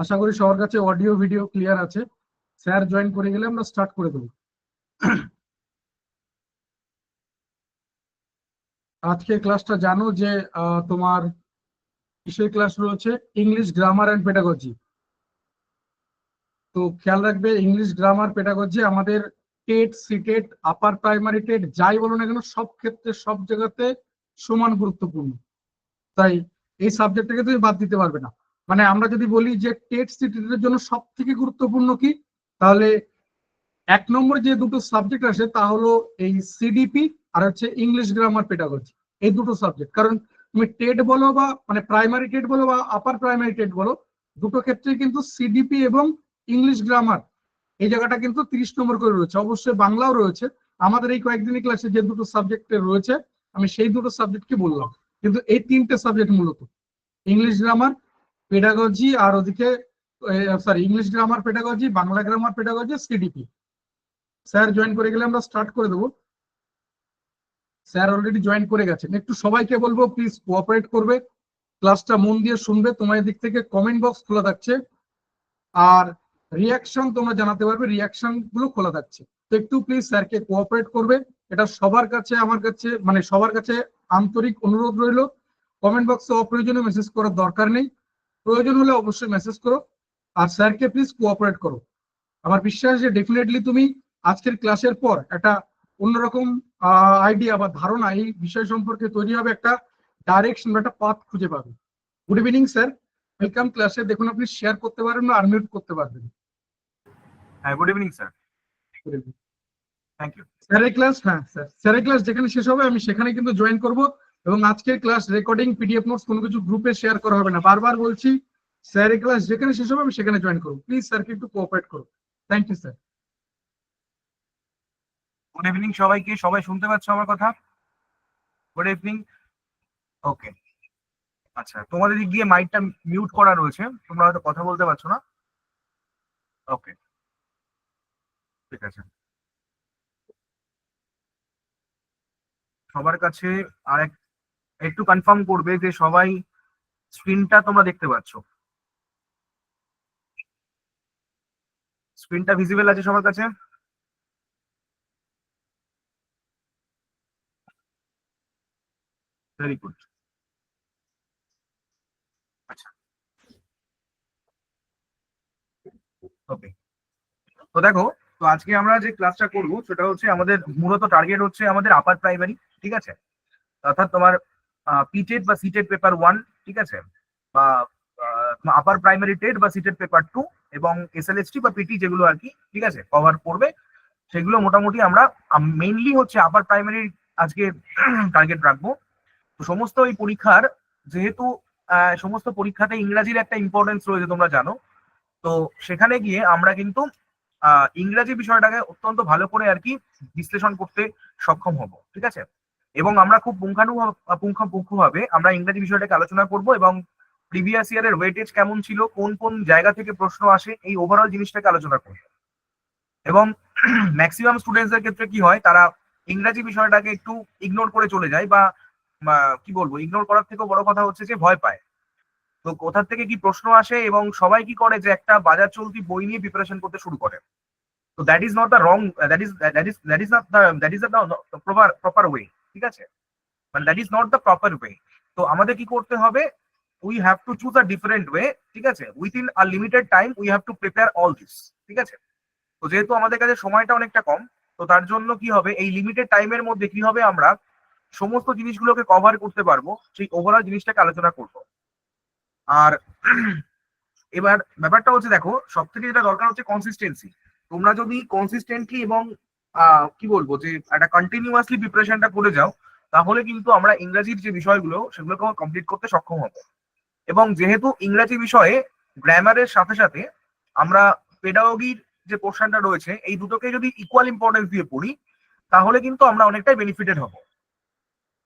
আশা করি সবার কাছে অডিও ভিডিও ক্লিয়ার আছে। স্যার জয়েন করে গেলে আমরা স্টার্ট করে দেবো। আজকে ক্লাসটা জানো যে তোমার কিসের ক্লাস রয়েছে? English grammar and pedagogy. তো খেয়াল রাখবে, ইংলিশ গ্রামার পেডাগজি আমাদের TET, CTET, upper primary TET যাই বলো না কেন সব ক্ষেত্রে সব জায়গাতে সমান গুরুত্বপূর্ণ। তাই এই সাবজেক্টটাকে তুমি বাদ দিতে পারবে না। মানে আমরা যদি বলি যে টেট সিটেটের জন্য সব থেকে গুরুত্বপূর্ণ কি, তাহলে এক নম্বরে যে দুটো সাবজেক্ট আসে তা হলো এই সিডিপি আর হচ্ছে ইংলিশ গ্রামার পেডাগজি। এই দুটো সাবজেক্ট, কারণ তুমি টেট বলো বা মানে প্রাইমারি টেট বলো বা আপার প্রাইমারি টেট বলো, দুটো ক্ষেত্রে কিন্তু সিডিপি এবং ইংলিশ গ্রামার এই জায়গাটা কিন্তু 30 নম্বর করে রয়েছে। অবশ্যই বাংলাও রয়েছে। আমাদের এই কয়েকদিনের ক্লাসে যে দুটো সাবজেক্টে রয়েছে আমি সেই দুটো সাবজেক্টকে বললাম, কিন্তু এই তিনটে সাবজেক্ট মূলত ইংলিশ গ্রামার পেডাগজি আর ওদিকে sorry English grammar pedagogy, Bangla grammar pedagogy, CDP. Sir join করে গেলে আমরা স্টার্ট করে দেবো। স্যার অলরেডি জয়েন করে গেছেন। একটু সবাইকে বলবো প্লিজ কোঅপারেট করবে, ক্লাসটা মন দিয়ে শুনবে। তোমাদের দিক থেকে কমেন্ট বক্স খোলা থাকছে আর রিয়াকশন তোমরা জানাতে পারবে, রিয়াকশন গুলো খোলা থাকছে। তো একটু প্লিজ স্যারকে কোঅপারেট করবে, এটা সবার কাছে আমার কাছে মানে সবার কাছে আন্তরিক অনুরোধ রইল। কমেন্ট বক্সে অপ্রয়োজনীয় মেসেজ করার দরকার নেই, প্রয়োজন হলে অবশ্যই মেসেজ করো। আর স্যারকে প্লিজ কোঅপারেট করো। আমার বিশ্বাস যে ডেফিনেটলি তুমি আজকের ক্লাসের পর একটা অন্যরকম আইডিয়া বা ধারণা এই বিষয় সম্পর্কে তৈরি হবে, একটা ডাইরেকশন বা একটা পাথ খুঁজে পাবে। গুড ইভিনিং স্যার, ওয়েলকাম ক্লাসে। দেখুন আপনি শেয়ার করতে পারেন না আনমিউট করতে পারবেন। হ্যাঁ, good evening sir. Thank you. স্যারের ক্লাস, হ্যাঁ স্যার, স্যারের ক্লাস যেখানে শেষ হবে আমি সেখানে কিন্তু জয়েন করব। এবং আজকের ক্লাস রেকর্ডিং, পিডিএফ নোটস কোনো কিছু গ্রুপে শেয়ার করা হবে না। বারবার বলছি, স্যারের ক্লাস যেখানে শেষ হবে আমি সেখানে জয়েন করবো। প্লিজ স্যারকে একটু কোঅপারেট করো। Thank you sir. Good evening সবাইকে। সবাই শুনতে পাচ্ছ আমার কথা? Good evening. ওকে, আচ্ছা, তোমাদের দিক দিয়ে মাইকটা মিউট করা রয়েছে, তোমরা হয়তো কথা বলতে পারছো না। ওকে, ঠিক আছে। সবার কাছে আর একটু কনফার্ম করবে যে সবাই স্ক্রিনটা তোমরা দেখতে পাচ্ছ, স্ক্রিনটা ভিজিবল আছে সবার কাছে? Very good. আচ্ছা, ওকে। তো দেখো, তো আজকে আমরা যে ক্লাসটা করব সেটা হচ্ছে আমাদের মূলত টার্গেট হচ্ছে আমাদের আপার প্রাইমারি, ঠিক আছে? অর্থাৎ তোমার পিটেড বা সিটেড পেপার 1, ঠিক আছে, বা আপার প্রাইমারি টেট বা সিটেড পেপার 2 এবং এসএলএসটি বা পিটি যেগুলো আর কি, ঠিক আছে, কভার করবে। সেগুলো মোটামুটি আমরা মেইনলি হচ্ছে আপার প্রাইমারি আজকে টার্গেট রাখবো। তো সমস্ত এই পরীক্ষার, যেহেতু সমস্ত পরীক্ষাতে ইংরাজির একটা ইম্পর্টেন্স রয়েছে তোমরা জানো, তো সেখানে গিয়ে আমরা কিন্তু ইংরাজি বিষয়টাকে অত্যন্ত ভালো করে আর কি বিশ্লেষণ করতে সক্ষম হব, ঠিক আছে? এবং আমরা খুব পুঙ্খানুপুঙ্খভাবে আমরা ইংরাজি বিষয়টাকে আলোচনা করব এবং প্রিভিয়াস ইয়ারের ওয়েটেজ কেমন ছিল, কোন কোন জায়গা থেকে প্রশ্ন আসে, এই ওভারঅল জিনিসটাকে আলোচনা করব। এবং ম্যাক্সিমাম স্টুডেন্টসদের ক্ষেত্রে কি হয়, তারা ইংরাজি বিষয়টাকে একটু ইগনোর করে চলে যায়, বা কি বলবো, ইগনোর করার থেকেও বড় কথা হচ্ছে যে ভয় পায়। তো কোথা থেকে কি প্রশ্ন আসে এবং সবাই কি করে যে একটা বাজার চলতি বই নিয়ে প্রিপারেশন করতে শুরু করে। তো that is not the wrong, that is the proper way, ঠিক আছে? মানে that is not the proper way. তো আমাদের কি করতে হবে, we have to choose a different way, ঠিক আছে? Within a limited time we have to prepare all this, ঠিক আছে? তো যেহেতু আমাদের কাছে সময়টা অনেকটা কম, তো তার জন্য কি হবে, এই লিমিটেড টাইমের মধ্যে কি হবে, আমরা সমস্ত জিনিসগুলোকে কভার করতে পারবো, সেই ওভারঅল জিনিসটাকে আলোচনা করবো। আর এবার ব্যাপারটা হচ্ছে, দেখো, সব থেকে যেটা দরকার হচ্ছে কনসিস্টেন্সি। তোমরা যদি কনসিস্টেন্টলি এবং কি বলবো যে একটা কন্টিনিউয়াসলি প্রিপারেশনটা করে যাও, তাহলে কিন্তু আমরা ইংরাজির যে বিষয়গুলো সেগুলোকে কমপ্লিট করতে সক্ষম হবো। এবং যেহেতু ইংরাজি বিষয়ে গ্রামারের সাথে সাথে আমরা পেডাগোগির যে পোর্শনটা রয়েছে, এই দুটোকে যদি ইকুয়াল ইম্পর্টেন্স দিয়ে পড়ি, তাহলে কিন্তু আমরা অনেকটাই বেনিফিটেড হব,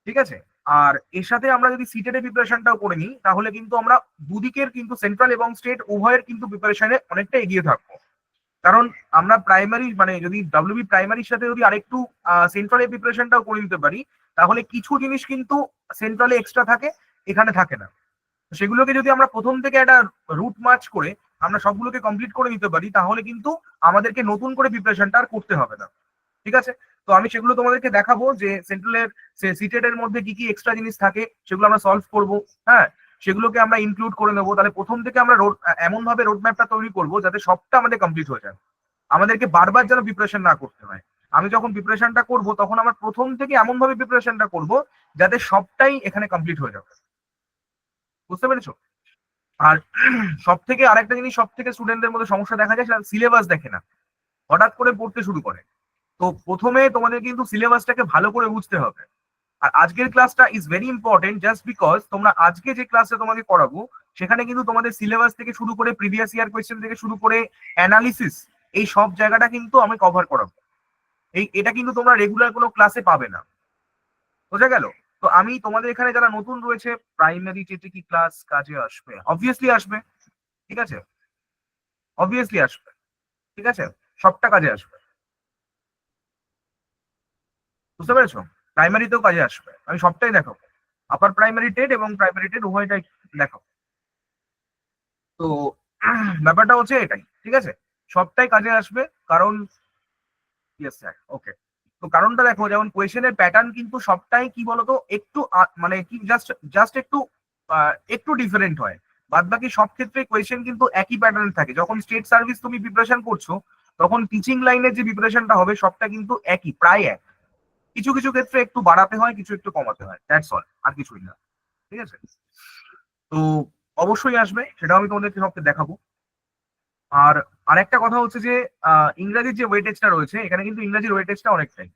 ঠিক আছে? আর এর সাথে আমরা যদি সিটেড এর প্রিপারেশনটাও করে নিই, তাহলে কিন্তু আমরা দুদিকের কিন্তু সেন্ট্রাল এবং স্টেট উভয়ের কিন্তু প্রিপারেশনে অনেকটা এগিয়ে থাকবো। কারণ আমরা প্রাইমারি মানে যদি ডাব্লিউবি প্রাইমারির সাথে যদি আরেকটু সেন্ট্রালের প্রিপারেশনটাও করে নিতে পারি, তাহলে কিছু জিনিস কিন্তু সেন্ট্রালে এক্সট্রা থাকে, এখানে থাকে না। সেগুলোকে যদি আমরা প্রথম থেকে একটা রুট মার্চ করে আমরা সবগুলোকে কমপ্লিট করে নিতে পারি, তাহলে কিন্তু আমাদেরকে নতুন করে প্রিপারেশনটা আর করতে হবে না। ঠিক আছে, তো আমি সেগুলো তোমাদেরকে দেখাবো যে সেন্ট্রালের সিটেড এর মধ্যে কি কি এক্সট্রা জিনিস থাকে, সেগুলো আমরা সলভ করবো। হ্যাঁ, সেগুলোকে আমরা ইনক্লুড করে নেবো। তাহলে প্রথম থেকে আমরা এমন ভাবে রোড ম্যাপটা তৈরি করবো যাতে সবটা আমাদের কমপ্লিট হয়ে যায়, আমাদেরকে বারবার যেন প্রিপারেশন না করতে হয়। আমি যখন প্রিপারেশনটা করব তখন আমার প্রথম থেকে এমন ভাবে প্রিপারেশনটা করব যাতে সবটাই এখানে কমপ্লিট হয়ে যাবে। বুঝতে পেরেছো? আর সব থেকে আরেকটা জিনিস, সব থেকে স্টুডেন্টদের মধ্যে সমস্যা দেখা যায়, সেটা সিলেবাস দেখে না, হঠাৎ করে পড়তে শুরু করে। তো প্রথমে তোমাদের কিন্তু সিলেবাসটাকে ভালো করে বুঝতে হবে। আর আজকের ক্লাসটা is very important just because তোমরা আজকে যে ক্লাসটা তোমাকে করাবো সেখানে কিন্তু তোমাদের সিলেবাস থেকে শুরু করে প্রিভিয়াস ইয়ার কোয়েশ্চেন থেকে শুরু করে অ্যানালিসিস, এই সব জায়গাটা কিন্তু আমি কভার করাবো। এটা কিন্তু তোমরা রেগুলার কোনো ক্লাসে পাবে না। বোঝা গেল? তো আমি তোমাদের এখানে যারা নতুন রয়েছে, প্রাইমারি যেটা কি ক্লাস কাজে আসবে, অবভিয়াসলি আসবে। ঠিক আছে, অবভিয়াসলি আসবে। ঠিক আছে, সবটা কাজে আসবে। বুঝতে পেরেছো? প্রাইমারিতেও কাজে আসবে, আমি সবটাই দেখাবো। আপার প্রাইমারি টেট এবং প্রাইমারি টেট উভয়টাই দেখাবো। তো ব্যাপারটা হচ্ছে এটাই। ঠিক আছে, সবটাই কাজে আসবে। কারণ ইয়েস স্যার, ওকে। তো কারণটা দেখো, যেমন কোয়েশ্চেনের প্যাটার্ন কিন্তু সবটাই কি বলতো একটু মানে কি জাস্ট জাস্ট একটু একটু ডিফারেন্ট হয়। বাদ বাকি সব ক্ষেত্রে কোয়েশ্চেন কিন্তু একই প্যাটার্ন থাকে। যখন স্টেট সার্ভিস তুমি প্রিপারেশন করছো তখন টিচিং লাইনের যে প্রিপারেশনটা হবে সবটা কিন্তু একই, প্রায় এক। কিছু কিছু ক্ষেত্রে একটু বাড়াতে হয়, কিছু একটু কমাতে হয়, দ্যাটস অল, আর কিছুই না। ঠিক আছে, তো অবশ্যই আসবে, সেটাও আমি তোমাদেরকে সবকে দেখাবো। আর আরেকটা কথা হচ্ছে যে ইংরাজির যে ওয়েটেজটা রয়েছে, এখানে কিন্তু ইংরাজির ওয়েটেজটা অনেকটাই।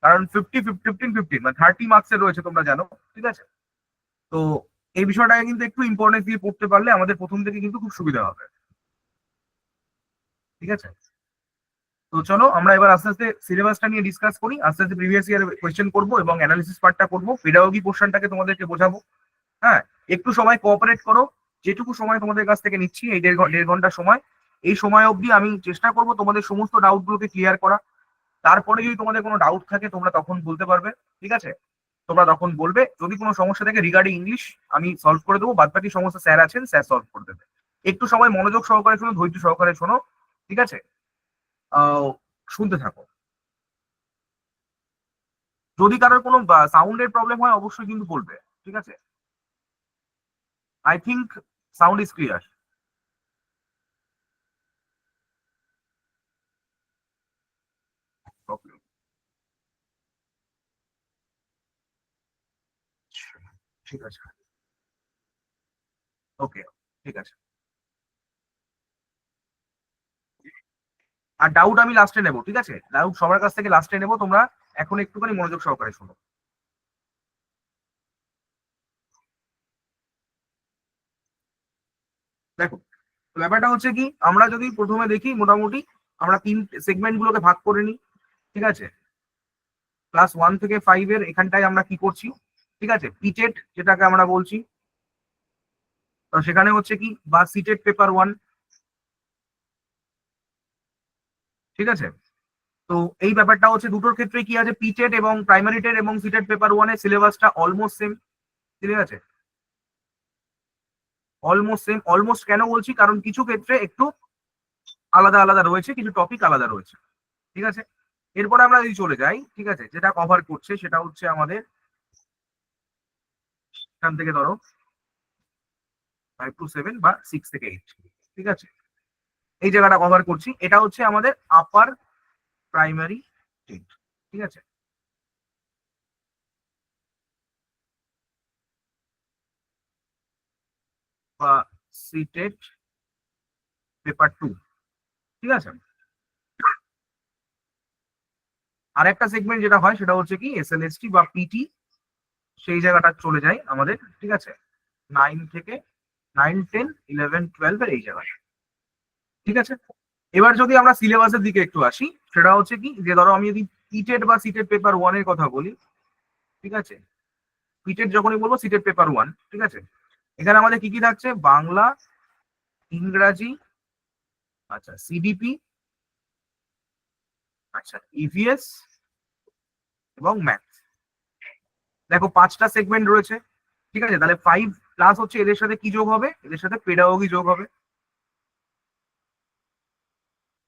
কারণ 15 মানে 30 মার্কসের রয়েছে, তোমরা জানো। ঠিক আছে, তো এই বিষয়টাকে কিন্তু একটু ইম্পর্টেন্স দিয়ে পড়তে পারলে আমাদের প্রথম থেকে কিন্তু খুব সুবিধা হবে। ঠিক আছে, তো চলো আমরা এবার আস্তে আস্তে সিলেবাসটা নিয়ে ডিসকাস করি, আস্তে আস্তে প্রিভিয়াস ইয়ার কোয়েশ্চেন করবো এবং অ্যানালিসিস পার্টটা করবো, পেডাগোগি পোর্শনটাকে তোমাদেরকে বোঝাবো। হ্যাঁ, একটু সময় কোঅপারেট করো। যেটুকু সময় তোমাদের কাছ থেকে নিচ্ছি, এই দেড় ঘন্টা সময়, এই সময় অবধি আমি চেষ্টা করবো তোমাদের সমস্ত ডাউট গুলোকে ক্লিয়ার করা। তারপরে যদি তোমাদের কোনো ডাউট থাকে তোমরা তখন বলতে পারবে। ঠিক আছে, তোমরা তখন বলবে। যদি কোনো সমস্যা থাকে রিগার্ডিং ইংলিশ আমি সলভ করে দেবো, বাদ বাকি সমস্ত স্যার আছেন, স্যার সলভ করে দেবে। একটু সময় মনোযোগ সহকারে শোনো, ধৈর্য সহকারে শোনো। ঠিক আছে, আহ শুনতে থাকো। যদি কারোর কোনো সাউন্ডের প্রবলেম হয় অবশ্যই কিন্তু বলবে। ঠিক আছে, I think sound is clear. Okay, ঠিক আছে, ওকে, ঠিক আছে। আর ডাউট আমি লাস্টে নেবো। ঠিক আছে, ডাউট সবার কাছ থেকে লাস্টে নেবো, তোমরা এখন একটুখানি মনোযোগ সহকারে শোনো। দেখো, ব্যাপারটা হচ্ছে কি, আমরা যদি প্রথমে দেখি মোটামুটি আমরা তিন সেগমেন্ট গুলোকে ভাগ করে নিই। ঠিক আছে, ক্লাস 1 থেকে 5 এর এখানটায় আমরা কি করছি, ঠিক আছে, পিটেট যেটাকে আমরা বলছি। তো সেখানে হচ্ছে কি, বা সিটেট পেপার 1। ঠিক আছে, তো এই ব্যাপারটা হচ্ছে দুটোর ক্ষেত্রে কি আছে, পিটেট এবং প্রাইমারি টেট এবং সিটেট পেপার 1 এর সিলেবাসটা অলমোস্ট সেম। ঠিক আছে, অলমোস্ট সেম। অলমোস্ট কেন বলছি, কারণ কিছু ক্ষেত্রে একটু আলাদা আলাদা রয়েছে, কিছু টপিক আলাদা রয়েছে। ঠিক আছে, এরপরে আমরা যদি চলে যাই, ঠিক আছে, যেটা কভার করছে সেটা হচ্ছে আমাদের এখান থেকে ধরো 5 to 7 বা 6 থেকে 8। ঠিক আছে, এই জায়গাটা কভার করছি, এটা হচ্ছে আমাদের আপার প্রাইমারি টেট। ঠিক আছে, বা সিটেট পেপার 2। ঠিক আছে, আর একটা সেগমেন্ট যেটা হয় সেটা হচ্ছে কি এসএলএসটি বা পিটি, সেই জায়গাটা চলে যায় আমাদের। ঠিক আছে, 9 থেকে 9, 10, 11, 12 এর এই জায়গাটা। ঠিক আছে, এবার যদি আমরা সিলেবাসের দিকে একটু আসি, সেটা হচ্ছে কি যে ধরো আমি যদি পিটেড বা সিটেড পেপার 1 এর কথা বলি। ঠিক আছে, পিটেড যখনই বলবো সিটেড পেপার 1। ঠিক আছে, এখানে আমাদের কি কি থাকছে, বাংলা, ইংরাজি, আচ্ছা সিডিপি, আচ্ছা ইভিএস এবং ম্যাথ। দেখো 5টা সেগমেন্ট রয়েছে। ঠিক আছে, তাহলে 5 প্লাস হচ্ছে এদের সাথে কি যোগ হবে, এদের সাথে পেডাগোগি যোগ হবে।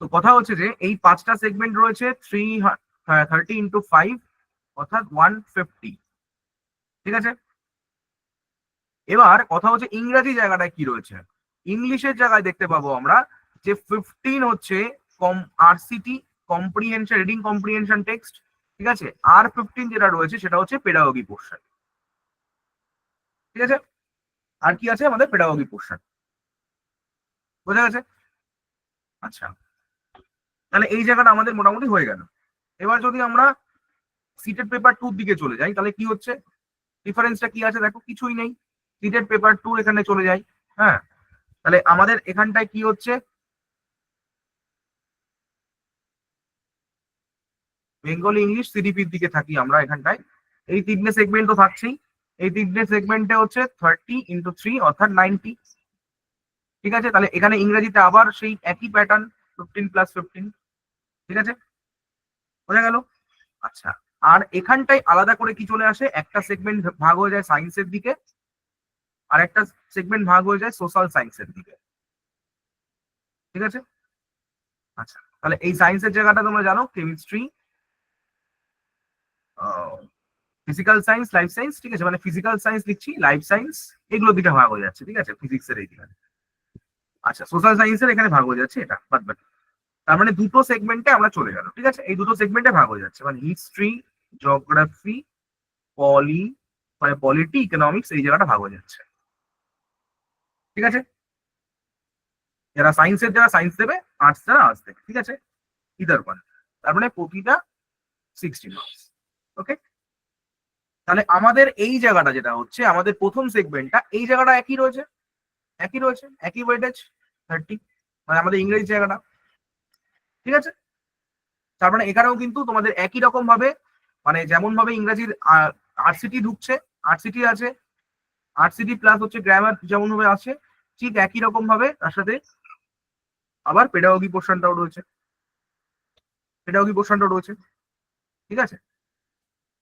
তো কথা হচ্ছে যে এই 5টা সেগমেন্ট রয়েছে 330 × 5 অর্থাৎ 150। ঠিক আছে, এবার কথা হচ্ছে ইংরাজি জায়গাটায় কি রয়েছে। ইংলিশের জায়গায় দেখতে পাবো আমরা যে 15 হচ্ছে RCT, comprehension, reading comprehension text. ঠিক আছে, আর 15 যেটা রয়েছে সেটা হচ্ছে পেডাগোগি পোর্শন। ঠিক আছে, আর কি আছে আমাদের পেডাগোগি পোর্শন, বোঝা গেছে? আচ্ছা, তাহলে এই জায়গাটা আমাদের মোটামুটি হয়ে গেল। এবার যদি আমরা সিটেড পেপার 2 দিকে চলে যাই তাহলে কি হচ্ছে, ডিফারেন্সটা কি আছে দেখো, কিছুই নেই। সিটেড পেপার 2 এখানে চলে যাই। হ্যাঁ, তাহলে আমাদের এখানটায় কি হচ্ছে, বেঙ্গলি ইংলিশ সিডিপির দিকে থাকি আমরা এখানটায়। এই তিনটে সেগমেন্ট তো থাকছেই। এই তিনটে সেগমেন্টে হচ্ছে 30 × 3 অর্থাৎ 90। ঠিক আছে, তাহলে এখানে ইংরেজিতে আবার সেই একই প্যাটার্ন, 15 + 15। ঠিক আছে, বোঝা গেল? আচ্ছা, আর এখানটায় আলাদা করে কি চলে আসে, একটা সেগমেন্ট ভাগ হয়ে যায় সায়েন্সের দিকে, আর একটা সেগমেন্ট ভাগ হয়ে যায় সোশ্যাল সায়েন্সের দিকে। ঠিক আছে, আচ্ছা, তাহলে এই সায়েন্সের জায়গাটা তোমরা জানো, chemistry, physical science, life science. ঠিক আছে, মানে ফিজিক্যাল সায়েন্স লিখছি, লাইফ সায়েন্স, এগুলো দিকে ভাগ হয়ে যাচ্ছে। ঠিক আছে, ফিজিক্সের এই দিকে। আচ্ছা, সোশ্যাল সায়েন্সের এখানে ভাগ হয়ে যাচ্ছে এটা, বাট তার মানে দুটো সেগমেন্টে আমরা চলে গেল। ঠিক আছে, এই দুটো সেগমেন্টে ভাগ হয়ে যাচ্ছে, মানে হিস্ট্রি, জিওগ্রাফি, পলি, মানে পলিটি, ইকোনমিক্স, এই জায়গাটা ভাগ হয়ে যাচ্ছে। ঠিক আছে, যারা সায়েন্সের যারা সায়েন্স দেবে, আর্টস যারা আর্টস দেবে। ঠিক আছে, ইদার ওয়ান। তার মানে প্রতিটা 60 মার্কস। ওকে, তাহলে আমাদের এই জায়গাটা যেটা হচ্ছে, আমাদের প্রথম সেগমেন্টটা, এই জায়গাটা একই রয়েছে, একই রয়েছে, একই ওয়েটেজ 30, মানে আমাদের ইংরেজি জায়গাটা। ঠিক আছে, তার মানে এখানেও কিন্তু তোমাদের একই রকম ভাবে, মানে যেমন ভাবে ইংরাজির আরসিটি ঢুকছে, আরসিটি আছে, আরসিটি প্লাস হচ্ছে গ্রামার যেমন ভাবে আছে, ঠিক একই রকম ভাবে তার সাথে আবার পেডাগোগি পোর্শনটাও রয়েছে, পেডাগোগি পোর্শনটাও রয়েছে। ঠিক আছে,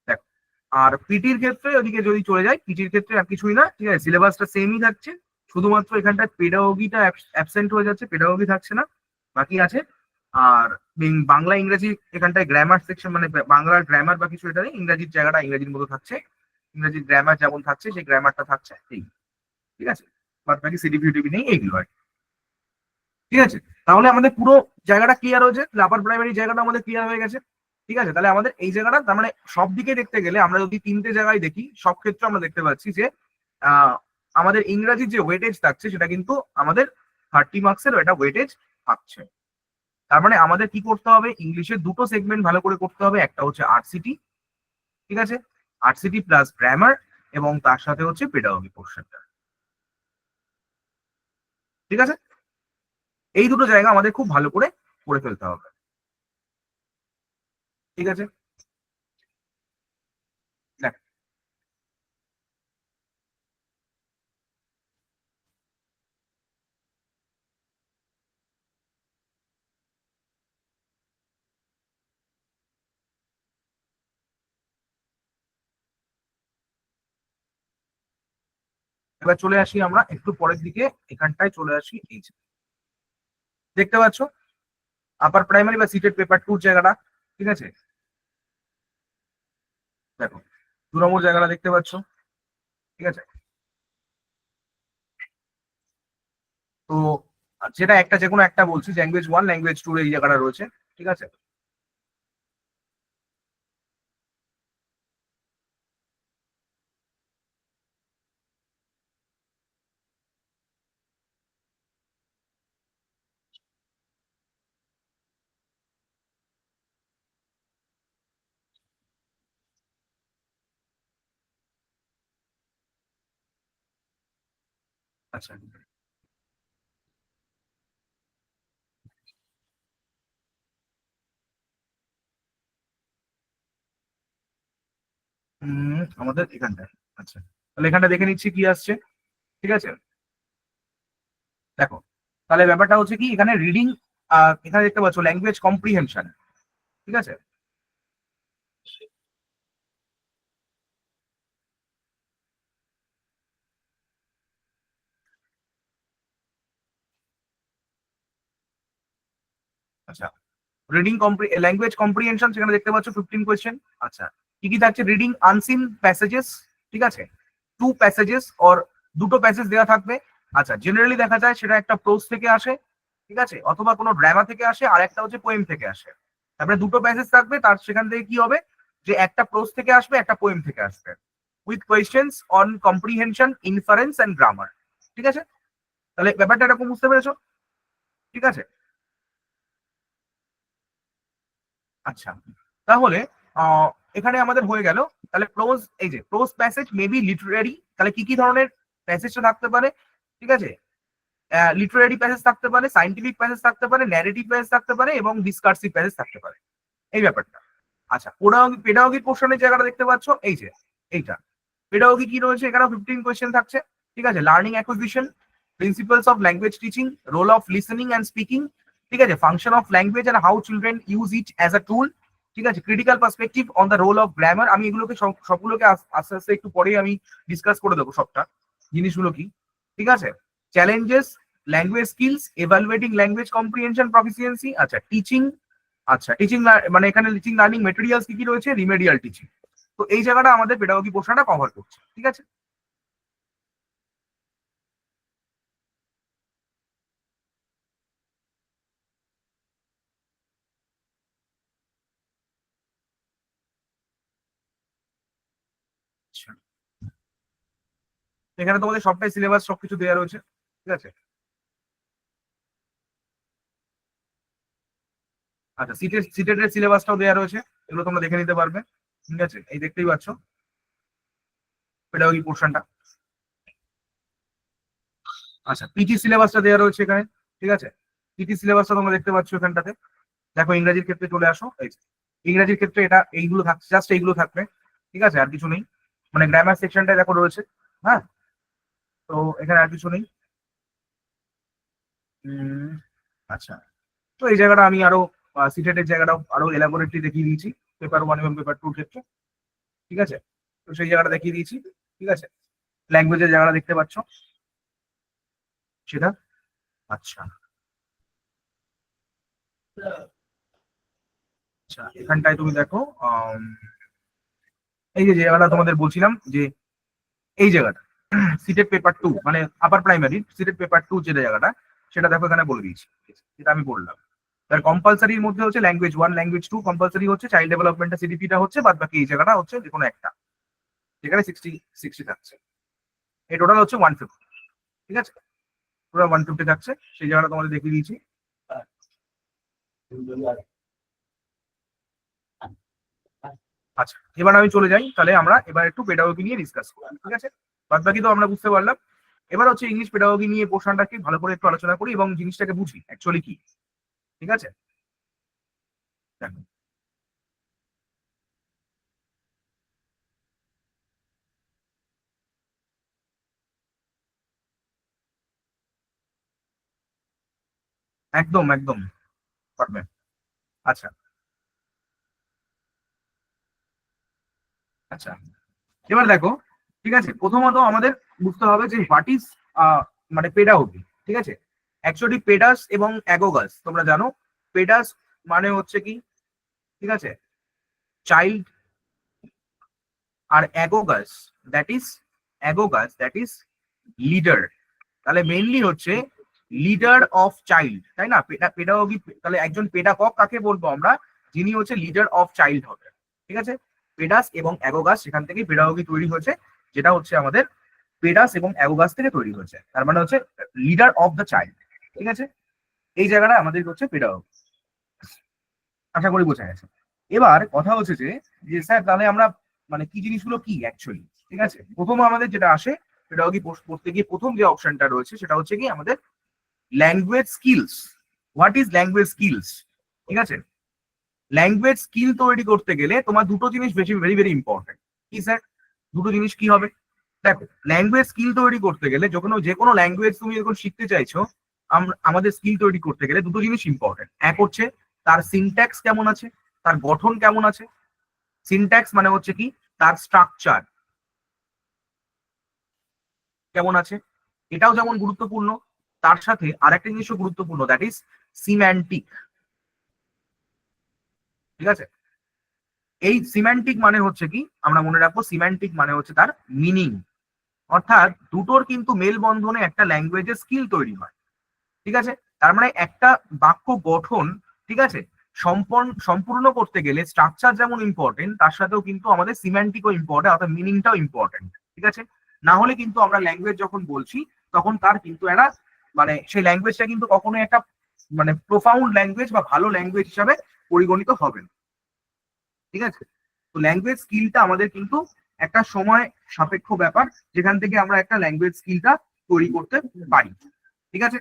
দেখো, আর পিটির ক্ষেত্রে ওদিকে যদি চলে যায়, পিটির ক্ষেত্রে আর কিছুই না। ঠিক আছে, সিলেবাসটা সেমই থাকছে, শুধুমাত্র এখানটায় পেডাগোগিটা অ্যাবসেন্ট হয়ে যাচ্ছে, পেডাগোগি থাকছে না, বাকি আছে। আর বাংলা ইংরেজি এখানটায় গ্রামার সেকশন, মানে বাংলার গ্রামার বা কিছু এটা নেই, ইংরাজির জায়গাটা ইংরেজির মতো থাকছে, ইংরেজির গ্রামার যেমন থাকছে সেই গ্রামারটা থাকছে এই। ঠিক আছে, বাদ বাকি সিডিপি টিভি নেই, এইগুলো আর কি। ঠিক আছে, তাহলে আমাদের পুরো জায়গাটা ক্লিয়ার হয়েছে, আপার প্রাইমারি জায়গাটা আমাদের ক্লিয়ার হয়ে গেছে। ঠিক আছে, তাহলে আমাদের এই জায়গাটা, তার মানে সব দিকে দেখতে গেলে আমরা যদি তিনটে জায়গায় দেখি, সব ক্ষেত্রে আমরা দেখতে পাচ্ছি যে আহ, আমাদের ইংরাজির যে ওয়েটেজ থাকছে সেটা কিন্তু আমাদের 30 মার্কসের এটা ওয়েটেজ থাকছে। তার মানে আমাদের কি করতে হবে, ইংলিশের দুটো সেগমেন্ট ভালো করে করতে হবে, একটা হচ্ছে আরসিটি। ঠিক আছে, আরসিটি প্লাস গ্রামার, এবং তার সাথে হচ্ছে পেডাগোগি পোর্শনটা। ঠিক আছে, এই দুটো জায়গা আমাদের খুব ভালো করে করে ফেলতে হবে। ঠিক আছে, দেখ, এবার চলে আসি আমরা একটু পরের দিকে, এখানটায় চলে আসি, এই যে দেখতে পাচ্ছ আপার প্রাইমারি বা সিটেড পেপার 2 জায়গাটা। ঠিক আছে, দেখো 2 নম্বর জায়গাটা দেখতে পাচ্ছ। ঠিক আছে, তো যেটা একটা, যে কোনো একটা বলছি, ল্যাঙ্গুয়েজ 1, ল্যাঙ্গুয়েজ 2 এই জায়গাটা রয়েছে। ঠিক আছে, আচ্ছা, আমাদের এখানটায়। আচ্ছা, তাহলে এখানটা দেখে নিচ্ছি কি আসছে। ঠিক আছে, দেখো, তাহলে ব্যাপারটা হচ্ছে কি, এখানে রিডিং, এখানে দেখতে পাচ্ছ ল্যাঙ্গুয়েজ কম্প্রিহেনশন। ঠিক আছে, আচ্ছা, রিডিং ল্যাঙ্গুয়েজ কম্প্রিহেনশন, সেখানে দেখতে পাচ্ছ 15 কোয়েশ্চেন। আচ্ছা, কি কি থাকছে? রিডিং আনসিন প্যাসেজেস, ঠিক আছে, 2 প্যাসেজেস অর দুটো প্যাসেজ দেওয়া থাকবে। আচ্ছা, জেনারেলি দেখা যায় সেটা একটা প্রোজ থেকে আসে, ঠিক আছে, অথবা কোনো ড্রামা থেকে আসে, আর একটা হচ্ছে পোয়েম থেকে আসে। তারপরে দুটো প্যাসেজ থাকবে, তার সেখান থেকে কি হবে যে একটা প্রোজ থেকে আসবে, একটা পোয়েম থেকে আসবে, with questions on comprehension, inference and grammar. ঠিক আছে, তাহলে ব্যাপারটা এরকম বুঝতে পেরেছো? ঠিক আছে। আচ্ছা, তাহলে এখানে আমাদের হয়ে গেল। তাহলে প্রোজ, এই যে pros passage may be literary, তাহলে কি কি ধরনের প্যাসেজটা থাকতে পারে? ঠিক আছে, লিটারেরি প্যাসেজ থাকতে পারে, সাইন্টিফিক প্যাসেজ থাকতে পারে, ন্যারেটিভ প্যাসেজ থাকতে পারে, এবং ডিসকার্সিভ প্যাসেজ থাকতে পারে, এই ব্যাপারটা। আচ্ছা, পেডাগোগি পোর্শনের জায়গাটা দেখতে পাচ্ছ, এই যে এইটা পেডাগোগি কি রয়েছে, এখানে 15 কোয়েশ্চেন থাকছে। ঠিক আছে, learning acquisition, principles of language teaching, role of listening and speaking, ঠিক আছে, function of language and how children use it as a tool, ঠিক আছে, critical perspective on the role of grammar. আমি এগুলোকে সবগুলোকে আস্তে আস্তে একটু পরেই আমি ডিসকাস করে দেবো সবটা জিনিসগুলো কি। ঠিক আছে, challenges, language skills, evaluating language comprehension proficiency. আচ্ছা, টিচিং, আচ্ছা টিচিং মানে এখানে টিচিং লার্নিং মেটেরিয়ালস কি কি রয়েছে, রিমেডিয়াল টিচিং। তো এই জায়গাটা আমাদের পেডাগোগি পোর্শনটা কভার করছে। ঠিক আছে, আচ্ছা, এখানে তোমাদের সবটাই সিলেবাস সবকিছু দেওয়া রয়েছে। ঠিক আছে, আচ্ছা, সিটের সিলেবাসটাও দেওয়া রয়েছে, এগুলো তোমরা দেখে নিতে পারবে। ঠিক আছে, এই দেখতেই পাচ্ছ পেডাগোগি পোর্শনটা। আচ্ছা, পিটি সিলেবাসটা দেওয়া রয়েছে এখানে। ঠিক আছে, পিটি সিলেবাসটা তোমরা দেখতে পাচ্ছ এখানটাতে। দেখো, ইংরাজির ক্ষেত্রে চলে আসো, এই যে, ইংরাজির ক্ষেত্রে এটা এইগুলো থাকছে, জাস্ট এইগুলো থাকবে। ঠিক আছে, আর কিছু নেই। মানে গ্রামার সেকশনটা দেখো রয়েছে। হ্যাঁ, তো এখানে আর কিছু নেই। উম, আচ্ছা, তো এই জায়গাটা আমি আরো সিটেটের জায়গাটাও আরো এলাবোরেটলি দেখিয়ে দিয়েছি, পেপার 1 এবং পেপার 2 ক্ষেত্রে। ঠিক আছে, তো সেই জায়গাটা দেখিয়ে দিয়েছি। ঠিক আছে, ল্যাঙ্গুয়েজের জায়গাটা দেখতে পাচ্ছ সেটা। আচ্ছা, আচ্ছা, এখানটায় তুমি দেখো, এই যে জায়গাটা তোমাদের বলছিলাম যে এই জায়গাটা সিটেড পেপার 2 মানে আপার প্রাইমারি সিটেড পেপার 2 যে জায়গাটা, সেটা দেখো এখানে বলে দিয়েছি, যেটা আমি বললাম। তার কম্পালসারির মধ্যে হচ্ছে ল্যাঙ্গুয়েজ 1, ল্যাঙ্গুয়েজ 2 কম্পালসারি হচ্ছে, চাইল্ড ডেভেলপমেন্টের সিডিপিটা হচ্ছে, বাদ বাকি এই জায়গাটা হচ্ছে যে কোনো একটা, যেখানে 60 থাকছে। এই টোটাল হচ্ছে 150। ঠিক আছে, টোটাল 150 থাকছে, সেই জায়গাটা তোমাদের দেখিয়ে দিয়েছি। আচ্ছা, এবার আমি চলে যাই, তাহলে আমরা এবার একটু পেডাগোগি নিয়ে ডিসকাস করি। ঠিক আছে, বাদ বাকি তো আমরা বুঝতে পারলাম। এবার হচ্ছে ইংলিশ পেডাগোগি নিয়ে পোর্শনটাকে ভালো করে একটু আলোচনা করি এবং জিনিসটাকে বুঝি অ্যাকচুয়ালি কি। ঠিক আছে, দেখো, একদম একদম পারবে। আচ্ছা, আচ্ছা, এবার দেখো, ঠিক আছে, প্রথমত আমাদের বুঝতে হবে যে হোয়াট ইজ মানে পেডাগোগি। ঠিক আছে, অ্যাকচুয়ালি পেডাস এবং অ্যাগোগাস তোমরা জানো। পেডাস মানে হচ্ছে কি, ঠিক আছে, চাইল্ড, আর অ্যাগোগাস দ্যাট ইজ লিডার। তাহলে মেইনলি হচ্ছে লিডার অফ চাইল্ড, তাই না? পেডাগোগি, তাহলে একজন পেডাগগ কাকে বলবো আমরা? যিনি হচ্ছে লিডার অফ চাইল্ড হবে। ঠিক আছে, পেডাস এবং অ্যাগোগাস সেখান থেকে পেডাগোগি তৈরি হয়েছে, যেটা হচ্ছে আমাদের পেডাস এবং অ্যাগোগাস থেকে তৈরি হয়েছে, তার মানে হচ্ছে লিডার অফ দ্য চাইল্ড। ঠিক আছে, এই জায়গাটা আমাদের হচ্ছে পেডাগোগি। আশা করি বোঝা গেছে। এবার কথা হচ্ছে যে যে স্যার তাহলে আমরা মানে কি জিনিসগুলো কি অ্যাকচুয়ালি। ঠিক আছে, প্রথম আমাদের যেটা আসে পেডাগোগি পড়তে গিয়ে প্রথম যে অপশনটা রয়েছে সেটা হচ্ছে কি আমাদের language skills. What is language skills? ঠিক আছে, ল্যাঙ্গুয়েজ স্কিল তৈরি করতে গেলে তোমার দুটো জিনিস বেশি ভেরি ভেরি ইম্পর্টেন্ট। কি স্যার, দুটো জিনিস কি হবে? দেখো, ল্যাঙ্গুয়েজ স্কিল তৈরি করতে গেলে যে কোনো ল্যাঙ্গুয়েজ তুমি যখন শিখতে চাইছো, আমাদের স্কিল তৈরি করতে গেলে দুটো জিনিস ইম্পর্টেন্ট। এক হচ্ছে তার সিনট্যাক্স কেমন আছে, তার গঠন কেমন আছে। সিনট্যাক্স মানে হচ্ছে কি, তার স্ট্রাকচার কেমন আছে, এটাও যেমন গুরুত্বপূর্ণ, তার সাথে আরেকটা জিনিসও গুরুত্বপূর্ণ, দ্যাট ইজ সিম্যান্টিক। ঠিক আছে। এই সিম্যান্টিক মানে হচ্ছে কি, আমরা মনে রাখবো সিম্যান্টিক মানে হচ্ছে তার মিনিং, অর্থাৎ দুটোর কিন্তু মেলবন্ধনে একটা ল্যাঙ্গুয়েজের স্কিল তৈরি হয়। ঠিক আছে, তার মানে একটা বাক্য গঠন, ঠিক আছে, সম্পূর্ণ করতে গেলে স্ট্রাকচার যেমন ইম্পর্টেন্ট, তার সাথেও কিন্তু আমাদের সিম্যান্টিকও ইম্পর্টেন্ট, অর্থাৎ মিনিংটাও ইম্পর্টেন্ট। ঠিক আছে, না হলে কিন্তু আমরা ল্যাঙ্গুয়েজ যখন বলছি তখন তার কিন্তু একটা মানে সেই ল্যাঙ্গুয়েজটা কিন্তু কখনোই একটা মানে প্রোফাউন্ড ল্যাঙ্গুয়েজ বা ভালো ল্যাঙ্গুয়েজ হিসাবে পরিগণিত হবে না। ঠিক আছে, তো ল্যাঙ্গুয়েজ স্কিলটা আমাদের কিন্তু একটা সময় সাপেক্ষ ব্যাপার, যেখান থেকে আমরা একটা ল্যাঙ্গুয়েজ স্কিলটা তৈরি করতে পারি। ঠিক আছে,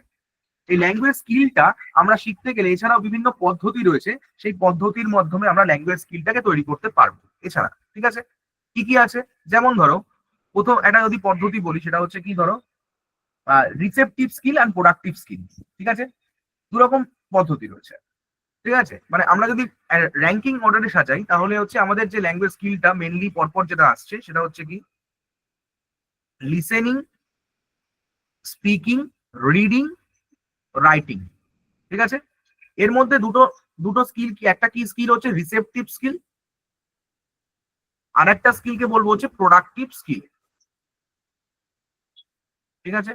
এই ল্যাঙ্গুয়েজ স্কিলটা আমরা শিখতে গেলে এছাড়াও বিভিন্ন পদ্ধতি রয়েছে, সেই পদ্ধতির মাধ্যমে আমরা ল্যাঙ্গুয়েজ স্কিলটাকে তৈরি করতে পারবো এছাড়া। ঠিক আছে, কি কি আছে, যেমন ধরো প্রথম একটা যদি পদ্ধতি বলি সেটা হচ্ছে কি, ধরো receptive skill and productive skill. ঠিক আছে, দু রকম পদ্ধতি রয়েছে। ঠিক আছে, মানে আমরা যদি র্যাঙ্কিং অর্ডারে সাজাই তাহলে হচ্ছে আমাদের যে ল্যাঙ্গুয়েজ স্কিলটা মেনলি পরপর যেটা আসছে সেটা হচ্ছে কি লিসেনিং, স্পিকিং, রিডিং, রাইটিং। ঠিক আছে, এর মধ্যে দুটো দুটো স্কিল কি, একটা কি স্কিল হচ্ছে রিসেপটিভ স্কিল, আর একটা স্কিলকে বলবো হচ্ছে প্রোডাক্টিভ স্কিল। ঠিক আছে,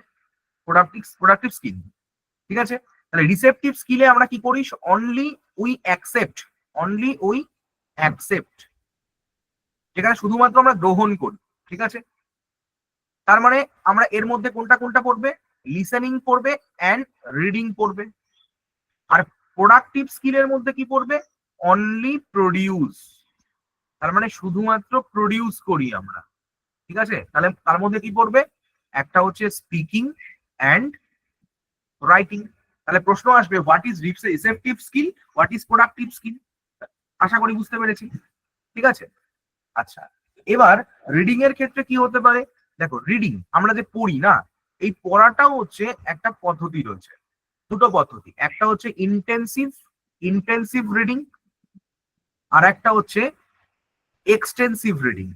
প্রোডাক্টিভ স্কিল। ঠিক আছে, তাহলে রিসেপটিভ স্কিলে আমরা কি করি, only we accept, only we accept, যেখানে শুধুমাত্র আমরা গ্রহণ করি। ঠিক আছে, তার মানে আমরা এর মধ্যে কোনটা কোনটা পড়বে, লিসেনিং পড়বে অ্যান্ড রিডিং পড়বে। আর প্রোডাক্টিভ স্কিলের মধ্যে কি পড়বে, অনলি প্রডিউস, তার মানে শুধুমাত্র প্রডিউস করি আমরা। ঠিক আছে, তাহলে তার মধ্যে কি পড়বে, একটা হচ্ছে স্পিকিং অ্যান্ড রাইটিং। তাহলে প্রশ্ন আসবে what is receptive skill, what is productive skill. আশা করি বুঝতে পেরেছি। ঠিক আছে, আচ্ছা, এবার রিডিং এর ক্ষেত্রে কি হতে পারে, দেখো রিডিং আমরা যে পড়ি না, এই পড়াটাও হচ্ছে একটা পদ্ধতি রয়েছে, দুটো পদ্ধতি, একটা হচ্ছে ইন্টেন্সিভ রিডিং, আর একটা হচ্ছে এক্সটেন্সিভ রিডিং।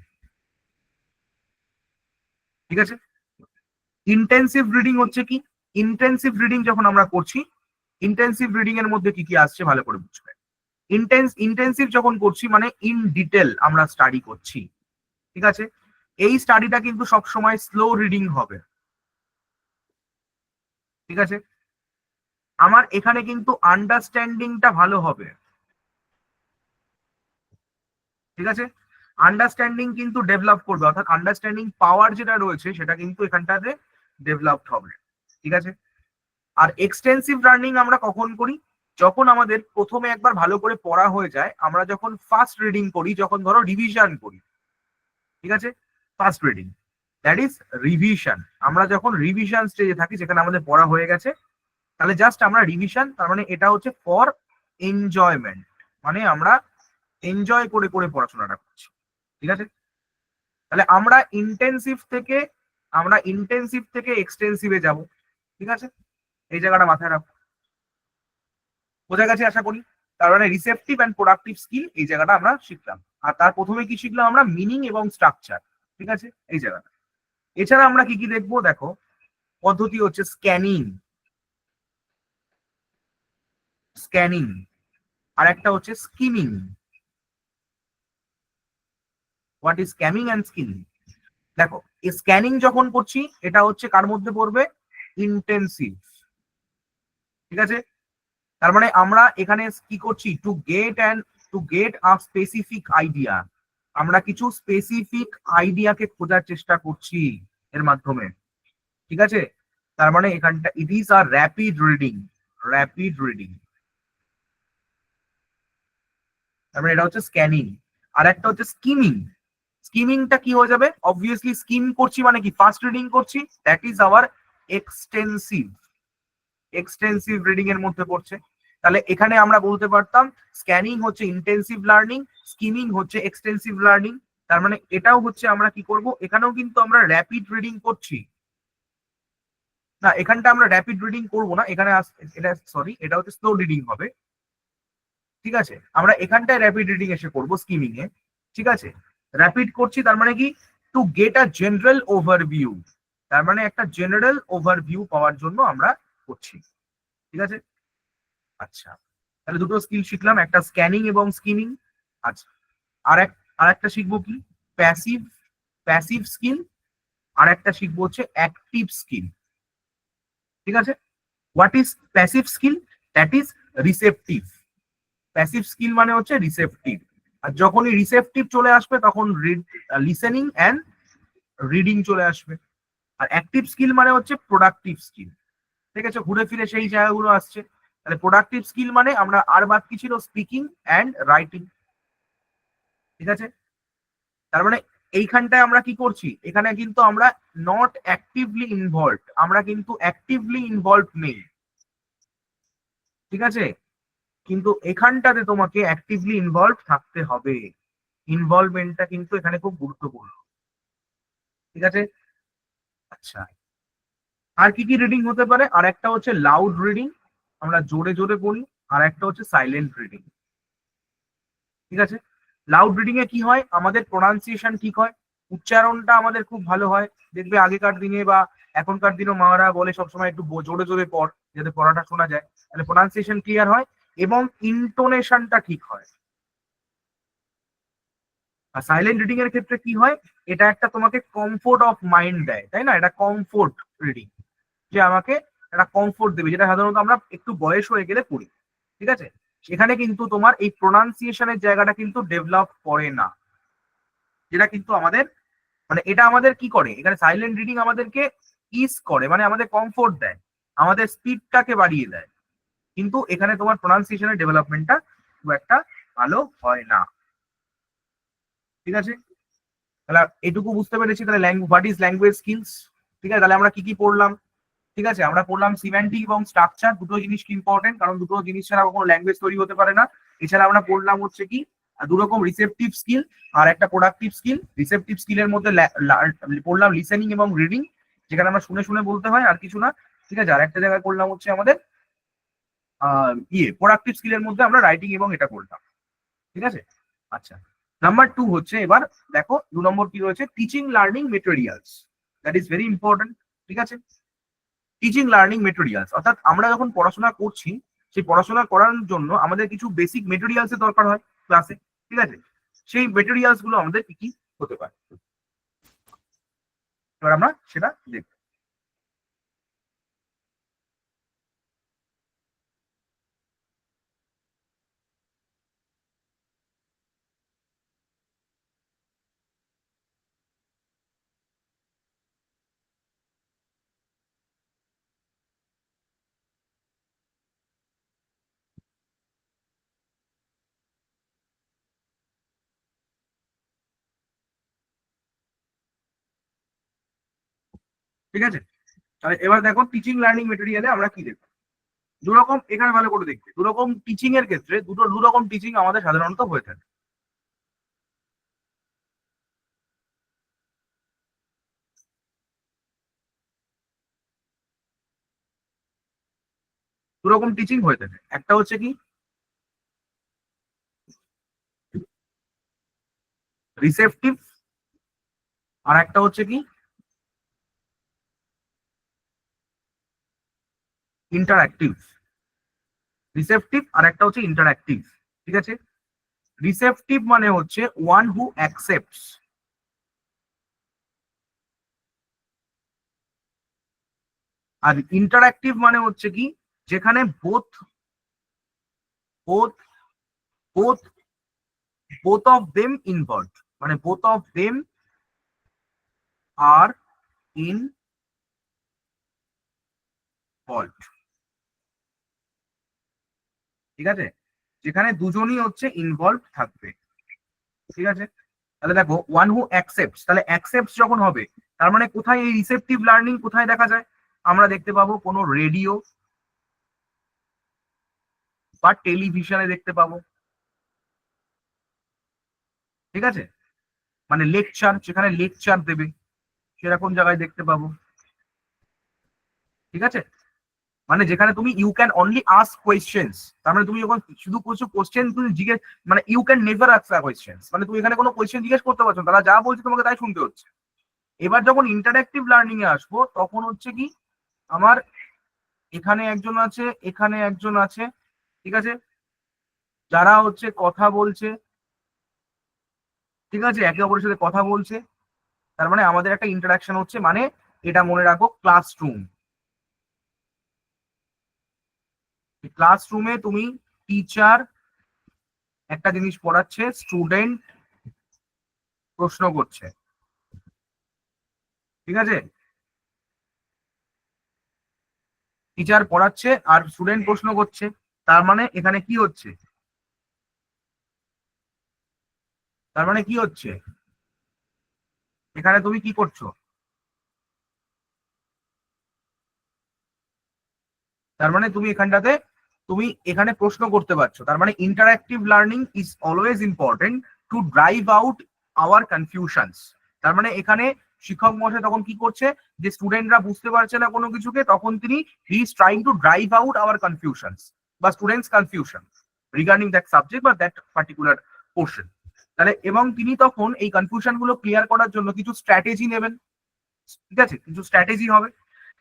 ঠিক আছে, ইন্টেন্সিভ রিডিং হচ্ছে কি, ইন্টেন্সিভ রিডিং যখন আমরা করছি, ইন্টেন্সিভ রিডিং এর মধ্যে কি কি আসছে ভালো করে বুঝবে। ইন্টেন্সিভ যখন করছি মানে ইন ডিটেল আমরা স্টাডি করছি। ঠিক আছে, এই স্টাডিটা কিন্তু সব সময় স্লো রিডিং হবে। ঠিক আছে, আমার এখানে কিন্তু আন্ডারস্ট্যান্ডিংটা ভালো হবে। ঠিক আছে, আন্ডারস্ট্যান্ডিং কিন্তু ডেভেলপ করবে, অর্থাৎ আন্ডারস্ট্যান্ডিং পাওয়ার যেটা রয়েছে সেটা কিন্তু এখানটাতে ডেভেলপড হবে। ঠিক আছে, আর এক্সটেন্সিভ লার্নিং আমরা কখন করি, যখন আমাদের প্রথমে একবার ভালো করে পড়া হয়ে যায়, আমরা যখন ফার্স্ট রিডিং করি, যখন ধরো রিভিশন করি। ঠিক আছে, first reading that is revision, আমরা যখন রিভিশন স্টেজে থাকি যেখানে আমাদের পড়া হয়ে গেছে, তাহলে জাস্ট আমরা রিভিশন, তার মানে এটা হচ্ছে ফর এনজয়মেন্ট, মানে আমরা এনজয় করে করে পড়াশোনাটা করছি। ঠিক আছে, তাহলে আমরা ইন্টেন্সিভ থেকে এক্সটেন্সিভে যাব। ঠিক আছে, এই জায়গাটা মাথায় রাখো, বোঝা গেছে আশা করি। তার মানে রিসেপটিভ অ্যান্ড প্রোডাক্টিভ স্কিল এই জায়গাটা আমরা শিখলাম। আর তার প্রথমে কি শিখলাম আমরা, মিনিং এবং স্ট্রাকচার। ঠিক আছে, এই জায়গাটা। এছাড়া আমরা কি কি দেখবো, দেখো পদ্ধতি হচ্ছে স্ক্যানিং, আর একটা হচ্ছে skimming. What is scamming and skimming, দেখো এই স্ক্যানিং যখন করছি এটা হচ্ছে কার মধ্যে পড়বে, ইন্টেন্সিভ। ঠিক আছে, তার মানে আমরা এখানে কি করছি, টু গেট আ স্পেসিফিক আইডিয়া, আমরা কিছু স্পেসিফিক আইডিয়াকে খোঁজার চেষ্টা করছি এর মাধ্যমে। ঠিক আছে, তার মানে এখানটা it is a rapid reading, তার মানে এটা হচ্ছে স্ক্যানিং। আর একটা হচ্ছে স্কিমিংটা কি হয়ে যাবে, অবভিয়াসলি স্কিম করছি মানে কি, ফাস্ট রিডিং করছি, that is our extensive reading এর মধ্যে পড়ছে। তাহলে এখানে আমরা বলতে পারতাম স্ক্যানিং হচ্ছে ইন্টেন্সিভ লার্নিং, স্কিমিং হচ্ছে এক্সটেন্সিভ লার্নিং। তার মানে এটাও হচ্ছে আমরা কি করব, এখানেও কিন্তু আমরা র্যাপিড রিডিং করছি না, এখানটা আমরা র্যাপিড রিডিং করব না, এখানে এটা সরি, এটা হচ্ছে স্লো রিডিং হবে। ঠিক আছে, আমরা এখানটায় র্যাপিড রিডিং এসে করব স্কিমিং এ। ঠিক আছে, র্যাপিড করছি তার মানে কি, টু গেট আ জেনারেল ওভারভিউ, তার মানে একটা জেনারেল ওভারভিউ পাওয়ার জন্য আমরা করছি। ঠিক আছে, আচ্ছা, তাহলে দুটো স্কিল শিখলাম, একটা স্ক্যানিং এবং স্কিমিং। আচ্ছা, আর একটা শিখবো কি, প্যাসিভ প্যাসিভ স্কিল। আর একটা শিখবো হচ্ছে অ্যাক্টিভ স্কিল। ঠিক আছে, what is passive skill? That is receptive. Passive skill মানে হচ্ছে রিসেপটিভ। আর যখনই রিসেপটিভ চলে আসবে তখন লিসেনিং অ্যান্ড রিডিং চলে আসবে। আর অ্যাক্টিভ স্কিল মানে হচ্ছে প্রোডাক্টিভ স্কিল। ঠিক আছে, ঘুরে ফিরে সেই জায়গাগুলো আসছে। তাহলে প্রোডাক্টিভ স্কিল মানে আমরা আর বাদ কি ছিল, স্পিকিং অ্যান্ড রাইটিং। ঠিক আছে, তার মানে এইখানটায় আমরা কি করছি, এখানে কিন্তু আমরা নট অ্যাক্টিভলি ইনভলভ, আমরা কিন্তু অ্যাক্টিভলি ইনভলভ নেই। ঠিক আছে, কিন্তু এখানটাতে তোমাকে অ্যাক্টিভলি ইনভলভ থাকতে হবে। ইনভলভমেন্টটা কিন্তু এখানে খুব গুরুত্বপূর্ণ। ঠিক আছে, আচ্ছা, আর কি কি রিডিং হতে পারে? আর একটা হচ্ছে লাউড রিডিং, আমরা জোরে জোরে পড়ি। আর একটা হচ্ছে সাইলেন্ট রিডিং। ঠিক আছে, লাউড রিডিং এ কি হয়, আমাদের প্রোনাউন্সিয়েশন ঠিক হয়, উচ্চারণটা আমাদের খুব ভালো হয়। দেখবে আগেকার দিনে বা এখনকার দিনে মারা বলে সবসময় একটু জোরে জোরে পড়, যাতে পড়াটা শোনা যায়, তাহলে প্রোনাউন্সিয়েশন ক্লিয়ার হয় এবং ইন্টোনেশনটা ঠিক হয়। আর সাইলেন্ট রিডিং এর ক্ষেত্রে কি হয়, এটা একটা তোমাকে কমফোর্ট অফ মাইন্ড দেয়, তাই না? এটা কমফোর্ট রিডিং, যে আমাকে একটা কমফোর্ট দেবে, যেটা সাধারণত আমরা একটু বয়স হয়ে গেলে পড়ি। ঠিক আছে, সেখানে কিন্তু তোমার এই প্রোনাউন্সিয়েশনের জায়গাটা কিন্তু ডেভেলপ করে না, যেটা কিন্তু আমাদের মানে এটা আমাদের কি করে, এখানে সাইলেন্ট রিডিং আমাদেরকে ইজ করে, মানে আমাদের কমফোর্ট দেয়, আমাদের স্পিডটাকে বাড়িয়ে দেয়। কিন্তু এখানে তোমার প্রোনাউন্সিয়েশনের ডেভেলপমেন্টটা খুব একটা ভালো হয় না। ঠিক আছে, তাহলে এটুকু বুঝতে পেরেছি। তাহলে হোয়াট ইজ ল্যাঙ্গুয়েজ স্কিলস। ঠিক আছে, তাহলে আমরা কি কি পড়লাম? ঠিক আছে, আমরা পড়লাম সিম্যান্টিক এবং স্ট্রাকচার, দুটো জিনিস কি ইম্পর্টেন্ট, কারণ দুটো জিনিস ছাড়া কোনো ল্যাঙ্গুয়েজ তৈরি হতে পারে না। এছাড়া আমরা পড়লাম হচ্ছে কি, দু রকম রিসেপটিভ স্কিল আর একটা প্রোডাক্টিভ স্কিল। রিসেপটিভ স্কিলের মধ্যে পড়লাম লিসেনিং এবং রিডিং, যেখানে আমরা শুনে শুনে বলতে হয় আর কিছু না। ঠিক আছে, আর একটা জায়গায় করলাম হচ্ছে আমাদের প্রোডাক্টিভ স্কিলের মধ্যে আমরা রাইটিং এবং এটা করলাম। ঠিক আছে, আচ্ছা, নাম্বার 2 হচ্ছে, এবার দেখো 2 নম্বর কি রয়েছে, teaching learning materials. That is very important. ঠিক আছে, টিচিং লার্নিং মেটেরিয়ালস, অর্থাৎ আমরা যখন পড়াশোনা করছি, সেই পড়াশোনা করার জন্য আমাদের কিছু বেসিক মেটেরিয়ালস এর দরকার হয় ক্লাসে। ঠিক আছে, সেই মেটেরিয়ালস গুলো আমাদের কি কি হতে পারে, এবার আমরা সেটা দেখব। ঠিক আছে, তাহলে এবার দেখো টিচিং লার্নিং মেটেরিয়ালে আমরা কি দেখবো। দু রকম, এখানে ভালো করে দেখবে, দু রকম টিচিং এর ক্ষেত্রে দু রকম টিচিং আমাদের সাধারণত হয়ে থাকে। দু রকম টিচিং হয়ে থাকে, একটা হচ্ছে কি রিসেপটিভ, আর একটা হচ্ছে কি ইন্টারঅ্যাক্টিভ। রিসেপটিভ আর একটা হচ্ছে ইন্টারঅ্যাক্টিভ। ঠিক আছে, রিসেপটিভ মানে হচ্ছে ওয়ান হু অ্যাকসেপ্টস, আর ইন্টারঅ্যাক্টিভ মানে হচ্ছে কি, যেখানে both both both both of them involve, মানে both of them are involve. ঠিক আছে, যেখানে দুজনই হচ্ছে ইনভলভ থাকবে। ঠিক আছে, তাহলে দেখো ওয়ান হু অ্যাকসেপ্টস, তাহলে অ্যাকসেপ্টস যখন হবে, তার মানে কোথায় এই রিসেপটিভ লার্নিং কোথায় দেখা যায়, আমরা দেখতে পাবো কোনো রেডিও বা টেলিভিশনে দেখতে পাবো। ঠিক আছে, মানে লেকচার, যেখানে লেকচার দেবে সেরকম জায়গায় দেখতে পাবো। ঠিক আছে, মানে যেখানে তুমি you can only ask questions, তার মানে তুমি যখন শুধু কিছু কোশ্চেন তুমি জিজ্ঞেস, মানে you can never ask questions, মানে তুমি এখানে কোনো কোয়েশ্চেন জিজ্ঞেস করতে পারছো না, তারা যা বলছে তোমাকে তাই শুনতে হচ্ছে। এবার যখন ইন্টারঅ্যাক্টিভ লার্নিং এ আসবো, তখন হচ্ছে কি, আমার এখানে একজন আছে, এখানে একজন আছে। ঠিক আছে, যারা হচ্ছে কথা বলছে, ঠিক আছে, একে অপরের সাথে কথা বলছে, তার মানে আমাদের একটা ইন্টারাকশন হচ্ছে, মানে এটা মনে রাখো ক্লাসরুম। ক্লাসরুমে তুমি টিচার একটা জিনিস পড়াচ্ছে, স্টুডেন্ট প্রশ্ন করছে, ঠিক আছে, টিচার পড়াচ্ছে আর স্টুডেন্ট প্রশ্ন করছে, তার মানে এখানে কি হচ্ছে, তার মানে কি হচ্ছে, এখানে তুমি কি করছো, তার মানে তুমি এখানটাতে তুমি এখানে প্রশ্ন করতে পারছো, তার মানে interactive learning is always important to drive out our confusions. তার মানে এখানে শিক্ষক মহাশয় তখন কি করছে, যে স্টুডেন্টরা বুঝতে পারছে না কোনো কিছুকে, তখন তিনি he is trying to drive out our confusions বা students confusion regarding that subject বা দ্যাট পার্টিকুলার পোর্শন। তাহলে এবং তিনি তখন এই কনফিউশন গুলো ক্লিয়ার করার জন্য কিছু স্ট্র্যাটেজি নেবেন, ঠিক আছে, কিছু স্ট্র্যাটেজি হবে।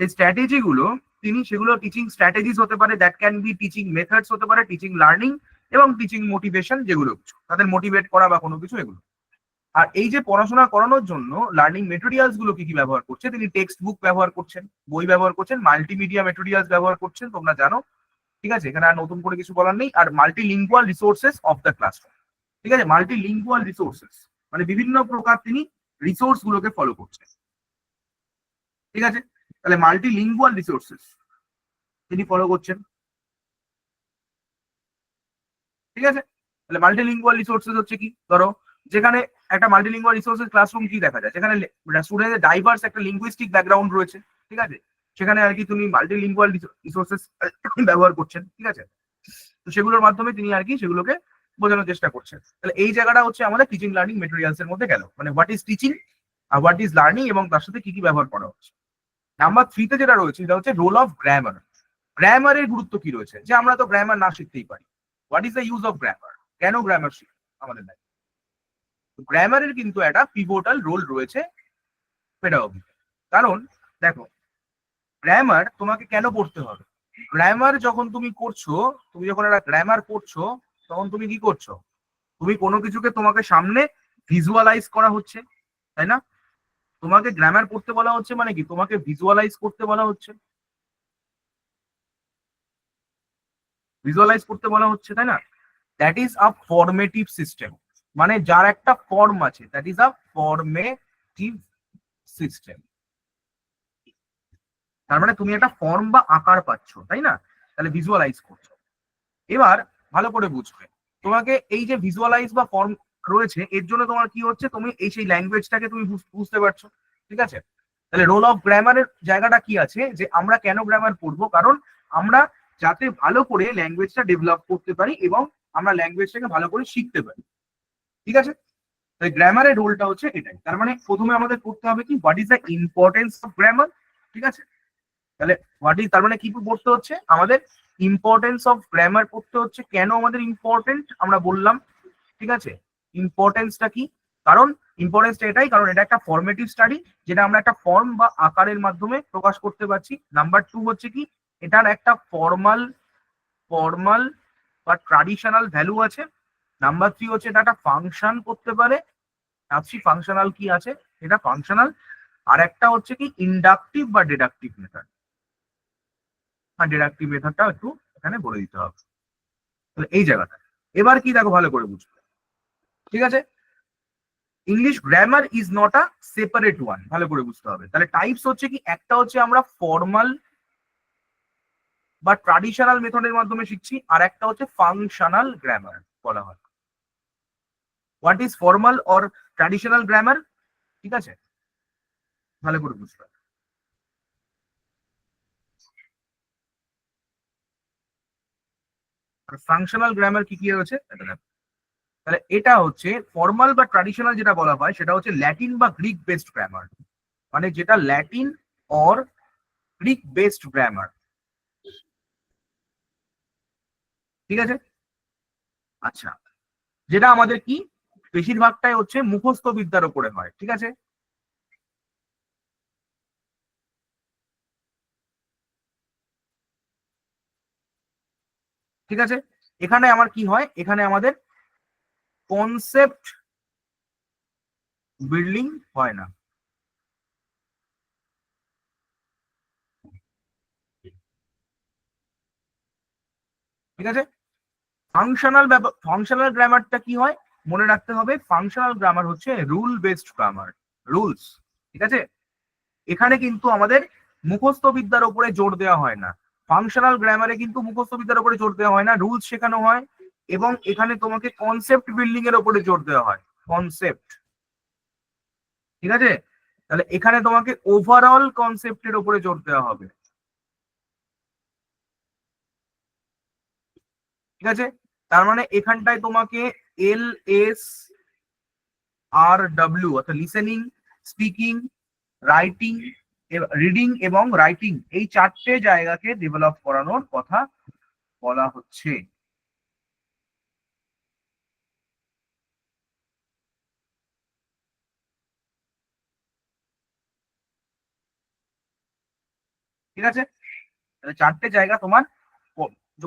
এই স্ট্র্যাটেজি গুলো তিনি সেগুলো টিচিং স্ট্র্যাটেজিস হতে পারে, that can be teaching methods হতে পারে, টিচিং লার্নিং এবং টিচিং মোটিভেশন, যেগুলো কিছু তাদের মোটিভেট করা বা কোনো কিছু এগুলো। আর এই যে পড়াশোনা করানোর জন্য লার্নিং মেটেরিয়ালস গুলো কি কি ব্যবহার করছে, তিনি টেক্সট বুক ব্যবহার করছেন, বই ব্যবহার করছেন, মাল্টিমিডিয়া মেটেরিয়ালস ব্যবহার করছেন, তোমরা জানো, ঠিক আছে, এখানে আর নতুন করে কিছু বলার নেই। আর multilingual resources of the classroom, ঠিক আছে, মাল্টিলিঙ্গুয়াল রিসোর্সেস মানে বিভিন্ন প্রকার তিনি রিসোর্স গুলোকে ফলো করছেন, ঠিক আছে। তাহলে মাল্টিলিঙ্গুয়াল রিসোর্সেস তিনি ফলো করছেন, ঠিক আছে। তাহলে মাল্টিলিঙ্গুয়াল রিসোর্সেস হচ্ছে কি, ধরো যেখানে একটা মাল্টিলিঙ্গুয়াল রিসোর্সেস ক্লাসরুম কি দেখা যায়, যেখানে স্টুডেন্টের ডাইভার্স একটা লিঙ্গুইস্টিক ব্যাকগ্রাউন্ড রয়েছে, ঠিক আছে, সেখানে আর কি তুমি মাল্টিলিঙ্গুয়াল রিসোর্সেস ব্যবহার করছেন, ঠিক আছে। তো সেগুলোর মাধ্যমে তিনি আর কি সেগুলোকে বোঝানোর চেষ্টা করছেন। তাহলে এই জায়গাটা হচ্ছে আমাদের টিচিং লার্নিং মেটেরিয়ালস এর মধ্যে গেল, মানে হোয়াট ইজ টিচিং আর হোয়াট ইজ লার্নিং এবং তার সাথে কি কি ব্যবহার করা হচ্ছে। নাম্বার 3 তে যেটা রয়েছে সেটা হচ্ছে রোল অফ গ্রামার। গ্রামারের গুরুত্ব কি রয়েছে, যে আমরা তো গ্রামার না শিখতেই পারি, what is the use of grammar, কেন গ্রামার শিখি আমাদের লাইফে। গ্রামারের কিন্তু একটা পিভোটাল রোল রয়েছে পেডাগোগি। কারণ দেখো, গ্রামার তোমাকে কেন পড়তে হবে, গ্রামার যখন তুমি করছো, তুমি যখন একটা গ্রামার করছো, তখন তুমি কি করছো, তুমি কোনো কিছুকে তোমাকে সামনে ভিজুয়ালাইজ করা হচ্ছে, তাই না। তোমাকে গ্রামার পড়তে বলা হচ্ছে মানে কি, তোমাকে ভিজুয়ালাইজ করতে বলা হচ্ছে, ভিজুয়ালাইজ করতে বলা হচ্ছে, তাই না। That is a formative system, মানে যার একটা ফর্ম আছে, that is a formative system. তার মানে তুমি একটা ফর্ম বা আকার পাচ্ছ, তাই না, তাহলে ভিজুয়ালাইজ করছো। এবার ভালো করে বুঝবে, তোমাকে এই যে ভিজুয়ালাইজ বা ফর্ম রয়েছে, এর জন্য তোমার কি হচ্ছে, তুমি এই সেই ল্যাঙ্গুয়েজটাকে তুমি বুঝতে পারছো, ঠিক আছে। তাহলে রোল অফ গ্রামারের জায়গাটা কি আছে, যে আমরা কেন গ্রামার পড়বো, কারণ আমরা যাতে ভালো করে ল্যাঙ্গুয়েজটা ডেভেলপ করতে পারি এবং আমরা ল্যাঙ্গুয়েজটাকে ভালো করে শিখতে পারি, ঠিক আছে। তাই গ্রামারের রোলটা হচ্ছে এটাই। তার মানে প্রথমে আমাদের পড়তে হবে কি, what is the importance of grammar, ঠিক আছে। তাহলে হোয়াট ইজ, তার মানে কি পড়তে হচ্ছে আমাদের, ইম্পর্টেন্স অফ গ্রামার পড়তে হচ্ছে। কেন আমাদের ইম্পর্টেন্ট আমরা বললাম, ঠিক আছে, ইম্পর্টেন্সটা কি, কারণ ইম্পর্টেন্সটা এটাই, কারণ এটা একটা ফর্মেটিভ স্টাডি, যেটা আমরা একটা ফর্ম বা আকারের মাধ্যমে প্রকাশ করতে পারছি। নাম্বার 2 হচ্ছে কি, এটার একটা ফর্মাল ফর্মাল বা ট্রাডিশনাল ভ্যালু আছে। নাম্বার 3 হচ্ছে এটা একটা ফাংশন করতে পারে, ভাবছি ফাংশনাল কি আছে, এটা ফাংশনাল। আর একটা হচ্ছে কি ইন্ডাকটিভ বা ডিডাকটিভ মেথড, আর ডিডাকটিভ মেথডটা একটু এখানে বলে দিতে হবে। তাহলে এই জায়গাটা এবার কি দেখো, ভালো করে বুঝবে, ঠিক আছে। English grammar is not a separate one, ভালো করে বুঝতে হবে। তাহলে টাইপস হচ্ছে কি, একটা হচ্ছে আমরা ফর্মাল বা ট্রাডিশনাল মেথডের মাধ্যমে শিখছি, আর একটা হচ্ছে ফাংশনাল গ্রামার বলা হয়। What is formal or traditional grammar, ঠিক আছে, ভালো করে বুঝতে হবে। আর ফাংশনাল গ্রামার কি কি রয়েছে এটা দেখো। তাহলে এটা হচ্ছে ফর্মাল বা ট্রাডিশনাল যেটা বলা হয়, সেটা হচ্ছে ল্যাটিন বা গ্রিক বেসড গ্রামার, মানে যেটা Latin or Greek based grammar, ঠিক আছে। আচ্ছা, যেটা আমাদের কি বেশিরভাগটাই হচ্ছে মুখস্থ বিদ্যার উপরে হয়, ঠিক আছে। ঠিক আছে, এখানে আমার কি হয়, এখানে আমাদের কনসেপ্ট বিল্ডিং হয় না। ঠিক আছে, ফাংশনাল গ্রামারটা কি হয় মনে রাখতে হবে, ফাংশনাল গ্রামার হচ্ছে রুল বেসড গ্রামার, রুলস। ঠিক আছে, এখানে কিন্তু আমাদের মুখস্থ বিদ্যার উপরে জোর দেওয়া হয় না। ফাংশনাল গ্রামারে কিন্তু মুখস্থ বিদ্যার উপরে জোর দেওয়া হয় না, রুলস শেখানো হয় এবং এখানে তোমাকে কনসেপ্ট বিল্ডিং এর উপরে জোর দেওয়া হয়, কনসেপ্ট। ঠিক আছে, তাহলে এখানে তোমাকে ওভারঅল কনসেপ্টের উপরে জোর দেওয়া হবে। ঠিক আছে, তার মানে এখানটায় তোমাকে LSRW অর্থাৎ লিসেনিং, স্পিকিং, রাইটিং, রিডিং এবং রাইটিং এই চারটে জায়গাকে ডেভেলপ করানোর কথা বলা হচ্ছে। ঠিক আছে, তাহলে চারটে জায়গা তোমার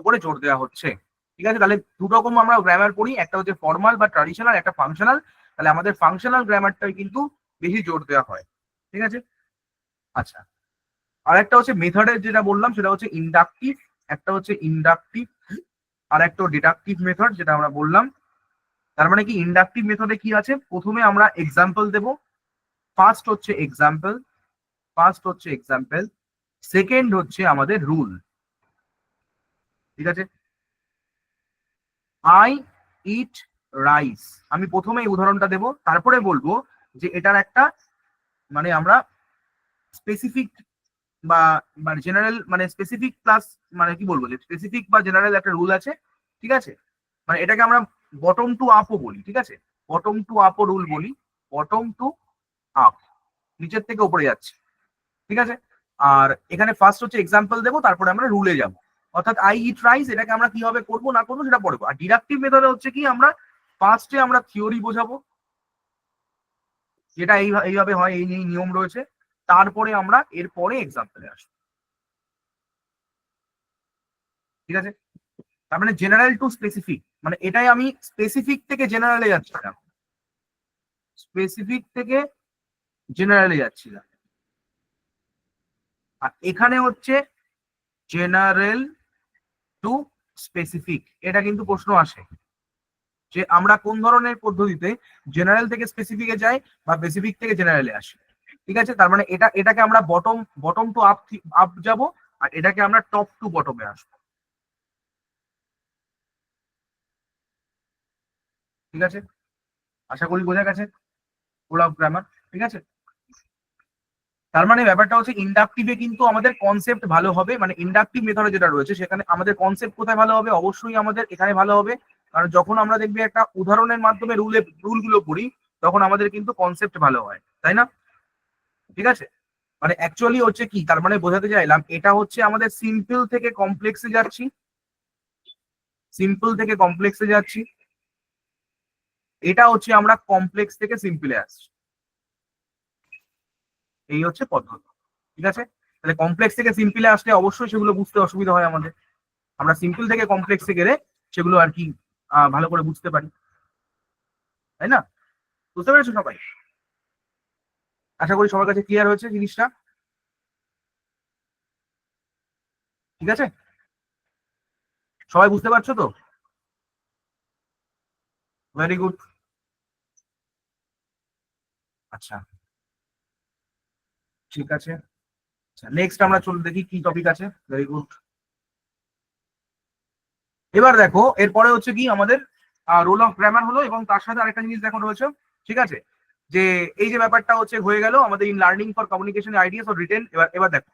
করে জোর দেওয়া হচ্ছে। ঠিক আছে, তাহলে দু রকম আমরা গ্রামার পড়ি, একটা হচ্ছে ফর্মাল বা ট্রাডিশনাল, একটা ফাংশনাল। তাহলে আমাদের ফাংশনাল গ্রামারটাই কিন্তু বেশি জোর দেওয়া হয়। ঠিক আছে, আচ্ছা, আর একটা হচ্ছে মেথডের যেটা বললাম সেটা হচ্ছে ইন্ডাকটিভ, একটা হচ্ছে ইন্ডাকটিভ আর একটা ডিডাকটিভ মেথড যেটা আমরা বললাম। তার মানে কি, ইন্ডাকটিভ মেথডে কি আছে, প্রথমে আমরা এক্সাম্পল দেব, ফার্স্ট হচ্ছে এক্সাম্পল, সেকেন্ড হচ্ছে আমাদের রুল। ঠিক আছে, আই ইট রাইস, আমি প্রথমে এই উদাহরণটা দেব, তারপরে বলবো যে এটার একটা মানে আমরা স্পেসিফিক বা মানে জেনারেল মানে স্পেসিফিক প্লাস মানে কি বলবো যে স্পেসিফিক বা জেনারেল একটা রুল আছে। ঠিক আছে, মানে এটাকে আমরা বটম টু আপও বলি। ঠিক আছে, বটম টু আপও রুল বলি, বটম টু আপ, নিচের থেকে উপরে যাচ্ছে। ঠিক আছে, আর এখানে ফার্স্ট হচ্ছে এক্সাম্পল দেবো, তারপরে আমরা রুলে যাব। অর্থাৎ আই ইট রাইস এটাকে আমরা কিভাবে করবো না করবো সেটা পড়বো। আর ডিডাকটিভ মেথডে হচ্ছে কি, আমরা ফার্স্টে আমরা থিওরি বোঝাবো, যেটা এইভাবে হয়, এই নিয়ম রয়েছে, তারপরে আমরা এরপরে এক্সাম্পলে আসবো। ঠিক আছে, তার মানে জেনারেল টু স্পেসিফিক, মানে এটাই আমি স্পেসিফিক থেকে জেনারেলে যাচ্ছিলাম, স্পেসিফিক থেকে জেনারেলে যাচ্ছিলাম। আর এখানে হচ্ছে জেনারেল টু স্পেসিফিক, এটা কিন্তু প্রশ্ন আসে যে আমরা কোন ধরনের পদ্ধতিতে জেনারেল থেকে স্পেসিফিকে যাই বা স্পেসিফিক থেকে জেনারেলে আসি। ঠিক আছে, তার মানে এটাকে আমরা bottom bottom to up up যাব, আর এটাকে আমরা টপ টু বটমে আসবো। ঠিক আছে, আশা করি বোঝা গেছে রুল অফ গ্রামার। ঠিক আছে, তার মানে ব্যাপারটা হচ্ছে ইন্ডাকটিভে কিন্তু আমাদের কনসেপ্ট ভালো হবে, মানে ইন্ডাকটিভ মেথডে যেটা রয়েছে সেখানে আমাদের কনসেপ্ট কোথায় ভালো হবে, অবশ্যই আমাদের এখানে ভালো হবে। কারণ যখন আমরা দেখবি একটা উদাহরণের মাধ্যমে রুলগুলো পড়ি, তখন আমাদের কিন্তু কনসেপ্ট ভালো হয়, তাই না? ঠিক আছে, মানে অ্যাকচুয়ালি হচ্ছে কি, তার মানে বোঝাতে চাইলাম এটা হচ্ছে আমাদের সিম্পল থেকে কমপ্লেক্সে যাচ্ছি, সিম্পল থেকে কমপ্লেক্সে যাচ্ছি, এটা হচ্ছে আমরা কমপ্লেক্স থেকে সিম্পলে আসছি, এই হচ্ছে পদ্ধতি। ঠিক আছে, তাহলে কমপ্লেক্স থেকে সিম্পলে আসলে অবশ্যই সেগুলো বুঝতে অসুবিধা হয় আমাদের, আমরা সিম্পল থেকে কমপ্লেক্সে গেলে সেগুলো আর কি ভালো করে বুঝতে পারি, তাই না? বুঝতে পেরেছো সবাই? আশা করি সবার কাছে ক্লিয়ার হয়েছে জিনিসটা। ঠিক আছে, সবাই বুঝতে পারছো তো? Very good. আচ্ছা, ঠিক আছে, আচ্ছা নেক্সট আমরা চলে দেখি কি টপিক আছে। Very good. এবার দেখো এরপরে হচ্ছে কি আমাদের রোল অফ গ্রামার হলো, এবং তার সাথে আরেকটা জিনিস দেখো রয়েছে। ঠিক আছে, যে এই যে ব্যাপারটা হচ্ছে হয়ে গেল আমাদের in learning for communication ideas of written. এবার দেখো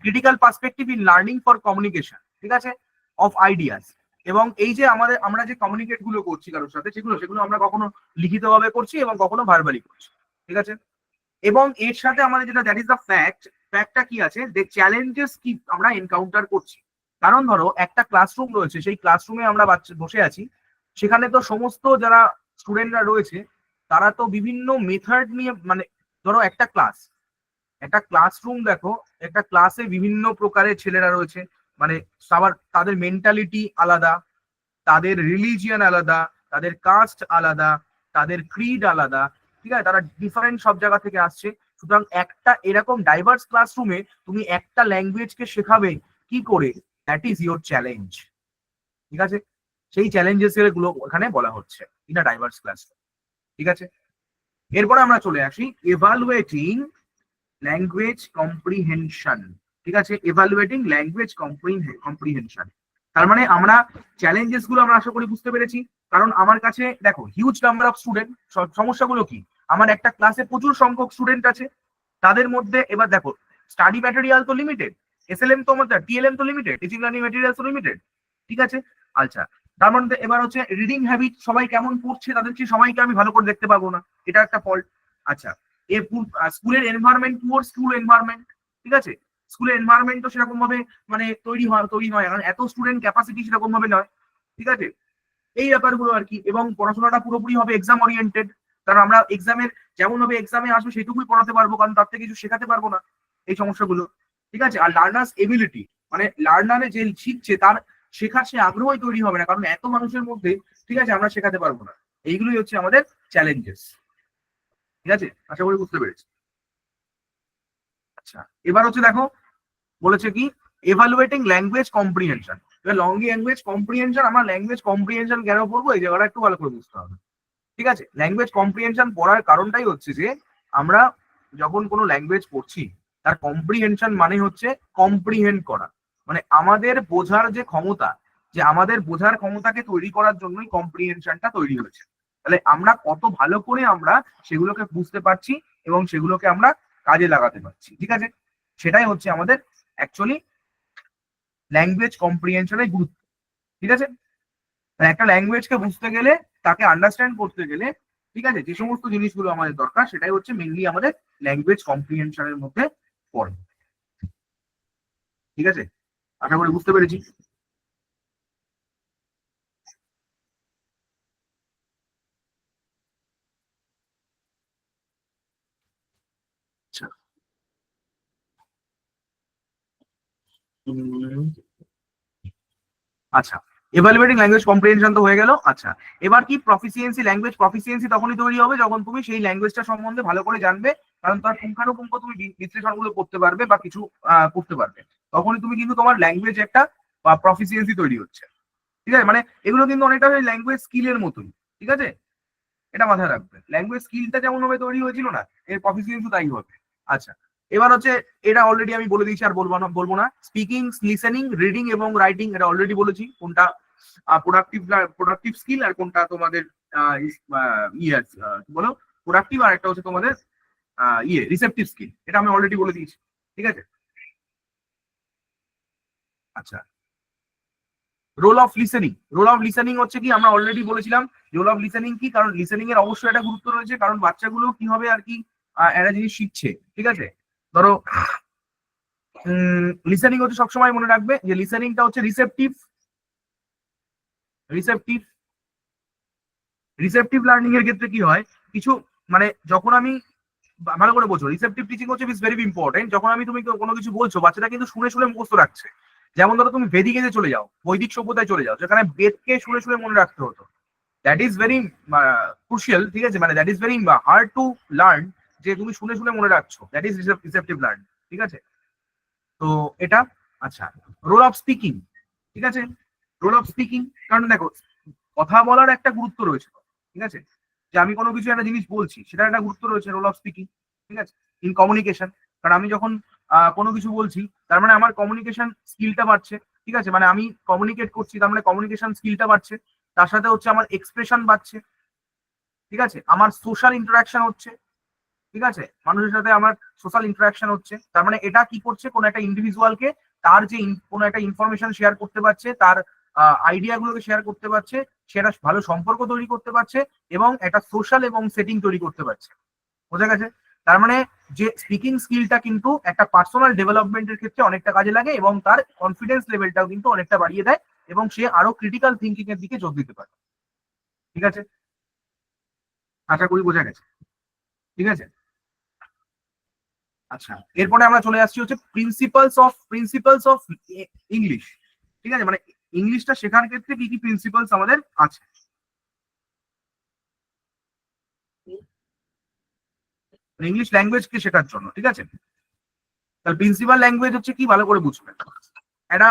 critical perspective in learning for communication, ঠিক আছে, অফ আইডিয়াস। এবং এই যে আমরা যে কমিউনিকেট গুলো করছি কারোর সাথে, সেগুলো আমরা কখনো লিখিতভাবে করছি এবং কখনো ভার্বালি করছি। ঠিক আছে, এবং এর সাথে আমাদের যেটা দ্যাট ইজ দ্য ফ্যাক্টটা কি আছে, যে চ্যালেঞ্জেস কি আমরা এনকাউন্টার করছি। কারণ ধরো একটা ক্লাসরুম রয়েছে, সেই ক্লাসরুমে আমরা বসে আছি, সেখানে তো সমস্ত যারা স্টুডেন্টরা রয়েছে তারা তো বিভিন্ন মেথড নিয়ে, মানে ধরো একটা ক্লাসরুম দেখো, একটা ক্লাসে বিভিন্ন প্রকারের ছেলেরা রয়েছে, মানে সবার তাদের মেন্টালিটি আলাদা, তাদের রিলিজিয়ান আলাদা, তাদের কাস্ট আলাদা, তাদের ক্রিড আলাদা, ঠিক আছে, তারা ডিফারেন্ট সব জায়গা থেকে আসছে। সুতরাং একটা এরকম ডাইভার্স ক্লাসরুমে তুমি একটা ল্যাঙ্গুয়েজকে শেখাবে কি করে, দ্যাট ইজ ইয়োর চ্যালেঞ্জ। ঠিক আছে, সেই চ্যালেঞ্জেস গুলো ওখানে বলা হচ্ছে ইন আ ডাইভার্স ক্লাস। ঠিক আছে, এরপরে আমরা চলে আসি এভালুয়েটিং ল্যাঙ্গুয়েজ কম্প্রিহেনশন। ঠিক আছে, এভালুয়েটিং ল্যাঙ্গুয়েজ কম্প্রিহেনশন, তার মানে আমরা চ্যালেঞ্জেস গুলো আমরা আশা করি বুঝতে পেরেছি। কারণ আমার কাছে দেখো হিউজ নাম্বার অফ স্টুডেন্ট, সমস্যাগুলো কি, আমার একটা ক্লাসে প্রচুর সংখ্যক স্টুডেন্ট আছে, তাদের মধ্যে এবার দেখো স্টাডি ম্যাটেরিয়াল তো লিমিটেড, এসএলএম তো আমাদের, টিএলএম তো লিমিটেড, টিচিং লার্নিং ম্যাটেরিয়াল তো লিমিটেড। ঠিক আছে, আচ্ছা, তার মধ্যে এবার হচ্ছে রিডিং হ্যাবিট সবাই কেমন পড়ছে, তাদেরকে সবাইকে আমি ভালো করে দেখতে পাবো না, এটা একটা ফল্ট। আচ্ছা, স্কুলের এনভায়রনমেন্ট, পুয়ার স্কুল এনভায়রনমেন্ট, ঠিক আছে, স্কুলের এনভায়রনমেন্ট তো সেরকম ভাবে মানে তৈরি নয়, কারণ এত স্টুডেন্ট ক্যাপাসিটি সেরকম ভাবে নয়। ঠিক আছে, এই ব্যাপারগুলো আর কি। এবং পড়াশোনাটা পুরোপুরি হবে এক্সাম ওরিয়েন্টেড, কারণ আমরা এক্সামের যেমন ভাবে এক্সামে আসবে সেটুকুই পড়াতে পারবো, কারণ তার থেকে কিছু শেখাতে পারবো না, এই সমস্যাগুলো। ঠিক আছে, আর লার্নার্স এবিলিটি, মানে লার্নারে যে শিখছে তার শেখার সে আগ্রহই তৈরি হবে না, কারণ এত মানুষের মধ্যে, ঠিক আছে, আমরা শেখাতে পারবো না। এইগুলোই হচ্ছে আমাদের চ্যালেঞ্জেস। ঠিক আছে, আশা করি বুঝতে পেরেছি। আচ্ছা, এবার হচ্ছে দেখো বলেছে কি এভালুয়েটিং ল্যাঙ্গুয়েজ কম্প্রিহেনশন। ল্যাঙ্গুয়েজ কম্প্রিহেনশন, আমরা ল্যাঙ্গুয়েজ কম্প্রিহেনশন কেন পড়বো এই জায়গাটা একটু ভালো করে বুঝতে হবে। ঠিক আছে, ল্যাঙ্গুয়েজ কম্প্রিহেনশন পড়ার কারণটাই হচ্ছে যে আমরা যখন কোনো ল্যাঙ্গুয়েজ পড়ছি তার কম্প্রিহেনশন মানে হচ্ছে কম্প্রিহেন্ড করা, মানে আমাদের বোঝার যে ক্ষমতা, যে আমাদের বোঝার ক্ষমতাকে তৈরি করার জন্যই কম্প্রিহেনশনটা তৈরি হয়েছে। তাহলে আমরা কত ভালো করে আমরা সেগুলোকে বুঝতে পারছি এবং সেগুলোকে আমরা কাজে লাগাতে পারছি। ঠিক আছে, সেটাই হচ্ছে আমাদের অ্যাকচুয়ালি ল্যাঙ্গুয়েজ কম্প্রিহেনশনের গুরুত্ব। ঠিক আছে, একটা ল্যাঙ্গুয়েজকে বুঝতে গেলে, তাকে আন্ডারস্ট্যান্ড করতে গেলে, ঠিক আছে, যে সমস্ত জিনিসগুলো আমাদের দরকার সেটাই হচ্ছে মেইনলি আমাদের ল্যাঙ্গুয়েজ কম্প্রিহেনশনের মধ্যে পড়ে। ঠিক আছে, আশা করি বুঝতে পেরেছি। আচ্ছা, আচ্ছা, এভালুয়েটিং ল্যাঙ্গুয়েজ কম্প্রিহেনশন তো হয়ে গেল। আচ্ছা, এবার কি প্রফিসিয়েন্সি, ল্যাঙ্গুয়েজ প্রফিসিয়েন্সি তখনই তৈরি হবে যখন তুমি সেই ল্যাঙ্গুয়েজটা সম্বন্ধে ভালো করে জানবে, কারণ তার পুঙ্খানুপুঙ্খ তুমি বিশ্লেষণগুলো করতে পারবে বা কিছু করতে পারবে, তখনই তুমি কিন্তু তোমার ল্যাঙ্গুয়েজ একটা প্রফিসিয়েন্সি তৈরি হচ্ছে। ঠিক আছে, মানে এগুলো কিন্তু অনেকটা ল্যাঙ্গুয়েজ স্কিলের মতোই। ঠিক আছে, এটা মাথায় রাখবে, ল্যাঙ্গুয়েজ স্কিলটা যেমন ভাবে তৈরি হয়েছিল না, এর প্রফিসিয়েন্সি তাই হবে। আচ্ছা, এবার হচ্ছে এটা অলরেডি আমি বলে দিয়েছি, আর বলবো না। স্পিকিং, লিসেনিং, রিডিং এবং রাইটিং, এটা অলরেডি বলেছি কোনটা প্রোডাক্টিভ স্কিল আর কোনটা তোমাদের বলো প্রোডাক্টিভ, আর একটা হচ্ছে তোমাদের রিসেপটিভ স্কিল, এটা আমি অলরেডি বলে দিয়েছি। ঠিক আছে, আচ্ছা, role of listening. Role of listening হচ্ছে কি, আমরা অলরেডি বলেছিলাম রোল অফ লিসেনিং কি, কারণ লিসেনিং এর অবশ্যই একটা গুরুত্ব রয়েছে, কারণ বাচ্চাগুলো কি হবে আর কি একটা জিনিস শিখছে। ঠিক আছে, ধরো লিসেনিং হচ্ছে সবসময় মনে রাখবে যে লিসেনিংটা হচ্ছে রিসেপটিভ, রিসেপটিভ রিসেপটিভ লার্নিং এর ক্ষেত্রে কি হয়, কিছু মানে যখন আমি ভালো করে বলছো, রিসেপটিভ টিচিং হচ্ছে ইজ ভেরি ইম্পর্টেন্ট। যখন তুমি কোনো কিছু বলছো, বাচ্চাটা কিন্তু শুনে শুনে মুখস্থ রাখছে। যেমন ধরো তুমি বেদিক এজে চলে যাও, বৈদিক সভ্যতায় চলে যাও, যেখানে বেদকে শুনে শুনে মনে রাখতে হতো, দ্যাট ইজ ভেরি ক্রুশিয়াল। ঠিক আছে, মানে that is very hard to learn, যে তুমি শুনে শুনে মনে রাখছো, দ্যাট ইজ রিসেপটিভ লার্ন। ঠিক আছে, তো এটা। আচ্ছা, রোল অফ স্পিকিং। ঠিক আছে, রোল অফ স্পিকিং, কারণ দেখো কথা বলার একটা গুরুত্ব রয়েছে। ঠিক আছে, যে আমি কোনো কিছু একটা জিনিস বলছি সেটার একটা গুরুত্ব রয়েছে, রোল অফ স্পিকিং। ঠিক আছে, ইন কমিউনিকেশন, কারণ আমি যখন কোনো কিছু বলছি তার মানে আমার কমিউনিকেশন স্কিলটা বাড়ছে। ঠিক আছে, মানে আমি কমিউনিকেট করছি, তার মানে কমিউনিকেশন স্কিলটা বাড়ছে, তার সাথে হচ্ছে আমার এক্সপ্রেশন বাড়ছে। ঠিক আছে, আমার সোশ্যাল ইন্টারাকশন হচ্ছে। ঠিক আছে, মানুষের সাথে আমার সোশ্যাল ইন্টারাকশন হচ্ছে, তার মানে এটা কি করছে, কোন একটা ইন্ডিভিজুয়ালকে তার যে কোনো একটা ইনফরমেশন শেয়ার করতে পারছে, তার আইডিয়া গুলোকে শেয়ার করতে পারছে, সেটা ভালো সম্পর্ক তৈরি করতে পারছে এবং একটা সোশ্যাল এবং সেটিং তৈরি করতে পারছে। বোঝা গেছে, তার মানে যে স্পিকিং স্কিলটা কিন্তু একটা পার্সোনাল ডেভেলপমেন্টের ক্ষেত্রে অনেকটা কাজে লাগে এবং তার কনফিডেন্স লেভেলটাও কিন্তু অনেকটা বাড়িয়ে দেয় এবং সে আরো ক্রিটিক্যাল থিঙ্কিং এর দিকে যোগ দিতে পারে। ঠিক আছে, আশা করি বোঝা গেছে। ঠিক আছে, আচ্ছা, এরপরে আমরা চলে আসছি হচ্ছে প্রিন্সিপালস অফ ইংলিশ। ঠিক আছে, মানে ইংলিশটা শেখার ক্ষেত্রে কি কি প্রিন্সিপালস আমাদের আছে। ইংলিশ ল্যাঙ্গুয়েজকে শেখার জন্য, ঠিক আছে। তাহলে প্রিন্সিপাল ল্যাঙ্গুয়েজ হচ্ছে কি, ভালো করে বুঝবে। এটা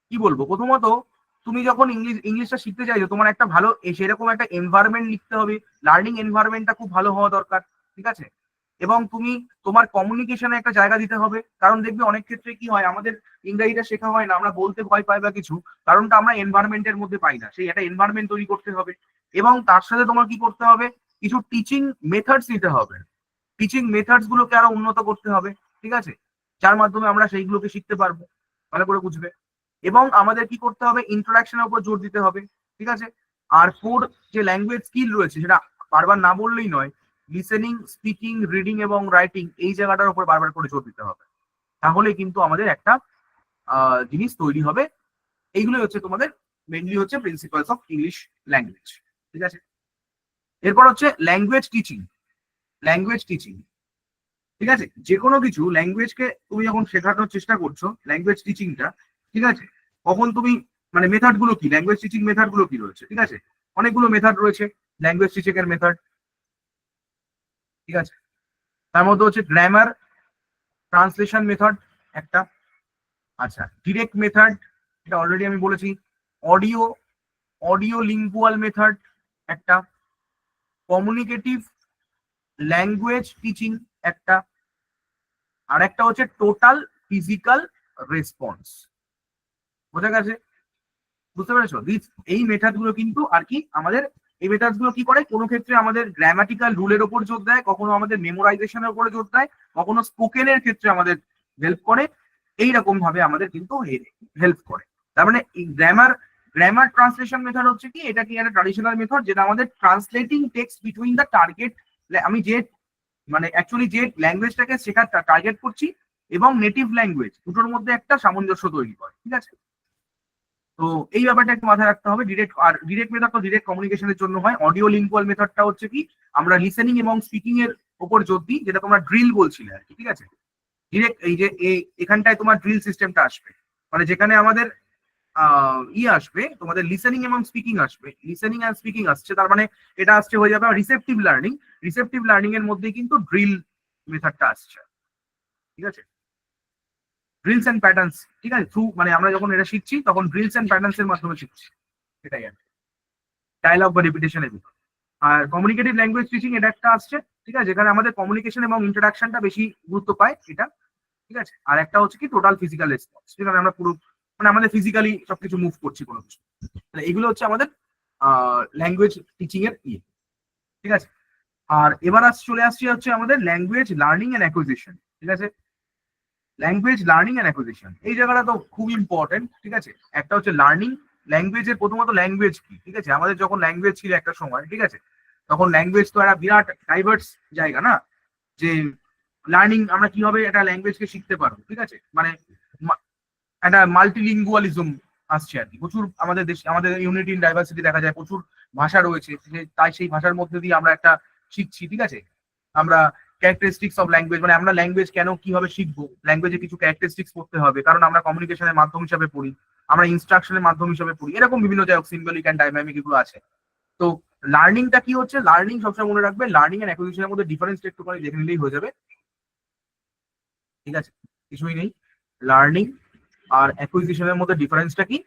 কি বলবো, প্রথমত তুমি যখন ইংলিশটা শিখতে চাইছো, তোমার একটা ভালো সেরকম একটা এনভায়রনমেন্ট লিখতে হবে। লার্নিং এনভায়রনমেন্টটা খুব ভালো হওয়া দরকার, ঠিক আছে। এবং তুমি তোমার কমিউনিকেশনে একটা জায়গা দিতে হবে, কারণ দেখবে অনেক ক্ষেত্রে কি হয়, আমাদের ইংরেজিটা শেখা হয় না, আমরা বলতে ভয় পাই বা কিছু, কারণটা আমরা এনভায়রনমেন্টের মধ্যে পাই না। সেই একটা এনভায়রনমেন্ট তৈরি করতে হবে, এবং তার সাথে তোমার কি করতে হবে, কিছু টিচিং মেথডস নিতে হবে। টিচিং মেথডস গুলোকে আরো উন্নত করতে হবে, ঠিক আছে, যার মাধ্যমে আমরা সেইগুলোকে শিখতে পারবো। ভালো করে বুঝবে। এবং আমাদের কি করতে হবে, ইন্টারাকশনের উপর জোর দিতে হবে, ঠিক আছে। আর কোর যে ল্যাঙ্গুয়েজ স্কিল রয়েছে, সেটা বারবার না বললেই নয়, লিসেনিং, স্পিকিং, রিডিং এবং রাইটিং, এই জায়গাটার উপর বারবার করে জোর দিতে হবে। তাহলে কিন্তু আমাদের একটা জিনিস তৈরি হবে। এইগুলোই হচ্ছে তোমাদের মেনলি হচ্ছে প্রিন্সিপালস অফ ইংলিশ ল্যাঙ্গুয়েজ, ঠিক আছে। এরপর হচ্ছে ল্যাঙ্গুয়েজ টিচিং। ল্যাঙ্গুয়েজ টিচিং, ঠিক আছে, যে কোনো কিছু ল্যাঙ্গুয়েজকে তুমি যখন শেখানোর চেষ্টা করছো, ল্যাঙ্গুয়েজ টিচিংটা, ঠিক আছে, কখন তুমি মানে মেথড গুলো কি, ল্যাঙ্গুয়েজ টিচিং মেথড গুলো কি রয়েছে, ঠিক আছে, অনেকগুলো মেথড রয়েছে ল্যাঙ্গুয়েজ টিচিং এর মেথড, ঠিক আছে। তার মধ্যে হচ্ছে গ্রামার ট্রান্সলেশন মেথড একটা, আচ্ছা, ডিরেক্ট মেথড, এটা অলরেডি আমি বলেছি, অডিও অডিও লিঙ্গুয়াল মেথড একটা, কমিউনিকেটিভ ল্যাঙ্গুয়েজ টিচিং একটা, আর একটা হচ্ছে টোটাল ফিজিক্যাল রেসপন্স। বোঝা গেছে, বুঝতে পেরেছো। এই মেথড গুলো কিন্তু আর কি আমাদের, এই মেথড গুলো কি করে, কোনো ক্ষেত্রে আমাদের গ্রামাটিক্যাল রুলের ওপর জোর দেয়, কখনো আমাদের মেমোরাইজেশনের উপরে জোর দেয়, কখনো স্পোকেনের ক্ষেত্রে আমাদের হেল্প করে। এইরকম ভাবে আমাদের কিন্তু হেল্প করে। তার মানে গ্রামার গ্রামার ট্রান্সলেশন মেথড হচ্ছে কি, এটা কি একটা ট্রাডিশনাল মেথড, যেটা আমাদের translating text between the target, আমি যে মানে অ্যাকচুয়ালি যে ল্যাঙ্গুয়েজটাকে শেখার টার্গেট করছি এবং নেটিভ ল্যাঙ্গুয়েজ, দুটোর মধ্যে একটা সামঞ্জস্য তৈরি করে, ঠিক আছে। তো এই ব্যাপারটা একটু মাথায় রাখতে হবে। ডিরেক্ট মেথড তো ডিরেক্ট কমিউনিকেশনের জন্য হয়। অডিও লিঙ্গুয়াল মেথডটা হচ্ছে কি, আমরা লিসেনিং এবং স্পিকিং এর উপর জোর দিই, যেটা তোমরা ড্রিল বলছিলে আর কি, ঠিক আছে। ডিরেক্ট এই যে এখানটায় তোমার ড্রিল সিস্টেমটা আসবে, মানে যেখানে আমাদের আসবে, তোমাদের লিসেনিং এবং স্পিকিং আসবে, লিসেনিং অ্যান্ড স্পিকিং আসছে, তার মানে এটা আসছে হয়ে যাবে রিসেপটিভ লার্নিং। রিসেপটিভ লার্নিং এর মধ্যে কিন্তু ড্রিল মেথডটা আসছে, ঠিক আছে। ড্রিলস এন্ড প্যাটার্নস, ঠিক আছে, থ্রু মানে আমরা যখন এটা শিখছি তখন ড্রিলস এন্ড প্যাটার্নস এর মাধ্যমে শিখছি, এটাই আর ডায়লগ বা রিপিটেশনের ভিতর। আর কমিউনিকেটিভ ল্যাঙ্গুয়েজ টিচিং এটা একটা আসছে, ঠিক আছে, যেখানে আমাদের কমিউনিকেশন এবং ইন্টারাকশনটা বেশি গুরুত্ব পায় এটা, ঠিক আছে। আর একটা হচ্ছে কি টোটাল ফিজিক্যাল রেসপন্স, যেখানে আমরা পুরো মানে আমাদের ফিজিক্যালি সবকিছু মুভ করছি কোনো কিছু। তাহলে এগুলো হচ্ছে আমাদের ল্যাঙ্গুয়েজ টিচিং এর ইয়ে, ঠিক আছে। আর এবার চলে আসছে হচ্ছে আমাদের ল্যাঙ্গুয়েজ লার্নিং এন্ড অ্যাকুইজিশন, ঠিক আছে। ল্যাঙ্গুয়েজ লার্নিং এন্ড অ্যাকুইজিশন, এই জায়গাটা তো খুব ইম্পর্টেন্ট, ঠিক আছে। একটা হচ্ছে লার্নিং, ল্যাঙ্গুয়েজের প্রথমত ল্যাঙ্গুয়েজ কি, ঠিক আছে, আমাদের যখন ল্যাঙ্গুয়েজ ছিল একটা সময়, ঠিক আছে, তখন ল্যাঙ্গুয়েজ তো একটা বিরাট ডাইভার্স জায়গা না, যে লার্নিং আমরা কিভাবে একটা ল্যাঙ্গুয়েজকে শিখতে পারবো, ঠিক আছে, মানে একটা মাল্টিলিঙ্গুয়ালিজম আসছে আর কি, প্রচুর আমাদের দেশে, আমাদের ইউনিটি ইন ডাইভার্সিটি দেখা যায়, প্রচুর ভাষা রয়েছে, তাই সেই ভাষার মধ্যে দিয়ে আমরা একটা শিখছি, ঠিক আছে। আমরা ক্যারেক্টারিস্টিক্স অফ ল্যাঙ্গুয়েজ, মানে আমরা ল্যাঙ্গুয়েজ কেন কিভাবে শিখবো, ল্যাঙ্গুয়েজে কিছু ক্যারেক্টারিস্টিক্স পড়তে হবে, কারণ আমরা কমিউনিকেশনের মাধ্যম হিসাবে পড়ি, আমরা ইনস্ট্রাকশনের মাধ্যম হিসাবে পড়ি, এরকম বিভিন্ন জায়গায় সিম্বলিক অ্যান্ড ডাইনামিক এগুলো আছে। তো লার্নিংটা কি হচ্ছে, লার্নিং সবসময় মনে রাখবে, লার্নিং এন্ড অ্যাকুইজিশনের মধ্যে ডিফারেন্সটা একটুখানি দেখে নিলেই হয়ে যাবে, ঠিক আছে, কিছুই নেই। লার্নিং আর অ্যাকুইজিশনের মধ্যে ডিফারেন্সটা কি,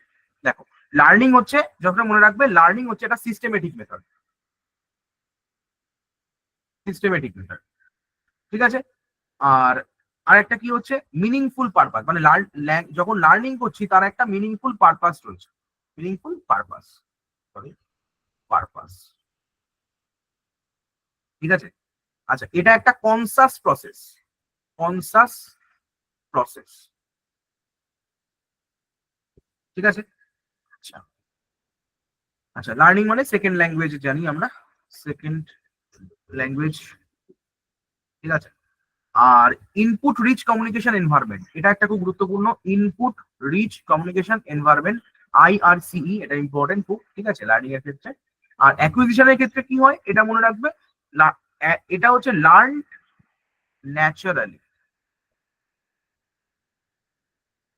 দেখো, লার্নিং হচ্ছে, যখন মনে রাখবে, লার্নিং হচ্ছে একটা সিস্টেমেটিক মেথড, সিস্টেমেটিক মেথড, ঠিক আছে। আর আরেকটা কি হচ্ছে মিনিংফুল পারপাস, মানে যখন লার্নিং করছি তার একটা মিনিংফুল পারপাস রয়েছে, মিনিংফুল পারপাস, সরি, পারপাস, ঠিক আছে। আচ্ছা, এটা একটা কনসাস প্রসেস, কনসাস প্রসেস, ঠিক আছে। আচ্ছা, আচ্ছা, লার্নিং মানে সেকেন্ড ল্যাঙ্গুয়েজ জানি আমরা, সেকেন্ড ল্যাঙ্গুয়েজ, ঠিক আছে। আর ইনপুট রিচ কমিউনিকেশন এনভায়রনমেন্ট, এটা একটা খুব গুরুত্বপূর্ণ, input rich communication environment, IRCE, এটা ইম্পর্টেন্ট খুব, ঠিক আছে, লার্নিং এর ক্ষেত্রে। আর অ্যাকুইজিশনের ক্ষেত্রে কি হয়, এটা মনে রাখবে, এটা হচ্ছে লার্ন ন্যাচারালি,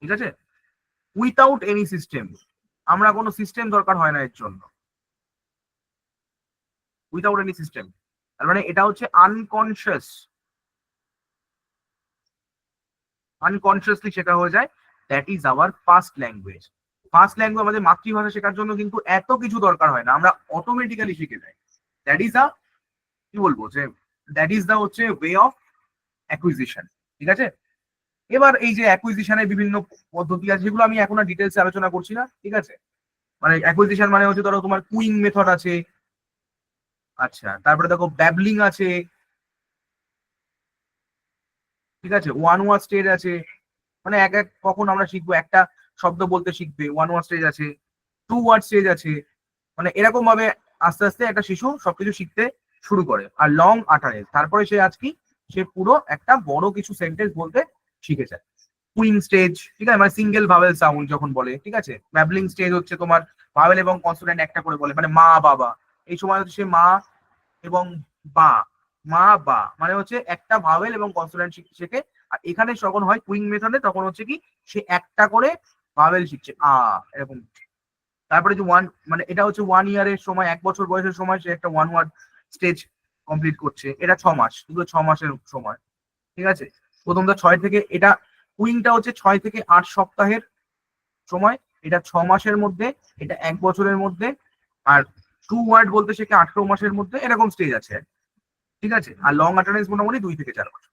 ঠিক আছে, উইথাউট এনি সিস্টেম, আমরা কোনো সিস্টেম দরকার হয় না এর জন্য, উইথাউট এনি সিস্টেম, তার মানে এটা হচ্ছে আনকনসিয়াসলি শেখা হয়ে যায়। That is our first language. First language আমাদের মাতৃভাষা শেখার জন্য কিন্তু এত কিছু দরকার হয় না, আমরা অটোমেটিক্যালি শিখে যাই। দ্যাট ইজ কি বলবো যে দ্যাট ইজ দা হচ্ছে ওয়ে অফ অ্যাকুইজিশন। ঠিক আছে, এবার এই যে অ্যাকুইজিশনের বিভিন্ন পদ্ধতি আছে, যেগুলো আমি এখন আর ডিটেলসে আলোচনা করছি না। ঠিক আছে, মানে অ্যাকুইজিশন মানে হচ্ছে ধরো তোমার কুইং মেথড আছে, আচ্ছা, তারপরে দেখো ব্যাবলিং আছে, ঠিক আছে, ওয়ান ওয়ার্ড স্টেজ আছে, মানে এক এক কখন আমরা শিখবো, একটা শব্দ বলতে শিখবে, ওয়ান ওয়ার্ড স্টেজ আছে, টু ওয়ার্ড স্টেজ আছে, মানে এরকম ভাবে আস্তে আস্তে একটা শিশু সবকিছু শিখতে শুরু করে। আর লং আটারেন্স, তারপরে সে সে পুরো একটা বড় কিছু সেন্টেন্স বলতে শিখে যায়। কুইং স্টেজ, ঠিক আছে, মানে সিঙ্গেল ভাওয়েল সাউন্ড যখন বলে। ঠিক আছে, ব্যাবলিং স্টেজ হচ্ছে তোমার ভাওয়েল এবং কনসোনেন্ট একটা করে বলে, মানে মা বাবা, এই সময় হচ্ছে সে মা এবং বা, মা বা মানে হচ্ছে একটা ভাওয়েল এবং কনসোনেন্ট শেখে। আর এখানে যখন হয় কুইং মেথডে তখন হচ্ছে কি সে একটা করে ভাওয়েল শিখছে, এরকম। তারপরে যে মানে এটা হচ্ছে 1 ইয়ারের সময়, 1 বছর বয়সের সময় সে একটা ওয়ান ওয়ার্ড স্টেজ কমপ্লিট করছে। এটা 6 মাস, শুধু 6 মাসের সময়। ঠিক আছে, প্রথমটা 6 থেকে, এটা কুইংটা হচ্ছে 6 থেকে 8 সপ্তাহের সময়, এটা 6 মাসের মধ্যে, এটা 1 বছরের মধ্যে, আর টু ওয়ার্ড বলতে শেখে 18 মাসের মধ্যে, এরকম স্টেজ আছে। ঠিক আছে, আর লং আটারেন্স মোটামুটি 2 থেকে 4 বছর।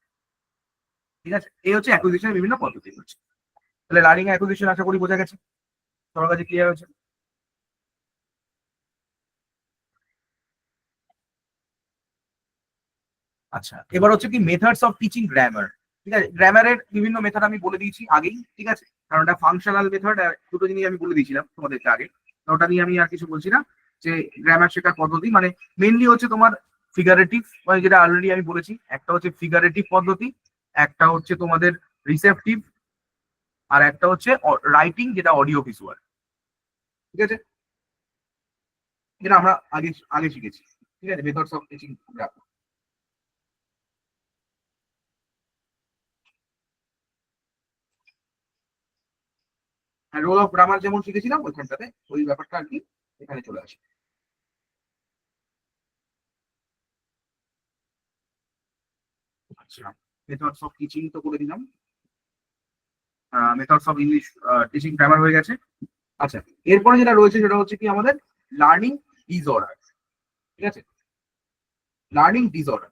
ঠিক আছে, এই হচ্ছে অ্যাকুইজিশনের বিভিন্ন পদ্ধতি হচ্ছে। তাহলে লার্নিং অ্যাকুইজিশন আশা করি বোঝা গেছে, সবার কাছে ক্লিয়ার হয়েছে। আচ্ছা, এবার হচ্ছে কি মেথডস অফ টিচিং গ্রামার। ঠিক আছে, গ্রামারের বিভিন্ন মেথড আমি বলে দিয়েছি আগেই। ঠিক আছে, কারণ এটা ফাংশনাল মেথড, দুটো জিনিস আমি বলে দিয়েছিলাম তোমাদেরকে আগে, ওটা নিয়ে আমি আর কিছু বলছি না। যে গ্রামার শেখার পদ্ধতি মানে মেনলি হচ্ছে তোমার ফিগারেটিভ, মানে যেটা অলরেডি আমি বলেছি, একটা হচ্ছে ফিগারেটিভ পদ্ধতি, একটা হচ্ছে তোমাদের রিসেপটিভ, আর একটা হচ্ছে রাইটিং, যেটা অডিও ভিজুয়াল। ঠিক আছে, যেটা আমরা আগে আগে শিখেছি। ঠিক আছে, methods of teaching grammar. Role of grammar যেমন শিখেছিলাম ওইখানটাতে, ওই ব্যাপারটা আর কি এখানে চলে আসে। আচ্ছা, মেথডস অফ টিচিং তো করে দিলাম, methods of English teaching grammar হয়ে গেছে। আচ্ছা, এরপরে যেটা রয়েছে সেটা হচ্ছে কি আমাদের লার্নিং ডিসঅর্ডার। ঠিক আছে, লার্নিং ডিসঅর্ডার।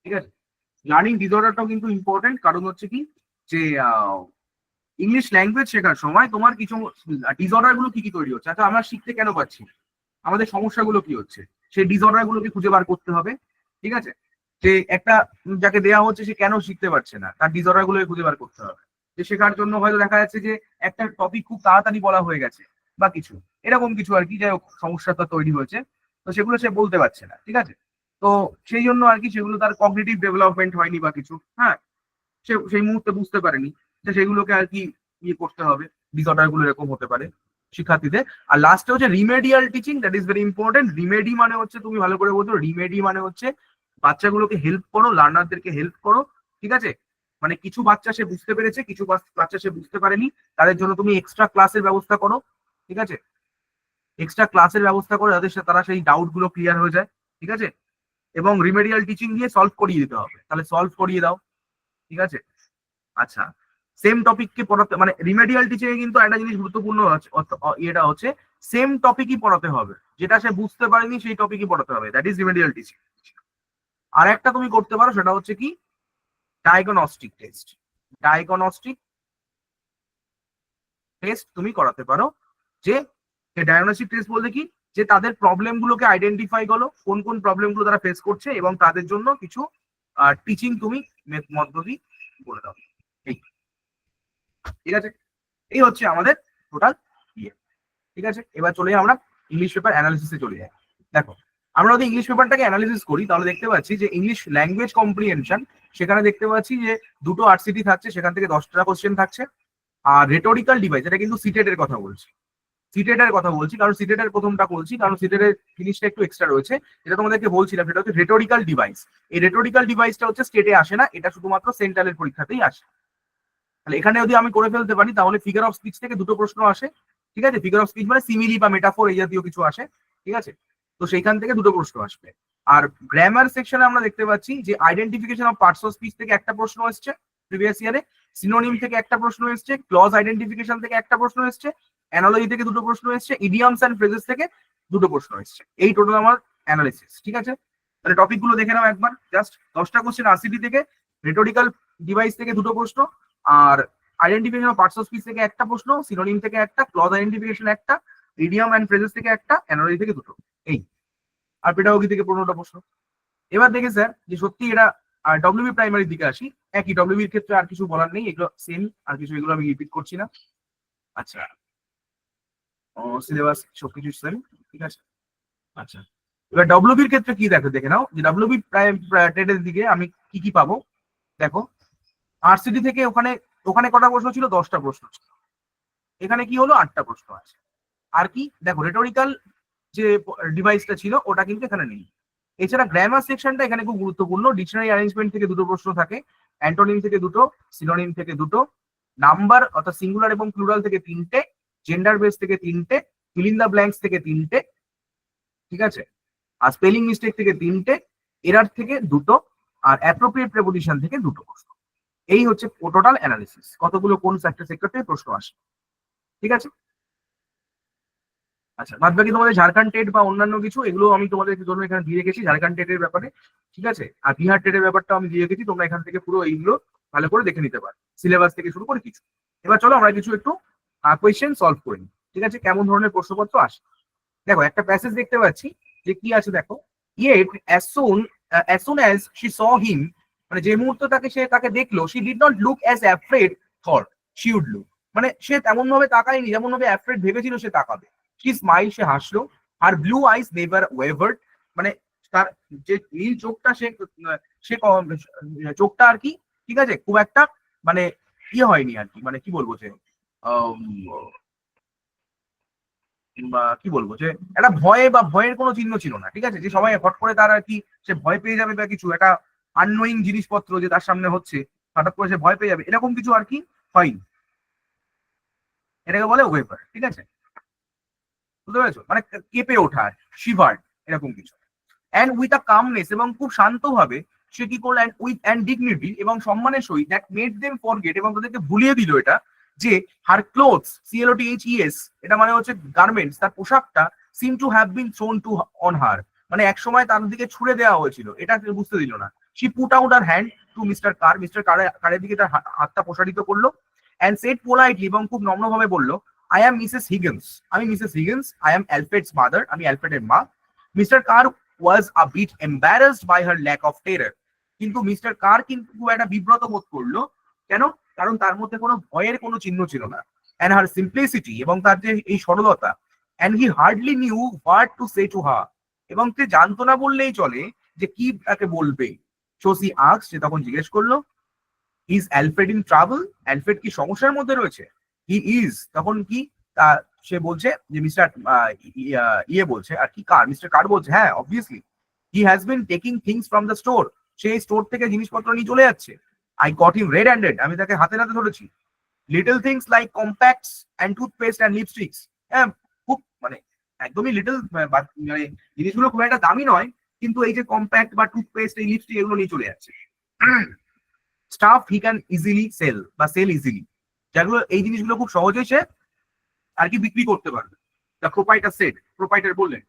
ঠিক আছে, লার্নিং ডিসঅর্ডারটাও কিন্তু ইম্পর্টেন্ট, কারণ হচ্ছে কি যে ইংলিশ ল্যাঙ্গুয়েজ শেখার সময় তোমার কিছু ডিসঅর্ডার গুলো কি কি তৈরি হচ্ছে। আচ্ছা, আমরা শিখতে কেন পাচ্ছি, আমাদের সমস্যাগুলো কি হচ্ছে, সেই ডিসঅর্ডার গুলোকে খুঁজে বার করতে হবে। ঠিক আছে, যে একটা যাকে দেওয়া হচ্ছে সে কেন শিখতে পারছে না, তার ডিসঅর্ডার গুলোকে খুঁজে বার করতে হবে। যে শেখার জন্য হয়তো দেখা যাচ্ছে যে একটা টপিক খুব তাড়াতাড়ি বলা হয়ে গেছে বা কিছু এরকম কিছু আর কি, যাই হোক সমস্যাটা তৈরি হয়েছে, তো সেগুলো সে বলতে পারছে না। ঠিক আছে, তো সেই জন্য আর কি সেগুলো তার কগনিটিভ ডেভেলপমেন্ট হয়নি বা কিছু, হ্যাঁ, সে সেই মুহূর্তে বুঝতে পারেনি, যে সেগুলোকে আর কি ইয়ে করতে হবে। ডিসঅর্ডার গুলো এরকম হতে পারে শিক্ষার্থীদের। আর লাস্টে হচ্ছে remedial teaching, that is very important. Remedy মানে হচ্ছে, তুমি ভালো করে বলতো, রিমেডি মানে হচ্ছে বাচ্চাগুলোকে হেল্প করো, লার্নারদেরকে হেল্প করো। ঠিক আছে, মানে কিছু বাচ্চা সে বুঝতে পেরেছে, কিছু বাচ্চা সে বুঝতে পারেনি, তাদের জন্য তুমি এক্সট্রা ক্লাসের ব্যবস্থা করো। ঠিক আছে, এক্সট্রা ক্লাসের ব্যবস্থা করে যাদের সাথে তারা সেই ডাউট গুলো ক্লিয়ার হয়ে যায়। ঠিক আছে, এবং রিমেডিয়াল টিচিং দিয়ে সলভ করিয়ে দিতে হবে, তাহলে সলভ করিয়ে দাও। ঠিক আছে, আচ্ছা, সেম টপিককে পড়াতে, মানে রিমেডিয়াল টিচিং এ কিন্তু একটা জিনিস গুরুত্বপূর্ণ এটা হচ্ছে সেম টপিকই পড়াতে হবে, যেটা সে বুঝতে পারেনি সেই টপিকই পড়াতে হবে, দ্যাট ইজ রিমেডিয়াল টিচিং। আর একটা তুমি করতে পারো, সেটা হচ্ছে কি ডায়াগনস্টিক টেস্ট। ডায়াগনস্টিক টেস্ট তুমি করাতে পারো, যে ডায়াগনস্টিক টেস্ট বলতে কি, যে তাদের প্রবলেম গুলোকে আইডেন্টিফাই করো, কোন কোন প্রবলেম গুলো তারা ফেস করছে, এবং তাদের জন্য কিছু টিচিং তুমি পদ্ধতি বলে দাও। ঠিক আছে, এই হচ্ছে আমাদের টোটাল ইয়ে। ঠিক আছে, এবার চলে যাই আমরা ইংলিশ পেপার অ্যানালিসিসে চলে যাই। দেখো, আমরা যদি ইংলিশ পেপারটাকে অ্যানালিসিস করি তাহলে দেখতে পাচ্ছি যে ইংলিশ ল্যাঙ্গুয়েজ কম্প্রিহেনশন, সেখানে দেখতে পাচ্ছি যে দুটো আরসিটি থাকছে, সেখান থেকে 10টা কোশ্চেন থাকছে। আর রেটোরিক্যাল ডিভাইস, এটা কিন্তু সিটেট এর কথা বলছি, সিটেটের কথা বলছি, কারণ সিটেটের প্রথমটা বলছি কারণ সিটেটের জিনিসটা একটু এক্সট্রা রয়েছে, যেটা তোমাদেরকে বলছিলাম, সেটা হচ্ছে রেটোরিক্যাল ডিভাইস। এই রেটোরিক্যাল ডিভাইসটা হচ্ছে স্টেটে আসে না, এটা শুধুমাত্র সেন্ট্রালের পরীক্ষাতেই আসে। তাহলে এখানে যদি আমি করে ফেলতে পারি তাহলে ফিগার অফ স্পিচ থেকে দুটো প্রশ্ন আসে, ঠিক আছে? ফিগার অফ স্পিচ মানে সিমিলি বা মেটাফোর এই জাতীয় কিছু আসে, ঠিক আছে? তো সেইখান থেকে দুটো প্রশ্ন আসবে। আর গ্রামার সেকশনে আমরা দেখতে পাচ্ছি যে identification of parts of speech থেকে একটা প্রশ্ন এসছে প্রিভিয়াস ইয়ারে, সিনোনিম থেকে একটা প্রশ্ন এসছে, ক্লজ আইডেন্টিফিকেশন থেকে একটা প্রশ্ন এসছে, অ্যানালজি থেকে দুটো প্রশ্ন এসছে, ইডিয়ামস এন্ড ফ্রেজেস থেকে দুটো প্রশ্ন এসছে। এই টোটাল আমার অ্যানালিসিস, ঠিক আছে? তাহলে টপিক গুলো দেখে নাও একবার, জাস্ট 10টা কোশ্চেন আরসিটি থেকে, রেটোরিক্যাল ডিভাইস থেকে দুটো প্রশ্ন, আর identification of parts of speech থেকে একটা প্রশ্ন, সিনোনিম থেকে একটা, ক্লজ আইডেন্টিফিকেশন একটা, ইডিয়াম এন্ড ফ্রেজেস থেকে একটা, অ্যানালজি থেকে দুটো, এই। আর পেডাগোগি থেকে 15টা প্রশ্ন। এবার দেখে স্যার যে সত্যি এটা ডব্লিউবি প্রাইমারির দিকে আসি, একই ডব্লিউবির ক্ষেত্রে আর কিছু বলার নেই, এগুলো সেম, আর কিছু এগুলো আমি রিপিট করছি না। আচ্ছা, সিলেবাস সবকিছু সেম, ঠিক আছে? আচ্ছা, এবার ডব্লিউবির ক্ষেত্রে কি দেখো, দেখে নাও যে ডব্লিউবি টেটের দিকে আমি কি কি পাবো। দেখো, আরসিডি থেকে ওখানে ওখানে কটা প্রশ্ন ছিল? 10টা প্রশ্ন ছিল। এখানে কি হলো? 8টা প্রশ্ন আছে। আর কি দেখো, রেটোরিক্যাল যে ডিভাইসটা ছিল ওটা কিন্তু এখানে নেই। এছাড়া গ্রামার সেকশনটা এখানে খুব গুরুত্বপূর্ণ। ডিকশনারি অ্যারেঞ্জমেন্ট থেকে দুটো প্রশ্ন থাকে, অ্যান্টোনিম থেকে দুটো, সিনোনিম থেকে দুটো, নাম্বার অর্থাৎ সিঙ্গুলার এবং প্লুরাল থেকে 3টে, জেন্ডার বেস থেকে 3টে, ফিল ইন দ্য ব্ল্যাঙ্কস থেকে 3টে, ঠিক আছে? আর স্পেলিং মিস্টেক থেকে 3টে, এরার থেকে দুটো, আর অ্যাপ্রোপ্রিয়েট প্রেপোজিশন থেকে দুটো প্রশ্ন। এই হচ্ছে টোটাল অ্যানালিসিস, কতগুলো কোন সেক্টর থেকে প্রশ্ন আসে, ঠিক আছে? আচ্ছা, বাদ বাকি তোমাদের ঝাড়খণ্ড টেট বা অন্যান্য কিছু এগুলো আমি তোমাদের জন্য এখানে দিয়ে রেখেছি, ঝাড়খণ্ড টেটের ব্যাপারে, ঠিক আছে? আর বিহার টেটের ব্যাপারটা আমি দিয়ে রেখেছি, তোমরা এখান থেকে পুরো এইগুলো ভালো করে দেখে নিতে পারো, সিলেবাস থেকে শুরু করে কিছু। এবার চলো আমরা কিছু একটু কোয়েশ্চেন সলভ করে নিই, ঠিক আছে? কেমন ধরনের প্রশ্নপত্র আসে। দেখো, একটা প্যাসেজ দেখতে পাচ্ছি যে কি আছে দেখো, yet as soon as she saw him, মানে যে মুহূর্তে তাকে দেখলো, she did not look as afraid thought she would look, মানে সে তেমন ভাবে তাকায়নি যেমন ভাবে অ্যাফ্রেড ভেবেছিল সে তাকাবে। she smiled, সে হাসলো, আর blue eyes never wavered, মানে তার যে নীল চোখটা সে চোখটা আর কি, ঠিক আছে, খুব একটা মানে ইয়ে হয়নি আর কি, মানে কি বলবো যে কি বলবো যে একটা ভয়ের কোনো চিহ্ন ছিল না, ঠিক আছে? যে সবাই হট করে তার আর কি সে ভয় পেয়ে যাবে বা কিছু একটা আননোয়িং জিনিসপত্র যে তার সামনে হচ্ছে, হঠাৎ করে সে ভয় পেয়ে যাবে, এরকম কিছু আর কি হয়নি। এটাকে বলে ওয়েভার, ঠিক আছে? বুঝতে পেরেছো? মানে কেঁপে ওঠা, শিভার্ড, এরকম কিছু। অ্যান্ড উইথ আ কামনেস, এবং খুব শান্তভাবে সে কি করলো, অ্যান্ড উইথ অ্যান্ড ডিগনিটি, এবং সম্মানের সহিত, দ্যাট মেড দেম ফরগেট, এবং তাদেরকে ভুলিয়ে দিল এটা, যে হার ক্লোথস, CLOTHES, এটা মানে হচ্ছে গার্মেন্টস, তার পোশাকটা, seem to have been thrown to on her, মানে এক সময় তার দিকে ছুড়ে দেওয়া হয়েছিল, এটা বুঝতে দিল না। She put out her hand to mister Carr, mister কারের দিকে তার হাতটা প্রসারিত করলো, অ্যান্ড সেড পোলাইটলি, এবং খুব নম্রভাবে বললো, আই অ্যাম মিসেস হিগেন্স, আমি মিসেস হিগেন্স, আই অ্যাম অ্যালফ্রেডস মাদার, আমি অ্যালফ্রেডের মা। Mister car was a bit embarrassed by her lack of terror, কিন্তু মিস্টার কার কিন্তু খুব একটা বিব্রত বোধ করলো, কেন? কারণ তার মধ্যে কোনো ভয়ের কোনো চিহ্ন ছিল না। and her simplicity, এবং তার যে এই সরলতা, and he hardly knew what to say to her, এবং সে জানতো না বললেই চলে যে কি তাকে বলবে। so she asked, সে তখন জিজ্ঞেস করলো, is Alfred in trouble, Alfred কি সমস্যার মধ্যে রয়েছে? he is, তখন কি সে বলছে যে মিস্টার ইয়ে বলছে আর কি, কার, মিস্টার কার বলছে, হ্যাঁ obviously, he has been taking things from the store, সেই স্টোর থেকে জিনিসপত্র নিয়ে চলে যাচ্ছে। I got him red handed, আমি তাকে হাতে নাতে ধরেছি। Little things like compacts and toothpaste and lipsticks, হ্যাঁ খুব মানে একদমই লিটল, মানে জিনিসগুলো খুব একটা দামি নয়, কিন্তু এই যে কম্প্যাক্ট বা টুথপেস্ট, এই লিপস্টিক, এগুলো নিয়ে চলে যাচ্ছে। Stuff he can easily sell, বা সেল ইজিলি, যেগুলো এই জিনিসগুলো খুব সহজেই সে আর কি বিক্রি করতে পারবে। দ্য প্রোপাইটার সেড, প্রোপাইটার বললেন,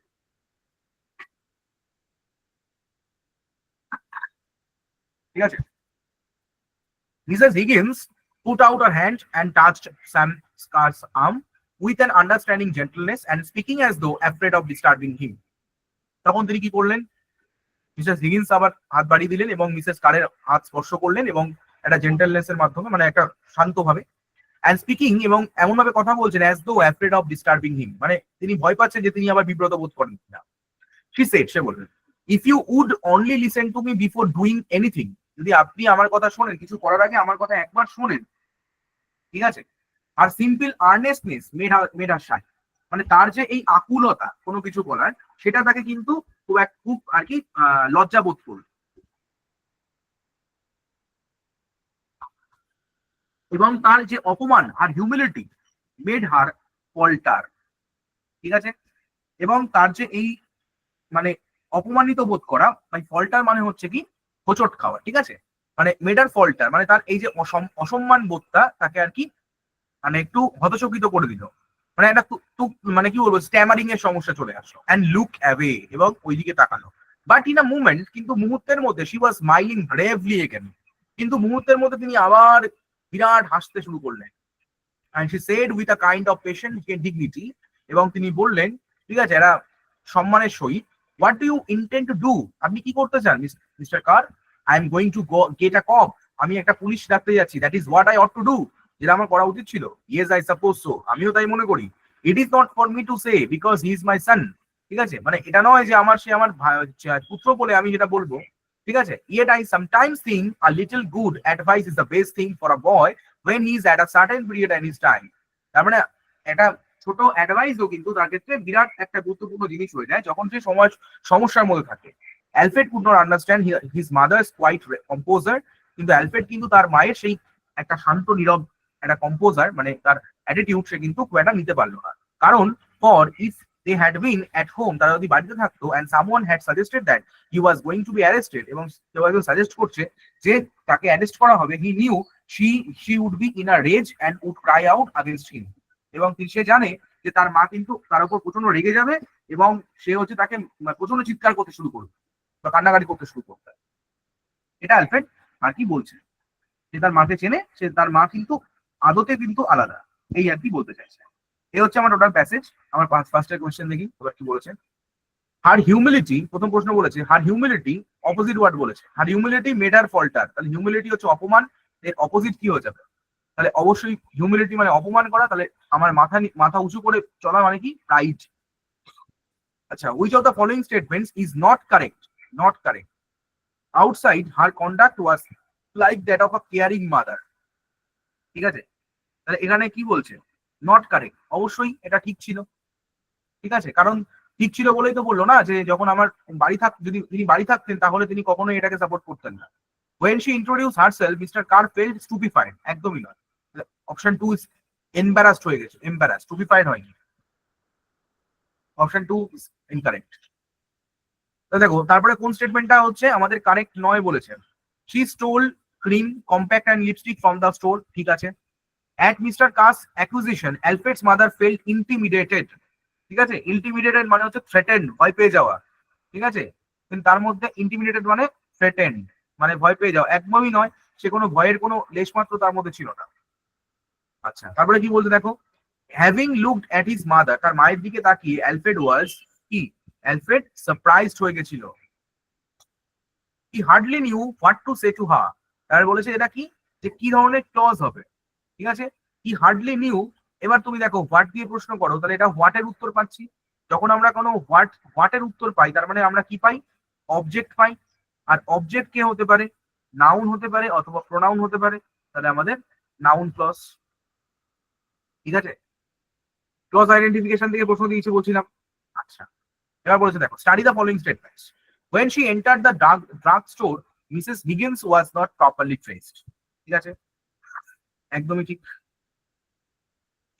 ঠিক আছে? Mrs Higgins put out her hand and touched Sam Scar's arm with an understanding gentleness, and speaking as though afraid of disturbing him. তখন তিনি কি করলেন? মিসেস হিগিন্স আবার হাত বাড়িয়ে দিলেন এবং মিসেস কারের হাত স্পর্শ করলেন, এবং একটা জেন্টেলনেস এর মাধ্যমে, মানে একটা শান্তভাবে, and speaking, এবং এমন ভাবে কথা বলছেন as though afraid of disturbing him, মানে তিনি ভয় পাচ্ছেন যে তিনি আবার বিব্রত বোধ করেন কিনা। she said, সে বললেন, if you would only listen to me before doing anything, যদি আপনি আমার কথা শোনেন, কিছু করার আগে আমার কথা একবার শোনেন, ঠিক আছে? আর সিম্পল আর্নেস্টনেস মেড হার শাই, মানে তার যে এই আকুলতা কোনো কিছু বলার, সেটা তাকে কিন্তু খুব আর কি লজ্জা বোধ করল। এবং তার যে অপমান আর হিউমিলিটি মেড হার ফল্টার, ঠিক আছে। এবং তার যে এই মানে অপমানিত বোধ করা, মানে ফল্টার মানে হচ্ছে কি হোঁচট খাওয়া, ঠিক আছে। মানে মেডার ফল্টার মানে তার এই যে অসম্মান বোধটা তাকে আর কি মানে একটু হতচকিত করে দিল। মানে একটা মানে কি বলবো, স্ট্যামারিং এর সমস্যা চলে আসলো। অ্যান্ড লুক অ্যাওয়ে, এবং ওইদিকে তাকালো। বাট ইন আ মুভমেন্ট, কিন্তু মুহূর্তের মধ্যে she was smiling bravely again, কিন্তু মুহূর্তের মধ্যে তিনি আবার বিরাট হাসতে শুরু করলেন। And she said with a kind of patient dignity, এবং তিনি বললেন, ঠিক আছে, এরা সম্মানের সহিত, what do you intend to do, আপনি কি করতে চান mister Carr? I am going to get a cop, আমি একটা পুলিশ ডাকতে যাচ্ছি। That is what I ought to do, যেটা আমার করা উচিত ছিল। ইয়েস আই সাপোজ সো, আমিও তাই মনে করি। It is not for me to say because he is my son, ঠিক আছে। মানে এটা নয় যে সে আমার পুত্র বলে আমি যেটা বলবো, ঠিক আছে। Yet I sometimes think a little good advice is the best thing for a boy when he is at a certain period in his time। তার মানে একটা ছোট অ্যাডভাইসও কিন্তু তার ক্ষেত্রে বিরাট একটা গুরুত্বপূর্ণ জিনিস হয়ে যায় যখন সে সমস্যার মধ্যে থাকে। Alfred could not understand his mother's quiet composure, কিন্তু অ্যালফ্রেড কিন্তু তার মায়ের সেই একটা শান্ত নীরব একটা কম্পোজার, মানে তার অ্যাটিটিউড, সে কিন্তু খুব একটা নিতে পারলো না। কারণ for if they had been at home, তারা যদি বাড়িতে থাকতো, and someone had suggested that he was going to be arrested, এবং কেউ একজন সাজেস্ট করছে যে তাকে অ্যারেস্ট করা হবে, he knew she would be in a rage and would cry out against him। এবং সে জানে যে তার মা কিন্তু তার উপর প্রচন্ড রেগে যাবে, এবং সে হচ্ছে তাকে প্রচন্ড চিৎকার করতে শুরু করবে বা কান্নাকাটি করতে শুরু করবে। এটা অ্যালফ্রেড আর কি বলছে, সে তার মাকে চেনে, সে তার মা কিন্তু আদতে কিন্তু আলাদা, এই আর কি বলতে চাইছে। এই হচ্ছে আমার টোটাল প্যাসেজ। আমার ফার্স্টের কোয়েশ্চেন দেখি ওরা কি বলেছে। হার হিউমিলিটি, প্রথম প্রশ্ন বলেছে হার হিউমিলিটি, অপোজিট ওয়ার্ড বলেছে হার হিউমিলিটি মেড হার ফল্টার, তাহলে হিউমিলিটি হচ্ছে অপমান, এর অপোজিট কি হয়ে যাবে? তাহলে অবশ্যই হিউমিলিটি মানে অপমান করা, তাহলে আমার মাথা উঁচু করে চলা মানে কি প্রাইড। আচ্ছা, which of the following statements is not correct? Not correct. Outside her conduct was like that of a caring mother, ঠিক আছে। তাহলে এখানে কি বলছে? নট কারেক্ট, অবশ্যই এটা ঠিক ছিল, ঠিক আছে। কারণ ঠিক ছিল বলেই তো বললো না যে যখন আমার যদি তিনি বাড়ি থাকতেন তাহলে তিনি কখনোই এটাকে সাপোর্ট করতেন না। When she introduced herself, Mr. Carr felt stupefied, একদমই নয়। অপশন 2 ইজ এম্বারাসড হয়ে গেছে, এম্বারাসড, স্টুপিফাইড হয়নি। Option 2 is incorrect. দেখো তারপরে কোন স্টেটমেন্টটা হচ্ছে আমাদের কারেক্ট নয় বলেছে। She stole cream, compact and lipstick from the store, ঠিক আছে। At Mr. Carr's accusation, Alfred's mother felt intimidated, ঠিক আছে। ইন্টিমিডেটেড মানে হচ্ছে থ্রেটেন্ড, ভয় পেয়ে যাওয়া, ঠিক আছে। কিন্তু তার মধ্যে ইন্টিমিডেটেড মানে থ্রেটেন্ড, মানে ভয় পেয়ে যাওয়া, একদমই নয়। সে কোনো ভয়ের কোনো লেশ মাত্র তার মধ্যে ছিল না। আচ্ছা, তারপরে কি বলতে দেখো, having looked at his mother, তার মায়ের দিকে তাকিয়ে অ্যালফ্রেড ওয়াজ কি, অ্যালফ্রেড সারপ্রাইজড হয়ে গেছিল। হি hardly new what to say to her, তার বলেছে এটা কি, যে কি ধরনের ক্লজ হবে, ঠিক আছে। হি হার্ডলি নিউ, এবার তুমি দেখো হোয়াট দিয়ে প্রশ্ন করো, তাহলে এটা হোয়াট এর উত্তর পাচ্ছি। যখন আমরা কোনো হোয়াট এর উত্তর পাই, তার মানে আমরা কি পাই, অবজেক্ট পাই। আর অবজেক্ট কে হতে পারে, নাউন হতে পারে অথবা প্রোনাউন হতে পারে, তাহলে আমাদের নাউন ক্লজ, ঠিক আছে। ক্লজ আইডেন্টিফিকেশন থেকে প্রশ্ন দিয়েছে বলছিলাম। আচ্ছা, এবার বলেছে দেখো, study the following statements. When she entered the drug store, Mrs. Higgins was not properly dressed, ঠিক আছে, একদমই ঠিক।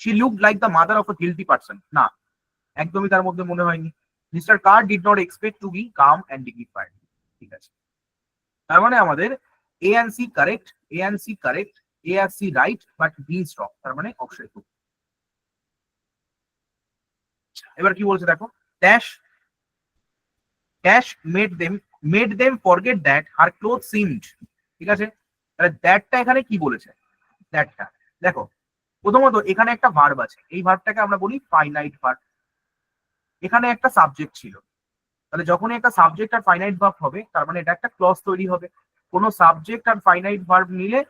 She looked like the mother of a guilty person, না, একদমই তার মধ্যে মনে হয়নি। Mr. Carr did not expect to be calm and dignified, ঠিক আছে। তার মানে আমাদের A and C correct, A and C correct, A and C right, but B is wrong, তার মানে অপশন 2। এবার কি বলছে দেখো, dash made them forget that her clothes seemed, ঠিক আছে। তাহলে দ্যাটটা এখানে কি বলেছে, দ্যাটটা দেখো, প্রথমত এখানে একটা ভার্ব আছে, এই ভার্বটাকে আমরা বলি ফাইনাইট ভার্ব। এখানে একটা সাবজেক্ট ছিল, তাহলে যখনই একটা সাবজেক্ট আর ফাইনাইট ভার্ব হবে তার মানে এটা একটা ক্লজ তৈরি হবে। কোনো সাবজেক্ট আর ফাইনাইট ভার্ব নিলে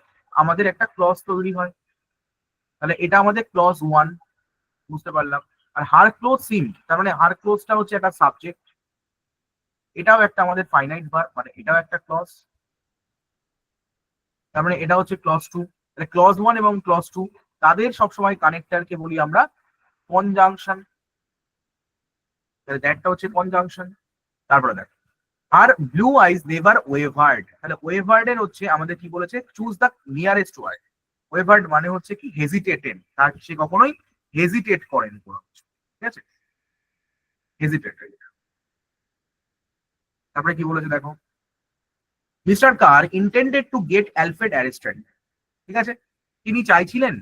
আমাদের একটা ক্লজ তৈরি হয়, তাহলে এটা আমাদের ক্লজ 1, বুঝতে পারলাম। আর হার ক্লোজ সিমড, তার মানে হার ক্লোজটা হচ্ছে একটা সাবজেক্ট, এটাও একটা আমাদের ফাইনাইট ভার্ব, মানে এটাও একটা ক্লজ, তার মানে এটা হচ্ছে ক্লজ 2। তাহলে ক্লজ 1 এবং ক্লজ 2 তাদের সবসময় কানেক্টরকে বলি আমরা কনজাংশন, তাহলে দ্যাটটা হচ্ছে কনজাংশন। তারপরে দেখো আর ব্লু আইজ নেভার ওয়েভার্ড, তাহলে ওয়েভার্ড এর হচ্ছে আমাদের কি বলেছে, চুজ দ্য নিয়ারেস্ট ওয়ার্ড। ওয়েভার্ড মানে হচ্ছে কি হেজিটেটেড, তার সে কখনোই হেজিটেট করেনি কোনো কিছু, ঠিক আছে, হেজিটেটেড। তারপরে কি বলেছে দেখো, mister car intended to get Alfred arrested, ঠিক আছে, তিনি চাইছিলেন,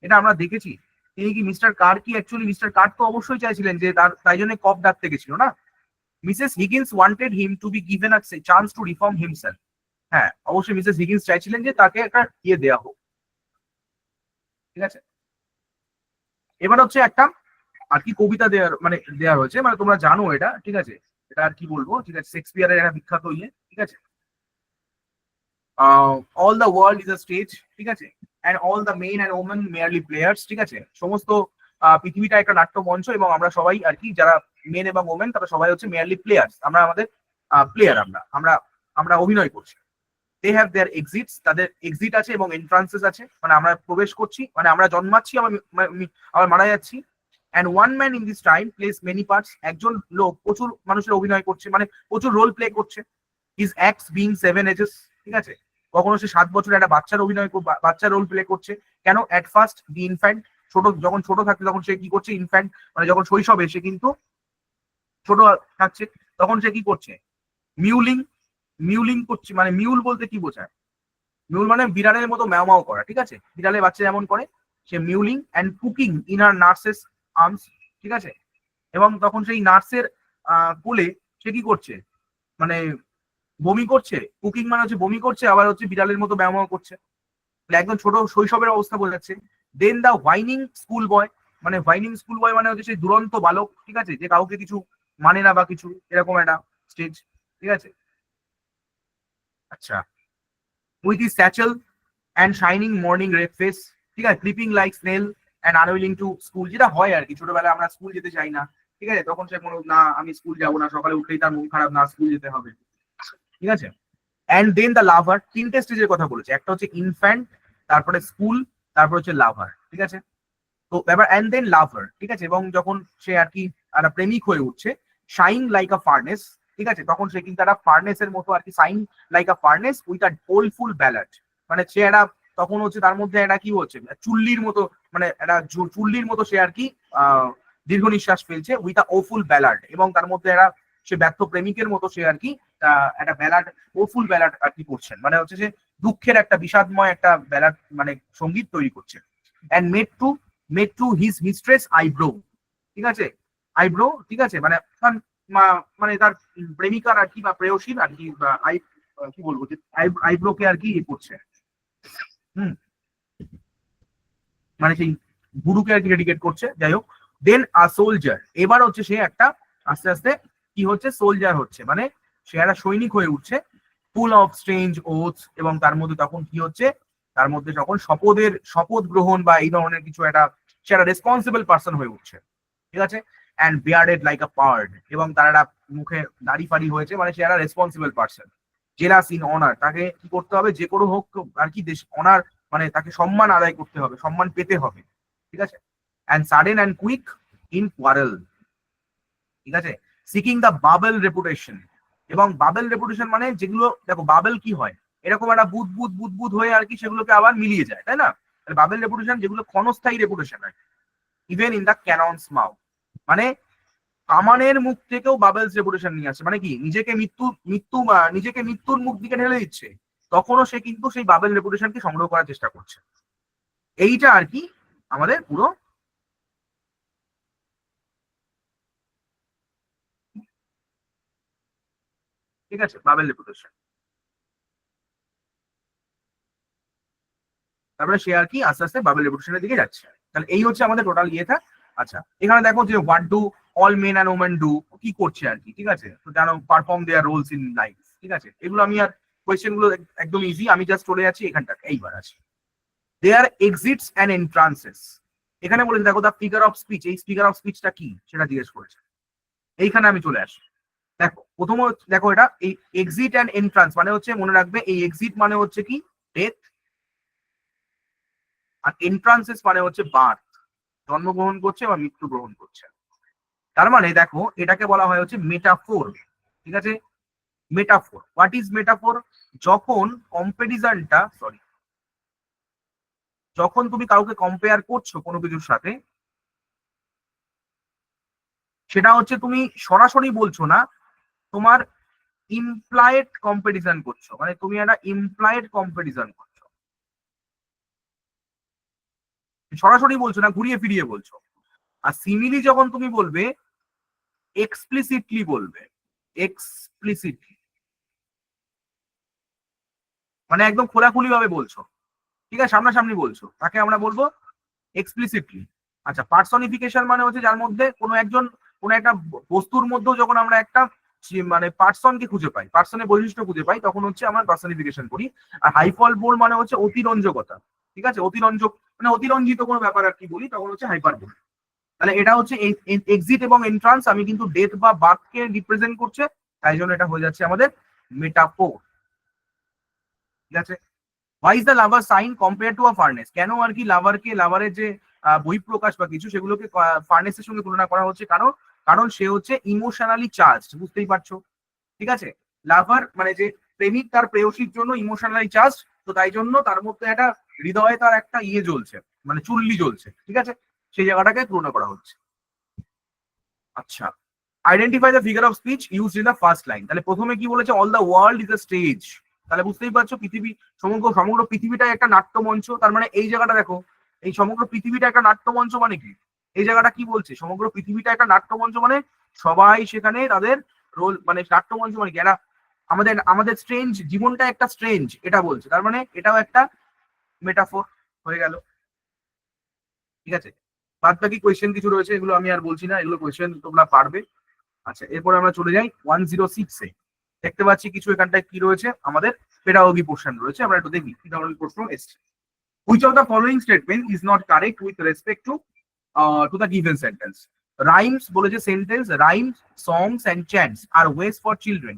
এটা আমরা দেখেছি, তিনি কি মিস্টার কার কি অ্যাকচুয়ালি মিস্টার কার তো অবশ্যই চাইছিলেন যে তাই জন্য কপ ডাকতে গেছিল না। Mrs Higgins wanted him to be given a chance to reform himself, হ্যাঁ অবশ্যই মিসেস হিগিন্স চাইছিলেন যে তাকে একটা ইয়ে দেওয়া হোক, ঠিক আছে। এবার হচ্ছে একটা আর কি কবিতা দেওয়া হয়েছে, মানে তোমরা জানো এটা, ঠিক আছে, এটা আর কি বলবো, ঠিক আছে, শেক্সপিয়ারের একটা বিখ্যাত ইয়ে, ঠিক আছে, all the world is a stage, ঠিক আছে, and all the men and women merely players, ঠিক আছে, সমস্ত পৃথিবীটা একটা নাট্য মঞ্চ এবং আমরা সবাই আর কি যারা মেন এবং ওমেন তারা সবাই হচ্ছে মেয়ারলি প্লেয়ার্স, আমরা আমাদের প্লেয়ার, আমরা আমরা আমরা অভিনয় করছি। দে হ্যাভ দেয়ার এক্সিটস, তাদের এক্সিট আছে এবং এন্ট্রান্সেস আছে, মানে আমরা প্রবেশ করছি, মানে আমরা জন্মাচ্ছি আবার মারা যাচ্ছি। And one man in this time place many parts, একজন লোক প্রচুর মানুষের অভিনয় করছে, মানে প্রচুর রোল প্লে করছে। হিজ অ্যাক্টস বিং 7 এজেস, ঠিক আছে, কখনো সে 7 বছরের একটা বাচ্চার বাচ্চার রোল প্লে করছে। কেন? অ্যাট ফার্স্ট দি ইনফ্যান্ট, যখন ছোট থাকছে তখন সে কি করছে, ইনফ্যান্ট মানে যখন শৈশবে সে কিন্তু ছোট থাকছে তখন সে কি করছে, মিউলিং মিউলিং করছে, মানে মিউল বলতে কি বোঝায়, মিউল মানে বিড়ালের মতো ম্যাও ম্যাও করা, ঠিক আছে, বিড়ালের বাচ্চা যেমন করে সে mewling and cooking in her nurse's arms, ঠিক আছে, এবং তখন সেই নার্সের কোলে সে কি করছে, মানে বমি করছে, কুকিং মানে হচ্ছে বমি করছে, আবার হচ্ছে বিড়ালের মতো ম্যাও ম্যাও করছে, একদম ছোট শৈশবের অবস্থা বোঝাচ্ছে। দেন দ্য হোয়াইনিং স্কুল বয়, মানে হোয়াইনিং স্কুল বয় মানে হচ্ছে সেই দুরন্ত বালক, ঠিক আছে, যে কাউকে কিছু মানে না বা কিছু, এরকম একটা স্টেজ, ঠিক আছে। আচ্ছা, with his satchel and shining morning red face, ঠিক আছে, creeping like snail and unwilling to school, যেটা হয় আর কি, ছোটবেলায় আমরা স্কুল যেতে চাই না, ঠিক আছে, তখন সে কোনো না আমি স্কুল যাবো না, সকালে উঠলেই তার মন খারাপ, না স্কুল যেতে হবে, ঠিক আছে। অ্যান্ড দেন দ্য লাভার, তিনটে স্টেজের কথা বলেছে, একটা হচ্ছে ইনফ্যান্ট, তারপরে স্কুল, তারপর হচ্ছে লাভার, ঠিক আছে। তো এবার অ্যান্ড দেন লাভার, ঠিক আছে, এবং যখন সে আর কি একটা প্রেমিক হয়ে উঠছে, শাইন লাইক আ ফার্নেস, ঠিক আছে, তখন সে কিন্তু একটা ফার্নেসের মতো আর কি, shine like a furnace with a woeful ballad, মানে সে একটা তখন হচ্ছে তার মধ্যে একটা কি হচ্ছে, চুল্লির মতো, মানে একটা চুল্লির মতো সে আর কি দীর্ঘ নিঃশ্বাস ফেলছে, উইথ আ ওফুল ব্যালাড, এবং তার মধ্যে একটা সে ব্যর্থ প্রেমিকের মতো সে আর কি একটা ব্যালাড, ওফুল ব্যালাড আর কি করছেন, মানে হচ্ছে যে দুঃখের একটা বিষাদময় একটা ব্যালাড মানে সঙ্গীত তৈরি করছে। And made to his mistress eyebrow, ঠিক আছে, আইব্রো, ঠিক আছে, মানে মানে তার প্রেমিকার আর কি বা প্রেয়সীর আর কি কি বলবো যে আইব্রোকে আর কি ইয়ে করছে, হুম, মানে সেই গুরুকে আর কি ডেডিকেট করছে, যাই হোক। দেন আ সোলজার, এবার হচ্ছে সে একটা আস্তে আস্তে কি হচ্ছে, সোলজার হচ্ছে, মানে সে একটা সৈনিক হয়ে উঠছে, ফুল অফ স্ট্রেঞ্জ ওথস, এবং তার মধ্যে তখন কি হচ্ছে, তার মধ্যে যখন শপথ গ্রহণ বা এই ধরনের কিছু একটা, সে একটা রেসপন্সিবল পার্সন হয়ে উঠছে, ঠিক আছে। অ্যান্ড বিয়ার্ডেড লাইক আ পার্ড, এবং তার একটা মুখে দাড়ি ফাড়ি হয়েছে, মানে সে একটা responsible person. Jealous in honour, তাকে কি করতে হবে, যে কোনো হোক আর কি দেশ অনার, মানে তাকে সম্মান আদায় করতে হবে, সম্মান পেতে হবে, ঠিক আছে। And sudden and quick in quarrel, ঠিক আছে, সিকিং দ্য বাবেল রেপুটেশন, এবং বাবেল রেপুটেশন মানে যেগুলো দেখো বাবেল কি হয়, এরকম একটা বুদবুদ হয়ে আর কি সেগুলোকে আবার মিলিয়ে যায়, তাই না, বাবেল রেপুটেশন যেগুলো ক্ষণস্থায়ী রেপুটেশন আর even in the cannon's mouth, মানে কামানের মুখ থেকেও বাবেলস রেপুটেশন নিয়ে আসছে, মানে কি নিজেকে মৃত্যুর মুখ দিকে ঠেলে দিচ্ছে, তখনও সে কিন্তু সেই বাবেল রেপুটেশনকে সংগ্রহ করার চেষ্টা করছে। এইটা আর কি আমাদের পুরো, ঠিক আছে, বাবেল রেপুটেশন। তারপরে সে আর কি আস্তে আস্তে বাবেল রেভলিউশনের দিকে যাচ্ছে। তাহলে এই হচ্ছে আমাদের টোটাল ইয়েটা। আচ্ছা, এখানে দেখো যে what do all men and women do, কি করছে আর কি, ঠিক আছে, তো জানো perform their roles in life, ঠিক আছে, এগুলো আমি আর কোয়েশ্চেন গুলো একদম ইজি, আমি জাস্ট চলে যাচ্ছি এখানটা, এইবার আছে দেয়ার এক্সিটস অ্যান্ড এন্ট্রান্সেস। এখানে বলেছে দেখো দ্য ফিগার অফ স্পিচ, এই ফিগার অফ স্পিচটা কি সেটা জিজ্ঞেস করেছে, এইখানে আমি চলে আসি। দেখো প্রথম দেখো এটা এই এক্সিট অ্যান্ড এন্ট্রান্স মানে হচ্ছে, মনে রাখবে এই এক্সিট মানে হচ্ছে কি ডেথ, আর এন্ট্রান্সেস মানে হচ্ছে বার্থ, জন্মগ্রহণ করছে বা মৃত্যুগ্রহণ করছে। তার মানে দেখো এটাকে বলা হয় হচ্ছে মেটাফোর, ঠিক আছে? Metaphor, what is metaphor? যখন কম্পারিজনটা, সরি, যখন তুমি কাউকে কম্পেয়ার করছো কোনো কিছুর সাথে, সেটা হচ্ছে তুমি সরাসরি বলছো না, তোমার ইমপ্লয়েড কম্পারিজন করছো, মানে তুমি একটা ইমপ্লয়েড কম্পারিজন করছো, সরাসরি বলছো না, ঘুরিয়ে ফিরিয়ে বলছো। আর সিমিলি যখন তুমি বলবে, এক্সপ্লিসিটলি বলবে, এক্সপ্লিসিটলি মানে একদম খোলাখুলি ভাবে বলছো, ঠিক আছে, সামনাসামনি বলছো, তাকে আমরা বলবো এক্সপ্লিসিটলি। আচ্ছা, পার্সনিফিকেশন মানে হচ্ছে যার মধ্যে কোনো একটা বস্তুর মধ্যেও যখন আমরা একটা মানে পার্সনকে খুঁজে পাই, পার্সনের বৈশিষ্ট্য খুঁজে পাই, তখন হচ্ছে আমরা পার্সনিফিকেশন করি। আর হাইপার বোল মানে হচ্ছে অতিরঞ্জকতা, ঠিক আছে, অতিরঞ্জক মানে অতিরঞ্জিত কোনো ব্যাপার আর কি বলি, তখন হচ্ছে হাইপার বোল। তাহলে এটা হচ্ছে এক্সিট এবং এন্ট্রান্স, আমি কিন্তু ডেথ বা বার্থকে রিপ্রেজেন্ট করছে, তাই জন্য এটা হয়ে যাচ্ছে আমাদের মেটাফোর, ঠিক আছে? Why is the lover sign compare to a furnace? কেন আর কি লাভারের যে বহিঃপ্রকাশ বা কিছু, সেগুলোকে ফার্নেসের সঙ্গে তুলনা করা হচ্ছে? কারণ কারণ সে হচ্ছে ইমোশনালি চার্জ, বুঝতেই পারছো, ঠিক আছে? লাভার মানে যে প্রেমিক তার প্রেয়সীর জন্য ইমোশনালি চার্জ, তো তাই জন্য তার মধ্যে একটা হৃদয়ে তার একটা ইয়ে জ্বলছে, মানে চুল্লি জ্বলছে, ঠিক আছে, সেই জায়গাটাকে তুলনা করা হচ্ছে। আচ্ছা, identify the figure of speech used in the first line. তাহলে প্রথমে কি বলেছে? All the world is a stage. তাহলে বুঝতেই পারছো পৃথিবী, সমগ্র সমগ্র পৃথিবীটা একটা নাট্যমঞ্চ। তার মানে এই জায়গাটা দেখো, এই সমগ্র পৃথিবীটা একটা নাট্যমঞ্চ মানে কি? এই জায়গাটা কি বলছে? সমগ্র পৃথিবীটা একটা নাট্যমঞ্চ মানে সবাই সেখানে তাদের রোল, মানে নাট্যমঞ্চ মানে কি? এরা আমাদের আমাদের স্ট্রেঞ্জ জীবনটা একটা স্ট্রেঞ্জ, এটা বলছে। তার মানে এটাও একটা মেটাফোর হয়ে গেল, ঠিক আছে? বাদ বাকি কোয়েশ্চেন কিছু রয়েছে, এগুলো আমি আর বলছি না, এগুলো কোয়েশ্চেন তোমরা পারবে। আচ্ছা, এরপরে আমরা চলে যাই 106 এ। দেখতে পাচ্ছি কিছু এখানটায় কি রয়েছে, আমাদের পেডাগোগি পোর্শন রয়েছে, আমরা একটু দেখি কি ধরনের প্রশ্ন এসছে। Which of the following statement is not correct with respect to the given sentence? Rhymes বলেছে, sentence, rhymes, songs and chants are ways for children.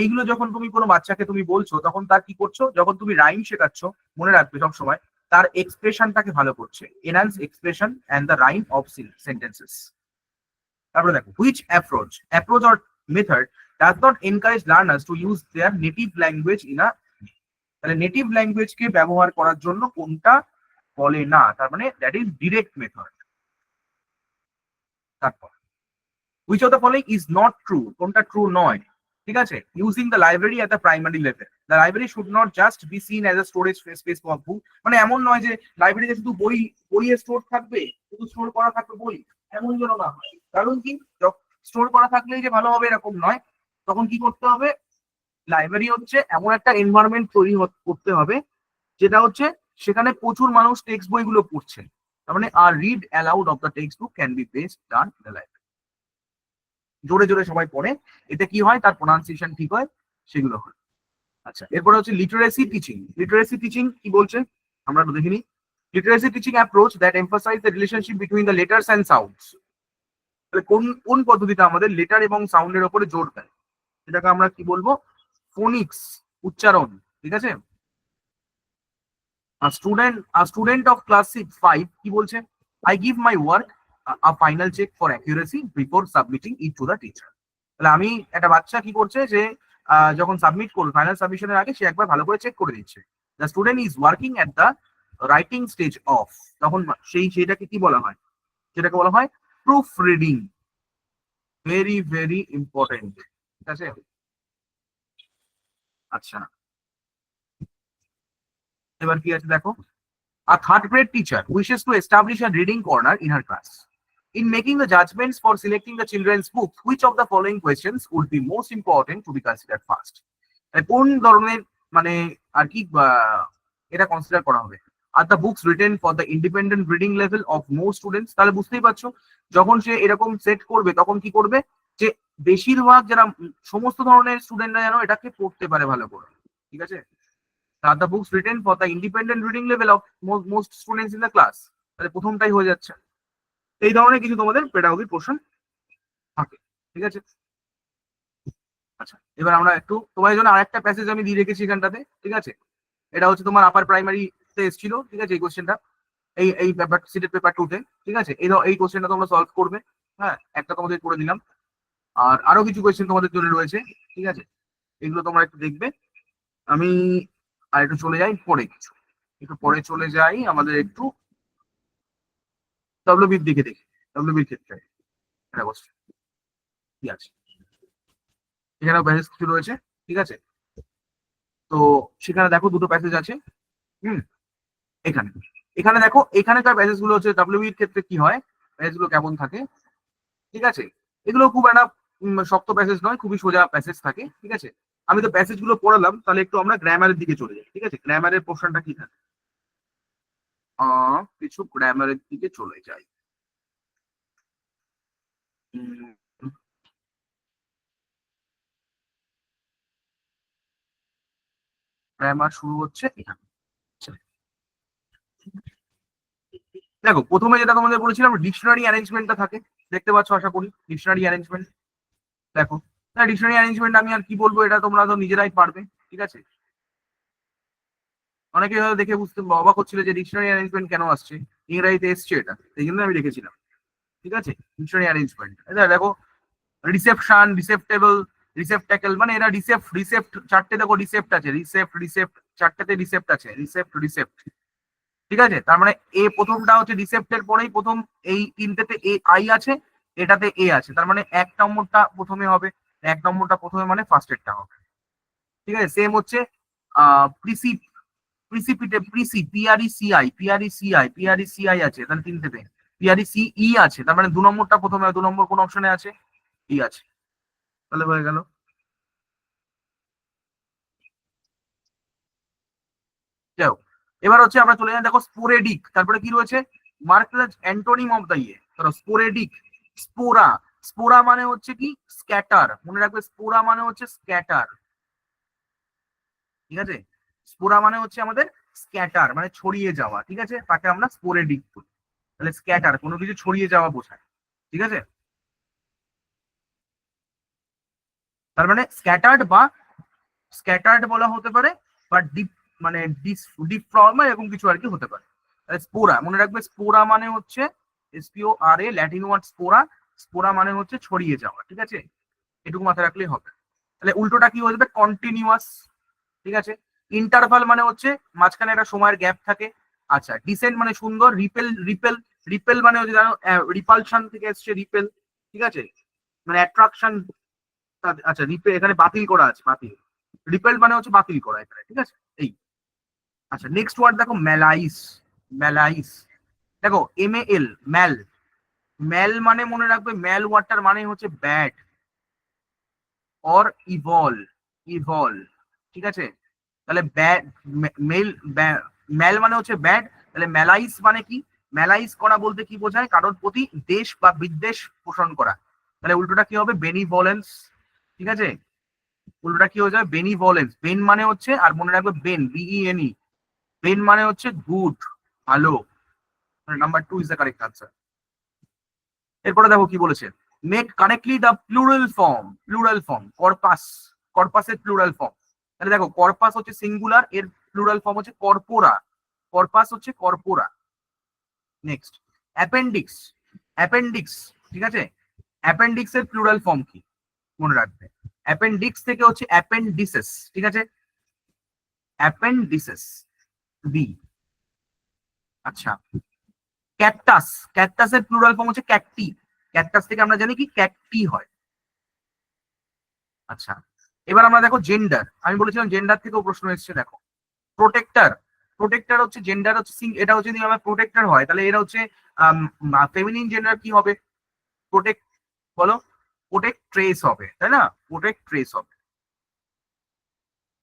এইগুলো যখন তুমি কোনো বাচ্চাকে তুমি বলছো, তখন তার কি করছো? যখন তুমি রাইম শেখাচ্ছ, মনে রাখবে সব সময়, তার এক্সপ্রেশনটাকে ভালো করছে, enhance expression and the rhyme of sentences. তারপরে দেখো, which approach or method does not encourage learners to use their native language in a, তাহলে নেটিভ ল্যাঙ্গুয়েজকে ব্যবহার করার জন্য কোনটা বলে না? তার মানে দ্যাট ইজ ডিরেক্ট মেথড। তারপর which of the following is not true, কোনটা ট্রু নয়, ঠিক আছে? Using the library at the primary level, the library should not just be seen as a storage space for book. মানে এমন নয় যে লাইব্রেরিতে শুধু বইয়ে স্টোর থাকবে, শুধু স্টোর করা থাকবে বই, এমন যেন না হয়। কারণ কি, স্টোর করা থাকলেই যে ভালো হবে এরকম নয়। তখন কি করতে হবে? লাইব্রেরি হচ্ছে এমন একটা এনভায়রনমেন্ট তৈরি করতে হবে, যেটা হচ্ছে সেখানে প্রচুর মানুষ টেক্সট বইগুলো পড়ছে। তার মানে আর read aloud of the text book can be best done in the library. জোরে জোরে সবাই পড়ে, এতে কি হয়? তার প্রোনাউন্সিয়েশন ঠিক হয়, সেগুলো হয়। আচ্ছা, এরপরে হচ্ছে লিটারেসি টিচিং। লিটারেসি টিচিং কি বলছে আমরা একটু দেখে নিই। Literacy teaching approach that emphasize the relationship between the letters and sounds. তাহলে কোন কোন পদ্ধতিটা আমাদের লেটার এবং সাউন্ডের উপরে জোর দেয়? এটাকে আমরা কি বলবো? ফোনিক্স, উচ্চারণ, ঠিক আছে? স্টুডেন্ট অফ ক্লাস 5 কি বলছে? I give my work a final check for accuracy before submitting it to the teacher. তাহলে আমি, একটা বাচ্চা কি করছে যে যখন সাবমিট করবে, ফাইনাল সাবমিশনের আগে সে একবার ভালো করে চেক করে দিচ্ছে। The student is working at the writing stage of, তখন সেইটাকে কি বলা হয়? সেটাকে বলা হয় proof reading. Very very important, ঠিক আছে? আচ্ছা, এবার কি আছে দেখো। A third grade teacher wishes to establish a reading corner in her class. In making the judgments for selecting the children's books, which of the following questions would be most important to be considered first? কোন ধরনের মানে আর কি এটা consider করা হবে? Are the books written for the independent reading level of more students. তাহলে বুঝতেই পারছো, যখন সে এরকম সেট করবে, তখন কি করবে? যে বেশিরভাগ যারা সমস্ত ধরনের স্টুডেন্টরা যেন এটাকে পড়তে পারে ভালো করে, ঠিক আছে? Are the books written for the independent reading level of most students in the class? তাহলে প্রথমটাই হয়ে যাচ্ছে। এই ধরনের কিছু তোমাদের পেডাগোগি পোর্শন থাকে, ঠিক আছে? আচ্ছা, এবার আমরা একটু তোমাদের জন্য আরেকটা প্যাসেজ আমি দিয়ে রেখেছি এখানটাতে, ঠিক আছে? এটা হচ্ছে তোমার আপার প্রাইমারিতে এসেছিল, ঠিক আছে? এই কোশ্চেনটা এই পেপার সিটের পেপার 2 তে, ঠিক আছে? এই কোশ্চেনটা তোমরা সলভ করবে। হ্যাঁ, একটা তোমাদের করে দিলাম। আর আরো কিছু কোয়েশ্চেন তোমাদের জন্য রয়েছে, ঠিক আছে, এগুলো তোমরা একটু দেখবে। আমি আর একটু চলে যাই পরে, একটু পরে চলে যাই আমাদের একটু ডব্লিউবির দিকে দেখি। ডব্লিউবির ক্ষেত্রে একটা কোশ্চেন কি আছে, এখানেও প্যাসেজ কিছু রয়েছে, ঠিক আছে। তো সেখানে দেখো দুটো প্যাসেজ আছে। হুম, এখানে এখানে দেখো এখানকার প্যাসেজ গুলো হচ্ছে ডব্লিউবির ক্ষেত্রে কি হয়, প্যাসেজ গুলো কেমন থাকে, ঠিক আছে। এগুলো খুব একটা শক্ত প্যাসেজ নয়, খুবই সোজা প্যাসেজ থাকে, ঠিক আছে। আমি তো প্যাসেজ গুলো পড়ালাম, তাহলে একটু আমরা গ্রামারের দিকে চলে যাই, ঠিক আছে। গ্রামারের পোর্শনটা কি থাকে, কিছু গ্রামারের দিকে চলে যাই। গ্রামার শুরু হচ্ছে এখানে। দেখো প্রথমে যেটা তোমাদের বলেছিলাম ডিকশনারি অ্যারেঞ্জমেন্টটা থাকে, দেখতে পাচ্ছ আশা করি ডিকশনারি অ্যারেঞ্জমেন্ট। দেখো ডিকশনারি অ্যারেঞ্জমেন্ট আমি আর কি বলবো, এটা তোমরা তো নিজেরাই পারবে, ঠিক আছে। অনেকে হয়তো দেখে বুঝতে অবাক হচ্ছিল যে ডিকশনারি অ্যারেঞ্জমেন্ট কেন আসছে, ইংরাজিতে এসছে এটা, সেই জন্য আমি রেখেছিলাম, ঠিক আছে। ডিকশনারি অ্যারেঞ্জমেন্ট দেখো, রিসেপশন, রিসেপ্টেবল, রিসেপ্টাকেল, মানে এরা রিসেপ্ট চারটে দেখো রিসেপ্ট আছে, রিসেপ্ট চারটেতে রিসেপ্ট আছে, রিসেপ্ট, ঠিক আছে। তার মানে এ প্রথমটা হচ্ছে রিসেপ্টের পরেই প্রথম, এই তিনটেতে এ আই আছে, এটাতে এ আছে, তার মানে এক নম্বরটা প্রথমে হবে, এক নম্বরটা প্রথমে মানে ফার্স্টেরটা হবে, ঠিক আছে। সেম হচ্ছে প্রিসিপ, প্রিসিপিটে পিআরই সিআই আছে, তাহলে তিনটেতে পিআরই সিই আছে, তার মানে দু নম্বরটা প্রথমে, দু নম্বর কোন অপশনে আছে, ই আছে, তাহলে হয়ে গেল। যাই হোক, এবার হচ্ছে আমরা চলে যাই, দেখো স্পোরেডিক, তারপরে কি রয়েছে, মার্কলেজ অ্যান্টোনিম অফ দ্য ইয়ে, ধরো স্পোরেডিক, স্পোরা, স্পোরা মানে হচ্ছে কি স্ক্যাটার, মনে রাখবে স্পোরা মানে হচ্ছে স্ক্যাটার, ঠিক আছে। স্পোরা মানে হচ্ছে আমাদের স্ক্যাটার, মানে ছড়িয়ে যাওয়া, ঠিক আছে, তাকে আমরা স্পোরেডিক বলি। তাহলে স্ক্যাটার কোনো কিছু ছড়িয়ে যাওয়া বোঝায়, ঠিক আছে। তার মানে স্ক্যাটার্ড বলা হতে পারে, বা ডিপ, মানে ডিফর্ম এরকম কিছু আর কি হতে পারে। স্পোরা মনে রাখবে, স্পোরা মানে হচ্ছে SPORA, ল্যাটিন ওয়ার্ড স্পোরা, স্পোরা মানে হচ্ছে ছড়িয়ে যাওয়া, ঠিক আছে, এটুকু মাথায় রাখলেই হবে। তাহলে উল্টোটা কি হয়ে যাবে, কন্টিনিউয়াস, ঠিক আছে। ইন্টারভাল মানে হচ্ছে মাঝখানে একটা সময়ের গ্যাপ থাকে। আচ্ছা, ডিসেন্ট মানে সুন্দর, রিপেল মানে হচ্ছে জানো রিপালশন থেকে এসছে রিপেল, ঠিক আছে, মানে অ্যাট্রাকশন। আচ্ছা রিপেল এখানে বাতিল করা আছে, বাতিল, রিপেল মানে হচ্ছে বাতিল করা এখানে, ঠিক আছে, এই। আচ্ছা নেক্সট ওয়ার্ড দেখো ম্যালাইস, ম্যালাইস, দেখো MAL, ম্যাল, ম্যাল মানে মনে রাখবে ম্যাল ওয়ার্ডটার মানে হচ্ছে ব্যাড অর ইভল, ইভল, ঠিক আছে। তাহলে ব্যাড, মেল, ম্যাল মানে হচ্ছে ব্যাড, তাহলে ম্যালাইস মানে কি, ম্যালাইস করা বলতে কি বোঝায়, কারোর প্রতি দেশ বা বিদ্বেষ পোষণ করা, তাহলে উল্টোটা কি হবে, বেনিভলেন্স, ঠিক আছে। উল্টোটা কি হয়ে যাবে, বেনিভলেন্স, বেন মানে হচ্ছে, আর মনে রাখবে বেন, BENE, বেন মানে হচ্ছে গুড, ভালো, number 2 is the correct answer. এরপরে দেখো কি বলেছে, make correctly the plural form, plural form, corpus, কর্পাসের প্লুরাল ফর্ম, তাহলে দেখো কর্পাস হচ্ছে সিঙ্গুলার, এর প্লুরাল ফর্ম হচ্ছে কর্পোরা, কর্পাস হচ্ছে কর্পোরা। নেক্সট অ্যাপেন্ডিক্স, অ্যাপেন্ডিক্স, ঠিক আছে, অ্যাপেন্ডিক্স এর প্লুরাল ফর্ম কি মনে রাখবে, অ্যাপেন্ডিক্স থেকে হচ্ছে অ্যাপেন্ডিসেস, ঠিক আছে, অ্যাপেন্ডিসেস, বি। আচ্ছা ক্যাকটাস, ক্যাকটাসের প্লুরাল ফর্ম হচ্ছে ক্যাকটি, ক্যাকটাস থেকে আমরা জানি কি ক্যাকটি হয়। আচ্ছা এবার আমরা দেখো জেন্ডার, আমি বলেছিলাম জেন্ডার থেকেও প্রশ্ন এসেছে, দেখো প্রোটেক্টর, প্রোটেক্টর হচ্ছে জেন্ডার হচ্ছে এটা হচ্ছে যদি আমার প্রোটেক্টর হয়, তাহলে এরা হচ্ছে ফেমিনিন জেন্ডার কি হবে, প্রোটেক্ট, বলো, প্রোটেক্ট ট্রেস হবে, তাই না, প্রোটেক্ট ট্রেস হবে।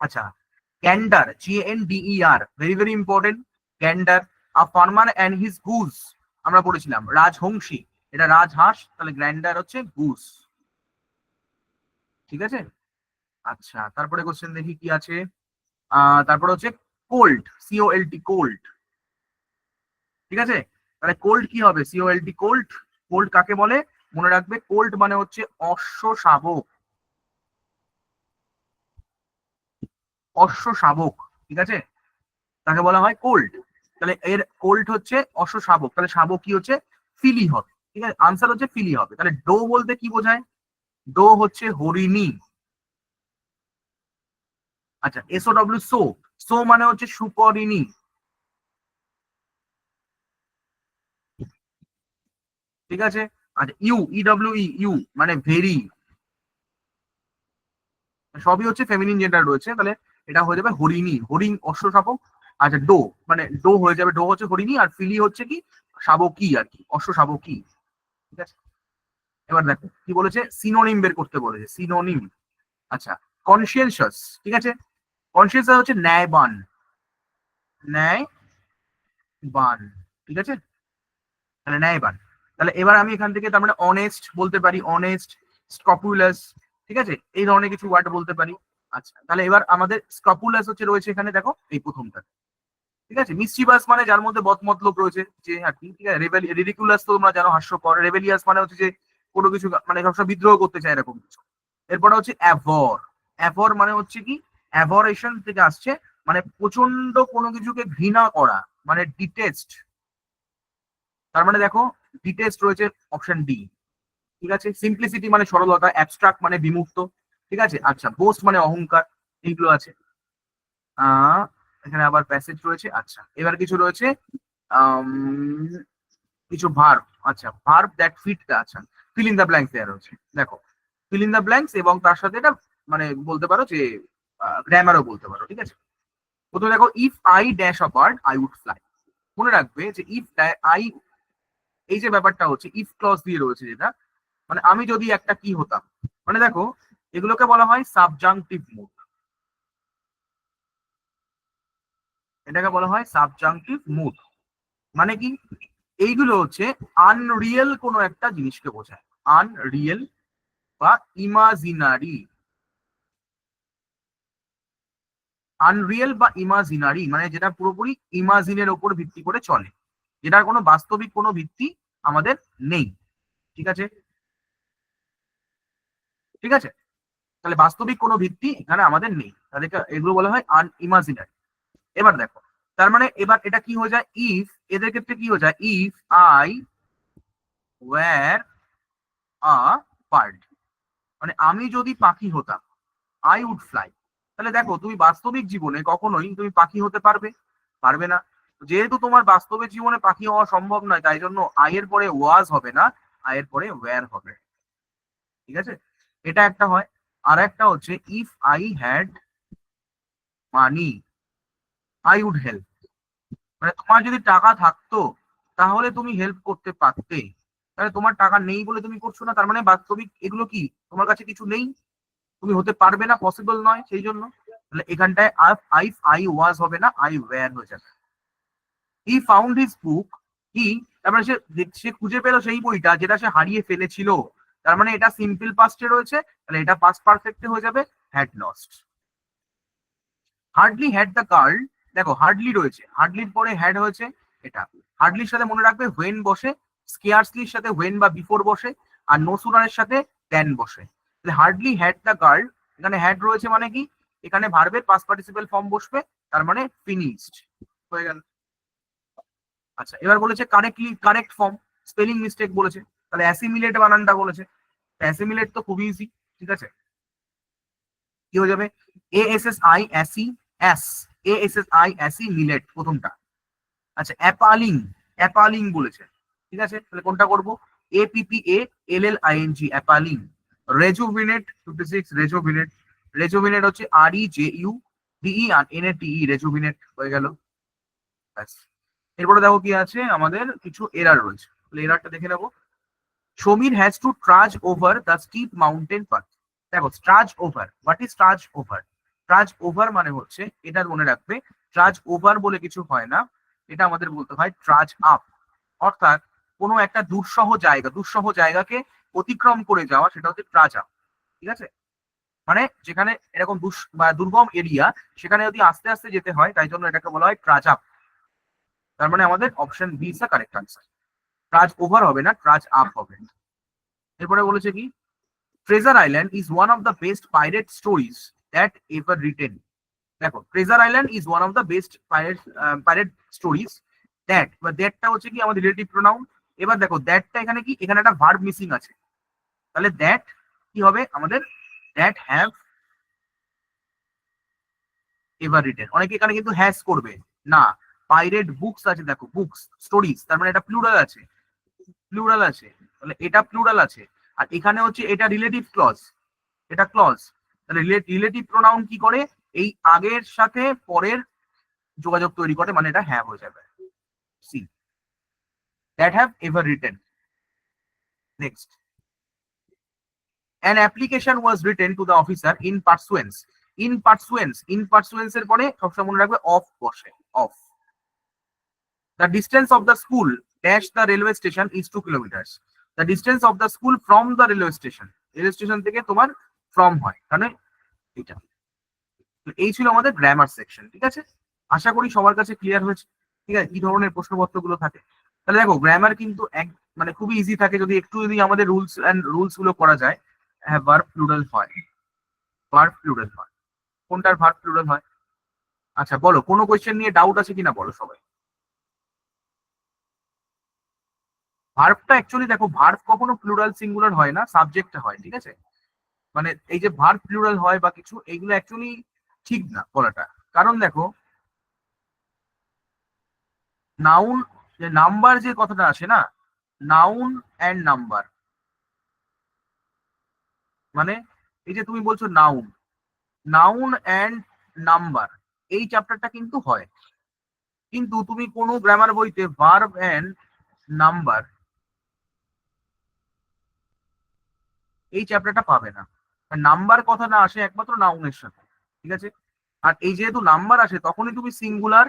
আচ্ছা gander, GNDER, very very important, gander, a farmer and his goose, আমরা পড়েছিলাম রাজহংসী, এটা রাজহাঁস, তাহলে গ্র্যান্ডার হচ্ছে গুজ, ঠিক আছে। আচ্ছা তারপরে কোশ্চেন দেখি কি আছে, তারপরে হচ্ছে কোল্ড, COLD, কোল্ড, ঠিক আছে। তাহলে কোল্ড কি হবে, COLD, কোল্ড, কোল্ড কাকে বলে মনে রাখবে, কোল্ড মানে হচ্ছে অশ্ব শাবক, অশ্ব শাবক, ঠিক আছে, তাকে বলা হয় কোল্ড। তাহলে এর কোল্ড হচ্ছে অশ্ব শাবক, তাহলে শাবক কি হচ্ছে ফিলি হবে, ঠিক আছে, আনসার হচ্ছে ফিলি হবে। তাহলে ডো বলতে কি বোঝায়? ডো হচ্ছে হরিণী। আচ্ছা, SOW সো, সো মানে হচ্ছে সুপরিণী। ঠিক আছে। আচ্ছা, ইউ মানে ভেরি, সবই হচ্ছে ফেমিনিন জেন্ডার রয়েছে, তাহলে এটা হয়ে যাবে হরিণী, হরিণ অশ্ব শাবক। আচ্ছা, ডো মানে ডো হয়ে যাবে, ডো হচ্ছে হরিণী, আর ফিলি হচ্ছে কি শাবকী আর কি, অশ্ব শাবকী। ঠিক আছে, এবার দেখো কি বলেছে, সিনোনিম বের করতে বলেছে, সিনোনিম। আচ্ছা, কনসিয়েন্সিয়াস, ঠিক আছে, কনসিয়েন্সিয়াস হচ্ছে ন্যায়বান, ন্যায়বান, ঠিক আছে, তাহলে ন্যায়বান। তাহলে এবার আমি এখান থেকে তার মানে অনেস্ট বলতে পারি, অনেস্ট, স্ক্রপুলাস, ঠিক আছে, এই ধরনের কিছু ওয়ার্ড বলতে পারি। আচ্ছা, তাহলে এবার আমাদের স্ক্রপুলাস হচ্ছে রয়েছে এখানে, দেখো এই প্রথমটা, ঠিক আছে, মিসচিভাস মানে যার মধ্যে বদমতলব রয়েছে যে আর কি, ঠিক আছে, রিডিকুলাস তো তোমরা জানো হাস্যকর, রেবেলিয়াস মানে হচ্ছে যে কোনো কিছু মানে সবসময় বিদ্রোহ করতে চায় এরকম কিছু। এরপরে হচ্ছে অ্যাভর, অ্যাভর মানে হচ্ছে কি অ্যাভরেশন থেকে আসছে, মানে প্রচন্ড কোনো কিছুকে ঘৃণা করা, মানে ডিটেস্ট। তার মানে দেখো ডিটেস্ট রয়েছে অপশন ডি, ঠিক আছে। সিম্পলিসিটি মানে সরলতা, অ্যাবস্ট্রাক্ট মানে বিমূর্ত, ঠিক আছে। আচ্ছা, বোস্ট মানে অহংকার, এইগুলো আছে। আহ এখানে আবার প্যাসেজ রয়েছে। আচ্ছা, এবার কিছু রয়েছে আম, কিছু ভার্ব। আচ্ছা, ভার্ব দ্যাট ফিট দা, আচ্ছা, ফিল ইন দা ব্ল্যাঙ্কস দেওয়া রয়েছে, দেখো ফিল ইন দা ব্ল্যাঙ্কস, এবং তার সাথে এটা মানে বলতে পারো যে গ্রামারও বলতে পারো, ঠিক আছে। প্রথমে দেখো, if I dash a bird I would fly. মনে রাখবে যে ইফ আই, এই যে ব্যাপারটা হচ্ছে ইফ ক্লজ দিয়ে রয়েছে যেটা, মানে আমি যদি একটা কি হতাম, মানে দেখো এগুলোকে বলা হয় সাবজাংটিভ মুড, এটাকে বলা হয় সাবজাংটিভ মুড। মানে কি, এইগুলো হচ্ছে আনরিয়েল কোনো একটা জিনিসকে বোঝায়, আনরিয়েল বা ইমাজিনারি। আনরিয়েল বা ইমাজিনারি মানে যেটা পুরোপুরি ইমাজিনের উপর ভিত্তি করে চলে, যেটার কোনো বাস্তবিক কোনো ভিত্তি আমাদের নেই, ঠিক আছে, ঠিক আছে। তাহলে বাস্তবিক কোনো ভিত্তি এখানে আমাদের নেই, তাদেরকে এগুলো বলা হয় আনইমাজিনারি। এবার দেখো, তার মানে এবার এটা কি হয়ে যায়, ইফ, এদের ক্ষেত্রে কি হয়ে যায়, if I were a bird, মানে আমি যদি পাখি হতাম, আই উড ফ্লাই। তাহলে দেখো তুমি বাস্তবিক জীবনে কখনোই তুমি পাখি হতে পারবে, পারবে না। যেহেতু তোমার বাস্তবিক জীবনে পাখি হওয়া সম্ভব নয়, তাই জন্য আই এর পরে ওয়াজ হবে না, আই এর পরে ওয়্যার হবে, ঠিক আছে। এটা একটা হয়। আর একটা হচ্ছে if I had money I would help, মানে তোমার যদি টাকা থাকতো তাহলে তুমি হেল্প করতে পারতে, তাহলে তোমার টাকা নেই বলে তুমি করছো না, তার মানে বাস্তবিক এগুলো কি তোমার কাছে কিছু নেই, তুমি হতে পারবে না, পসিবল নয়, সেই জন্য তাহলে এখানটায় আই ওয়াজ হবে না, আই ওয়্যার হয়ে যাবে। হি ফাউন্ড হিজ বুক, হি, তার মানে সে খুঁজে পেলো সেই বইটা যেটা সে হারিয়ে ফেলেছিল, তার মানে এটা সিম্পল পাস্টে রয়েছে, তাহলে এটা পাস্ট পারফেক্টে হয়ে যাবে had lost. Hardly had the girl, দেখো হার্ডলি রয়েছে, হার্ডলির পরে হ্যাড হয়েছে, এটা হার্ডলির সাথে মনে রাখবে হোয়েন বসে, স্কেয়ার্সলির সাথে হোয়েন বা বিফোর বসে, আর নো সুনারের সাথে দেন বসে। তাহলে হার্ডলি হ্যাড দ্য গার্ল, এখানে হ্যাড রয়েছে মানে কি, এখানে ভার্বের পাস্ট পার্টিসিপেল ফর্ম বসবে, তার মানে ফিনিশড হয়ে গেল। আচ্ছা, এবার বলেছে correctly, correct form, spelling mistake বলেছে, তাহলে অ্যাসিমিলেট বানানটা বলেছে, অ্যাসিমিলেট তো খুবই ইজি, ঠিক আছে, কি হয়ে যাবে, ASSI অ্যাসি, এস, ASSI মিলেট প্রথমটা। আচ্ছা, অ্যাপালিং, অ্যাপালিং বলেছে, ঠিক আছে, তাহলে কোনটা করবো, APPALLING, অ্যাপালিং। রেজুভিনেট 56, রেজুভিনেট, রেজুভিনেট হচ্ছে REJUVENATE, রেজুভিনেট হয়ে গেল, ব্যাস। এরপরে দেখো কি আছে, আমাদের কিছু এরার রয়েছে, তাহলে এরারটা দেখে নেবো। Samir has to trudge over the steep mountain path. দেখো trudge over, what is trudge over, trudge over মানে হচ্ছে, এটা মনে রাখবে, ট্রাজ ওভার বলে কিছু হয় না, এটা আমাদের বলতে হয় ট্রাজ আপ, অর্থাৎ কোনো একটা দুঃসহ জায়গা, দুঃসহ জায়গাকে অতিক্রম করে যাওয়া, সেটা হচ্ছে ট্রাজ আপ, ঠিক আছে। মানে যেখানে এরকম বা দুর্গম এরিয়া, সেখানে যদি আস্তে আস্তে যেতে হয়, তাই জন্য এটাকে বলা হয় ট্রাজ আপ। তার মানে আমাদের option B is the correct answer, trudge over হবে না, ট্রাজ আপ হবে। এরপরে বলেছে কি, Treasure Island is one of the best pirate stories that ever written. দেখো Treasure Island is one of the best pirate stories, that বা দ্যাটটা হচ্ছে কি আমাদের রিলেটিভ প্রোনাউন, এবার দেখো দ্যাটটা এখানে কি, এখানে একটা ভার্ব মিসিং আছে, তাহলে দ্যাট কি হবে আমাদের, দ্যাট হ্যাভ এভার রিটেন। অনেকে এখানে কিন্তু হ্যাজ করবে না, পাইরেট বুকস আছে, দেখো বুকস স্টোরিজ, তার মানে এটা প্লুরাল আছে, প্লুরাল আছে, তাহলে এটা প্লুরাল আছে। আর এখানে হচ্ছে এটা রিলেটিভ ক্লজ, এটা ক্লজ, তাহলে রিলেটিভ প্রোনাউন কি করে, এই আগের সাথে পরের যোগাযোগ তৈরি করে, মানে এটা হ্যাভ হয়ে যাবে। See, that have ever written. Next, an application was written to the officer in pursuance, in pursuance, in pursuance এর পরে সবসময় মনে রাখবে অফ বসে, of. The distance of the school dash the railway station is 2 kilometers. The distance of the school from the railway station, railway station থেকে তোমার from হয়, তাহলে এটা। তো এই ছিল আমাদের গ্রামার সেকশন, ঠিক আছে? আশা করি সবার কাছে ক্লিয়ার হয়েছে, ঠিক আছে, কি ধরনের প্রশ্নপত্র গুলো থাকে। তাহলে দেখো গ্রামার কিন্তু এক মানে খুবই ইজি থাকে যদি একটু যদি আমাদের রুলস গুলো করা যায়। ভার্ব প্লুরাল হয়, ভার্ব প্লুরাল হয়, কোনটার ভার্ব প্লুরাল হয়? আচ্ছা বলো, কোনো কোয়েশ্চেন নিয়ে ডাউট আছে কিনা বলো সবাই। ভার্বটা অ্যাকচুয়ালি দেখো, ভার্ব কখনো প্লুরাল সিঙ্গুলার হয় না, সাবজেক্ট হয়, ঠিক আছে? মানে এই যে ভার্ব প্লুরাল হয় বা কিছু, এইগুলো অ্যাকচুয়ালি ঠিক না বলাটা। কারণ দেখো নাউন, যে নাম্বার যে কথাটা আসে না, নাউন অ্যান্ড নাম্বার, মানে এই যে তুমি বলছো নাউন, নাউন অ্যান্ড নাম্বার, এই চ্যাপ্টারটা কিন্তু হয়, কিন্তু তুমি কোনো গ্রামার বইতে ভার্ব অ্যান্ড নাম্বার এই চ্যাপ্টারটা পাবে না। নাম্বার কথাটা আসে একমাত্র নাউনের সাথে, ঠিক আছে? আর এই যেহেতু নাম্বার আসে তখনই তুমি সিঙ্গুলার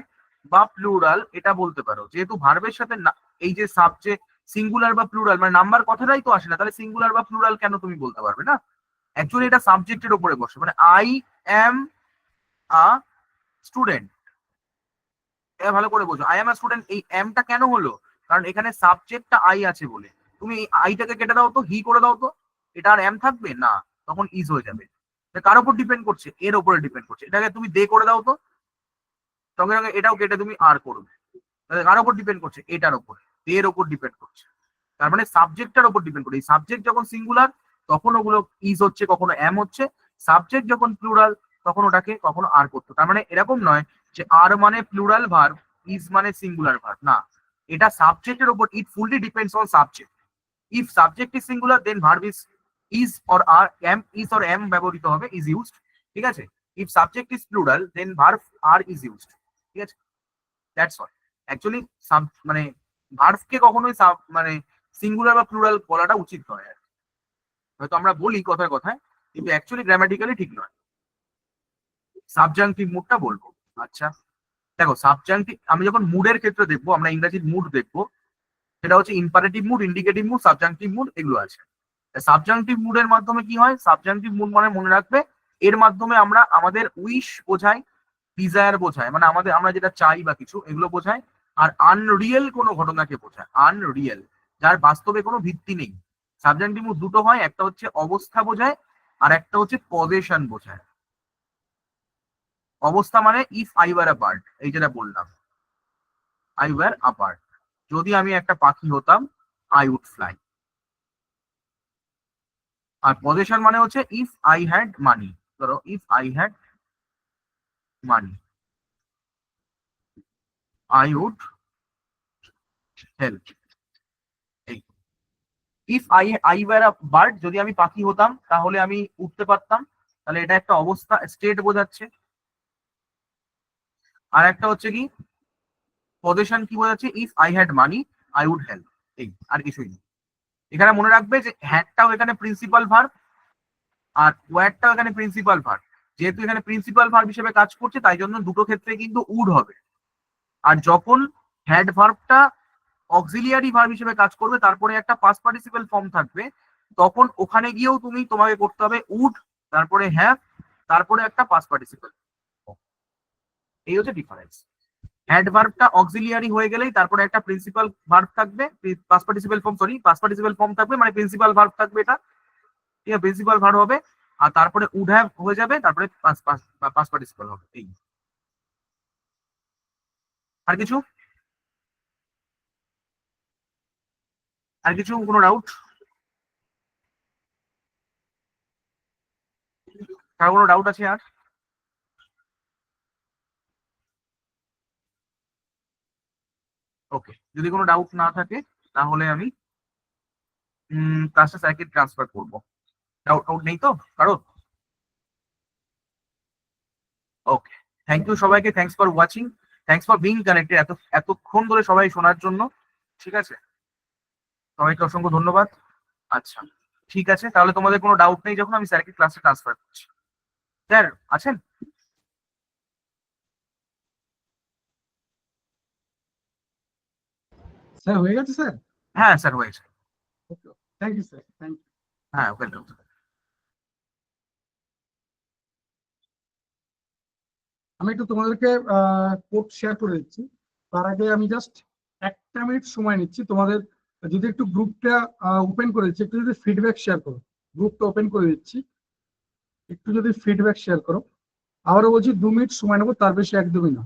বা প্লুরাল এটা বলতে পারো, যেহেতু ভার্বের সাথে এই যে সাবজেক্ট সিঙ্গুলার বা প্লুরাল মানে নাম্বার কথাটাই তো আসে না, তাহলে সিঙ্গুলার বা প্লুরাল কেন তুমি বলতে পারবে না? অ্যাকচুয়ালি এটা সাবজেক্টের উপরে বসে, মানে আই অ্যাম আ স্টুডেন্ট, এটা ভালো করে বোঝো। আই অ্যাম আ স্টুডেন্ট, এই অ্যামটা কেন হলো, কারণ এখানে সাবজেক্টটা আই আছে বলে। তুমি এই আইটাকে কেটে দাও তো, হি করে দাও তো, এটা আর অ্যাম থাকবে না, তখন ইজ হয়ে যাবে। কার উপর ডিপেন্ড করছে? এর উপরে ডিপেন্ড করছে। এটাকে তুমি দে করে দাও তো, সঙ্গে সঙ্গে এটাও কেটে তুমি আর করবে। কার উপর ডিপেন্ড করছে? এটার উপর, এর উপর ডিপেন্ড করছে। তার মানে সাবজেক্টটার উপর ডিপেন্ড করে। এই সাবজেক্ট যখন সিঙ্গুলার তখন ওগুলো ইজ হচ্ছে, কখনো অ্যাম হচ্ছে। সাবজেক্ট যখন প্লুরাল তখন ওটাকে কখনো আর করতো। তার মানে এরকম নয় যে আর মানে প্লুরাল ভার্ব, ইজ মানে সিঙ্গুলার ভার্ব, না, এটা সাবজেক্টের উপর, it fully depends on subject. If subject is singular then verb is or are am, is or am ব্যবহৃত হবে, ইজ ইউজড, ঠিক আছে? If subject is plural then verb are is used, ঠিক আছে? That's all. অ্যাকচুয়ালি মানে ভার্বকে কখনোই মানে singular বা প্লুরাল বলাটা উচিত নয় আর কি। হয়তো আমরা বলি কথায় কথায়, কিন্তু অ্যাকচুয়ালি গ্রামাটিক্যালি ঠিক নয়। সাবজাংটিভ মুডটা বলবো। আচ্ছা দেখো, সাবজাংটিভ আমি যখন মুডের ক্ষেত্রে দেখবো, আমরা ইংরেজির মুড দেখবো, সেটা হচ্ছে imperative mood, indicative mood, subjunctive mood, এগুলো আছে। সাবজাংটিভ মুডের মাধ্যমে কি হয়? সাবজাংটিভ মুড মানে মনে রাখবে, এর মাধ্যমে আমরা আমাদের উইশ বোঝাই, ডিজায়ার বোঝায়, মানে আমাদের আমরা যেটা চাই বা কিছু এগুলো বোঝায়। আর আনরিয়েল কোনো ঘটনাকে বোঝায়, আনরিয়েল, যার বাস্তবে কোনো ভিত্তি নেই। সাবজাংটিভ মুড দুটো হয়, একটা হচ্ছে অবস্থা বোঝায় আর একটা হচ্ছে পজিশন বোঝায়। অবস্থা মানে if I were a bird, এই যেটা বললাম, আই ওয়ার আ বার্ড, যদি আমি একটা পাখি হতাম, আই উড ফ্লাই। আর পজিশন মানে হচ্ছে ইফ আই হ্যাড মানি, ধরো if I had money, I would help. If I were a bird, যদি আমি পাখি হতাম তাহলে আমি উঠতে পারতাম, তাহলে এটা একটা অবস্থা, স্টেট বোঝাচ্ছে। আর একটা হচ্ছে কি পজিশন, কি বোঝাচ্ছে? If I had money I would help. এই আর কিছুই নেই। এখানে মনে রাখবে যে হ্যাডটাও এখানে প্রিন্সিপাল ভার্ব আর ওয়ারটাও এখানে প্রিন্সিপাল ভার্ব। যেহেতু এখানে প্রিন্সিপাল ভার্ব হিসেবে কাজ করছে তাই জন্য দুটো ক্ষেত্রে কিন্তু উড হবে। আর যখন হ্যাড ভার্বটা অক্সিলিয়ারি ভার্ব হিসেবে কাজ করবে, তারপরে একটা পাস্ট পার্টিসিপেল ফর্ম থাকবে, তখন ওখানে গিয়েও তোমাকে করতে হবে উড, তারপরে হ্যাভ, তারপরে একটা পাস্ট পার্টিসিপেল। এই হচ্ছে ডিফারেন্স। হ্যাড ভার্বটা অক্সিলিয়ারি হয়ে গেলেই তারপরে একটা প্রিন্সিপাল ভার্ব থাকবে, past participle form, sorry past participle form থাকবে, মানে প্রিন্সিপাল ভার্ব থাকবে এটা, ঠিক আছে, প্রিন্সিপাল ভার্ব হবে। আর তারপরে উড হ্যাভ হয়ে যাবে, তারপরে পাস্ট পার্টিসিপেল হবে। এই আর কিছু আর কিছু কোনো ডাউট? কার কোনো ডাউট আছে আর? ওকে, যদি কোনো ডাউট না থাকে তাহলে আমি ক্লাসটা সার্কিট ট্রান্সফার করবো। ডাউট ডাউট নেই তো কারণ? ওকে, থ্যাংক ইউ সবাইকে, thanks for watching, thanks for being connected এতক্ষণ ধরে সবাই শোনার জন্য। ঠিক আছে, সবাইকে অসংখ্য ধন্যবাদ। আচ্ছা, ঠিক আছে, তাহলে তোমাদের কোনো ডাউট নেই যখন আমি স্যারকে ক্লাসে ট্রান্সফার করছি। স্যার আছেন? স্যার হয়ে গেছে স্যার। হ্যাঁ স্যার হয়েছে। Okay, thank you sir, thank you. হ্যাঁ ওয়েলকাম। আমি একটু তোমাদেরকে কোড শেয়ার করে দিচ্ছি। তার আগে আমি জাস্ট একটা মিনিট সময় নিচ্ছি তোমাদের, যদি একটু গ্রুপটা ওপেন করে দিচ্ছি, একটু যদি ফিডব্যাক শেয়ার করো। গ্রুপটা ওপেন করে দিচ্ছি, একটু যদি ফিডব্যাক শেয়ার করো। আবারও বলছি 2 মিনিট সময় নেবো, তার বেশি একদমই না।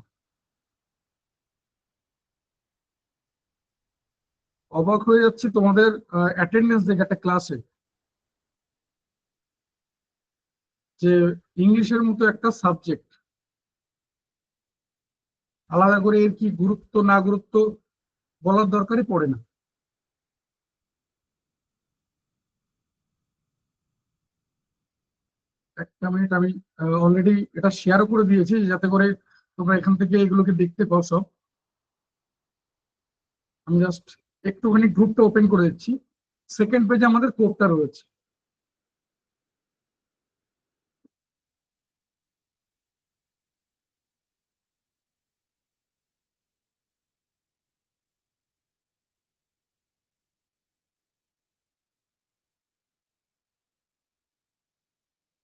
অবাক হয়ে যাচ্ছি তোমাদের অ্যাটেন্ডেন্স দেখে একটা ক্লাসে, যে ইংলিশের মতো একটা সাবজেক্ট আলাদা করে এর কি গুরুত্ব না গুরুত্ব বলার দরকারই পড়ে না। একটা মিনিট, আমি অলরেডি এটা শেয়ারও করে দিয়েছি যাতে করে তোমরা এখান থেকে এগুলোকে দেখতে পাও সব। আমি জাস্ট একটুখানি গ্রুপটা ওপেন করে দিচ্ছি। সেকেন্ড পেজে আমাদের কোডটা রয়েছে।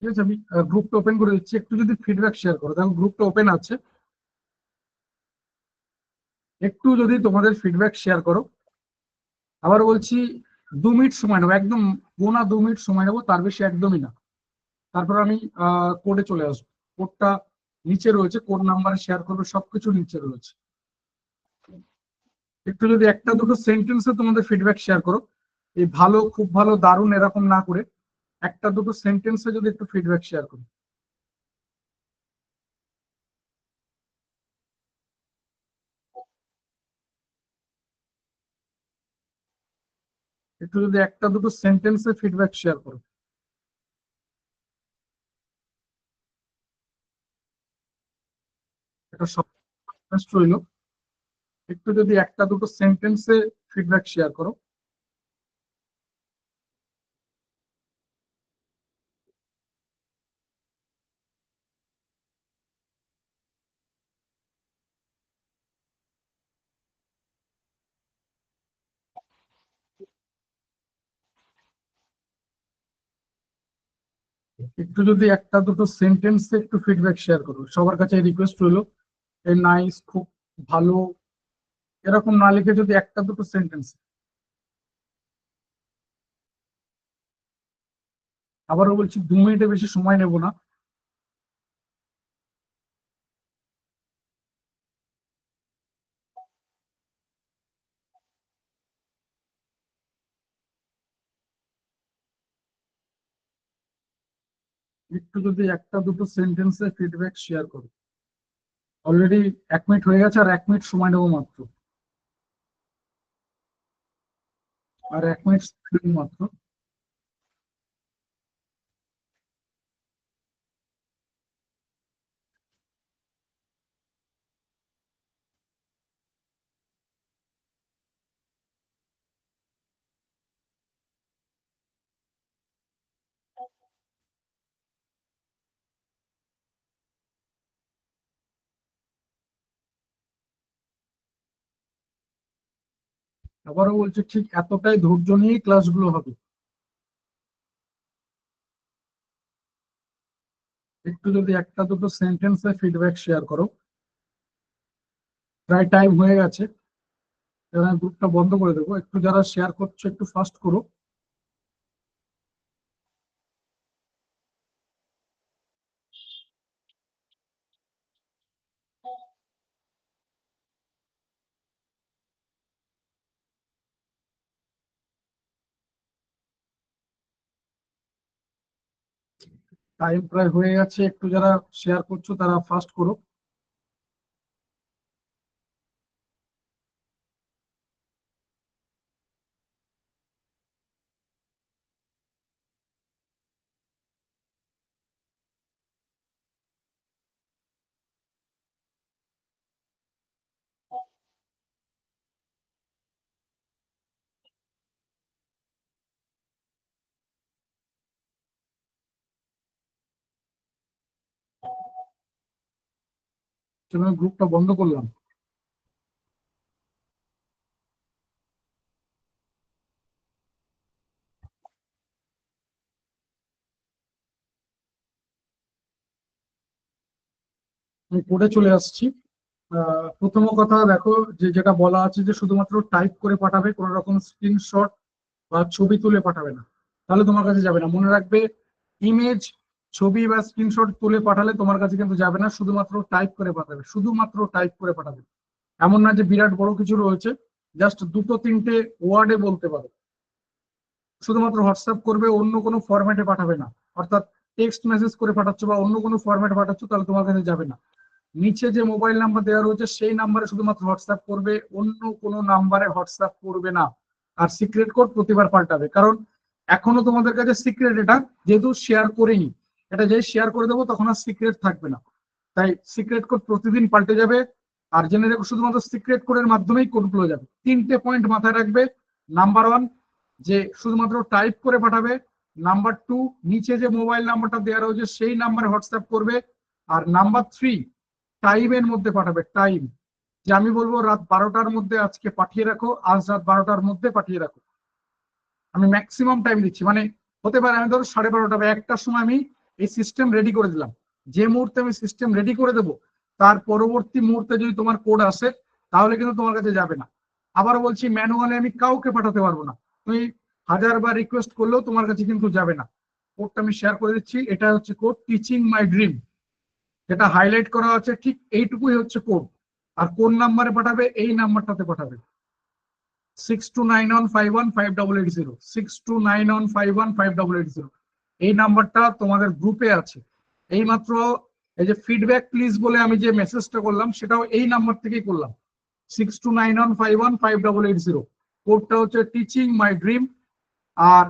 ঠিক আছে, আমি গ্রুপটা ওপেন করে দিচ্ছি, একটু যদি ফিডব্যাক শেয়ার করো। দেখো গ্রুপটা ওপেন আছে, একটু যদি তোমাদের ফিডব্যাক শেয়ার করো। আবার বলছি 2 মিনিট সময় নেবো, একদম গোনা 2 মিনিট সময় নেবো, তার বেশি একদমই না। তারপর আমি কোডে চলে আসবো। কোডটা নিচে রয়েছে, কোড নাম্বার শেয়ার করবে, সবকিছু নিচে রয়েছে। একটু যদি একটা দুটো সেন্টেন্সে তোমাদের ফিডব্যাক শেয়ার করো, এই ভালো, খুব ভালো, দারুণ এরকম না করে একটা দুটো সেন্টেন্সে যদি একটু ফিডব্যাক শেয়ার করো। একটু যদি একটা দুটো সেন্টেন্সে ফিডব্যাক শেয়ার করো, এটা সব রইল। একটু যদি একটা দুটো সেন্টেন্সে ফিডব্যাক শেয়ার করো। একটু যদি একটা দুটো সেন্টেন্সে একটু ফিডব্যাক শেয়ার করো, সবার কাছে রিকোয়েস্ট রইলো। এই নাইস, খুব ভালো, এরকম না লিখে যদি একটা দুটো সেন্টেন্স। আবারও বলছি 2 মিনিটে বেশি সময় নেব না। একটু যদি একটা দুটো সেন্টেন্সে ফিডব্যাক শেয়ার করো। অলরেডি 1 মিনিট হয়ে গেছে, আর 1 মিনিট সময় নেবো মাত্র। আর 1 মিনিট সময় নেবো মাত্র। আবারও বলছি, ঠিক এতটাই ধৈর্য নিয়েই ক্লাসগুলো হবে। একটু যদি একটা দুটো সেন্টেন্সে ফিডব্যাক শেয়ার করো। প্রায় টাইম হয়ে গেছে, এবার আমি গ্রুপটা বন্ধ করে দেবো। একটু যারা শেয়ার করছো একটু ফাস্ট করো। টাইম প্রায় হয়ে গেছে, একটু যারা শেয়ার করছো তারা ফাস্ট করো। চলো গ্রুপটা বন্ধ করলাম। আমি কোডে চলে আসছি। প্রথম কথা দেখো, যে যেটা বলা আছে যে শুধুমাত্র টাইপ করে পাঠাবে, কোনো রকম স্ক্রিনশট বা ছবি তুলে পাঠাবে না, তাহলে তোমার কাছে যাবে না। মনে রাখবে, ইমেজ, ছবি বা স্ক্রিনশট তুলে পাঠালে তোমার কাছে কিন্তু যাবে না, শুধুমাত্র টাইপ করে পাঠাবে, শুধুমাত্র টাইপ করে পাঠাবে। এমন না যে বিরাট বড় কিছু রয়েছে, জাস্ট দুটো তিনটে ওয়ার্ডে বলতে পারো। শুধুমাত্র হোয়াটসঅ্যাপ করবে, অন্য কোনো ফরম্যাটে পাঠাবে না। অর্থাৎ টেক্সট মেসেজ করে পাঠাচ্ছ বা অন্য কোনো ফরম্যাটে পাঠাচ্ছ, তাহলে তোমার কাছে যাবে না। নিচে যে মোবাইল নাম্বার দেওয়া রয়েছে সেই নাম্বারে শুধুমাত্র হোয়াটসঅ্যাপ করবে, অন্য কোনো নাম্বারে হোয়াটসঅ্যাপ করবে না। আর সিক্রেট কোড প্রতিবার পাল্টাবে, কারণ এখনো তোমাদের কাছে সিক্রেট, এটা যেহেতু শেয়ার করিনি, এটা যে শেয়ার করে দেবো তখন আর সিক্রেট থাকবে না। তাই সিক্রেট কোড প্রতিদিন পাল্টে যাবে। আর জেনে রেখো, শুধুমাত্র সিক্রেট কোডের মাধ্যমেই কোডগুলো যাবে। তিনটে পয়েন্ট মাথায় রাখবে। নাম্বার ওয়ান, যে শুধুমাত্র টাইপ করে পাঠাবে। নাম্বার টু, নিচে যে মোবাইল নাম্বারটা দেওয়া রয়েছে সেই নাম্বারে হোয়াটসঅ্যাপ করবে। আর নাম্বার থ্রি, টাইমের মধ্যে পাঠাবে, টাইম। যে আমি বলবো রাত 12টার মধ্যে আজকে পাঠিয়ে রাখো, আজ রাত 12টার মধ্যে পাঠিয়ে রাখো। আমি ম্যাক্সিমাম টাইম দিচ্ছি, মানে হতে পারে আমি ধরো 12:30 বা 1টার সময় আমি এই সিস্টেম রেডি করে দিলাম। যে মুহূর্তে আমি সিস্টেম রেডি করে দেবো, তার পরবর্তী মুহূর্তে যদি তোমার কোড আসে, তাহলে কিন্তু তোমার কাছে যাবে না। আবার বলছি, ম্যানুয়ালি আমি কাউকে পাঠাতে পারবো না। তুমি 1000বার রিকোয়েস্ট করলেও তোমার কাছে কিন্তু যাবে না। কোডটা আমি শেয়ার করে দিচ্ছি, এটা হচ্ছে কোড টিচিং মাই ড্রিম। যেটা হাইলাইট করা আছে ঠিক এইটুকুই হচ্ছে কোড। আর কোন নাম্বারে পাঠাবে? এই নাম্বারটাতে পাঠাবে, 6291515880, 6291515880। এই নাম্বারটা তোমাদের গ্রুপে আছে। এইমাত্র এই যে ফিডব্যাক প্লিজ বলে আমি যে মেসেজটা করলাম, সেটাও এই নাম্বার থেকেই করলাম, 6291515880। কোডটা হচ্ছে টিচিং মাই ড্রিম, আর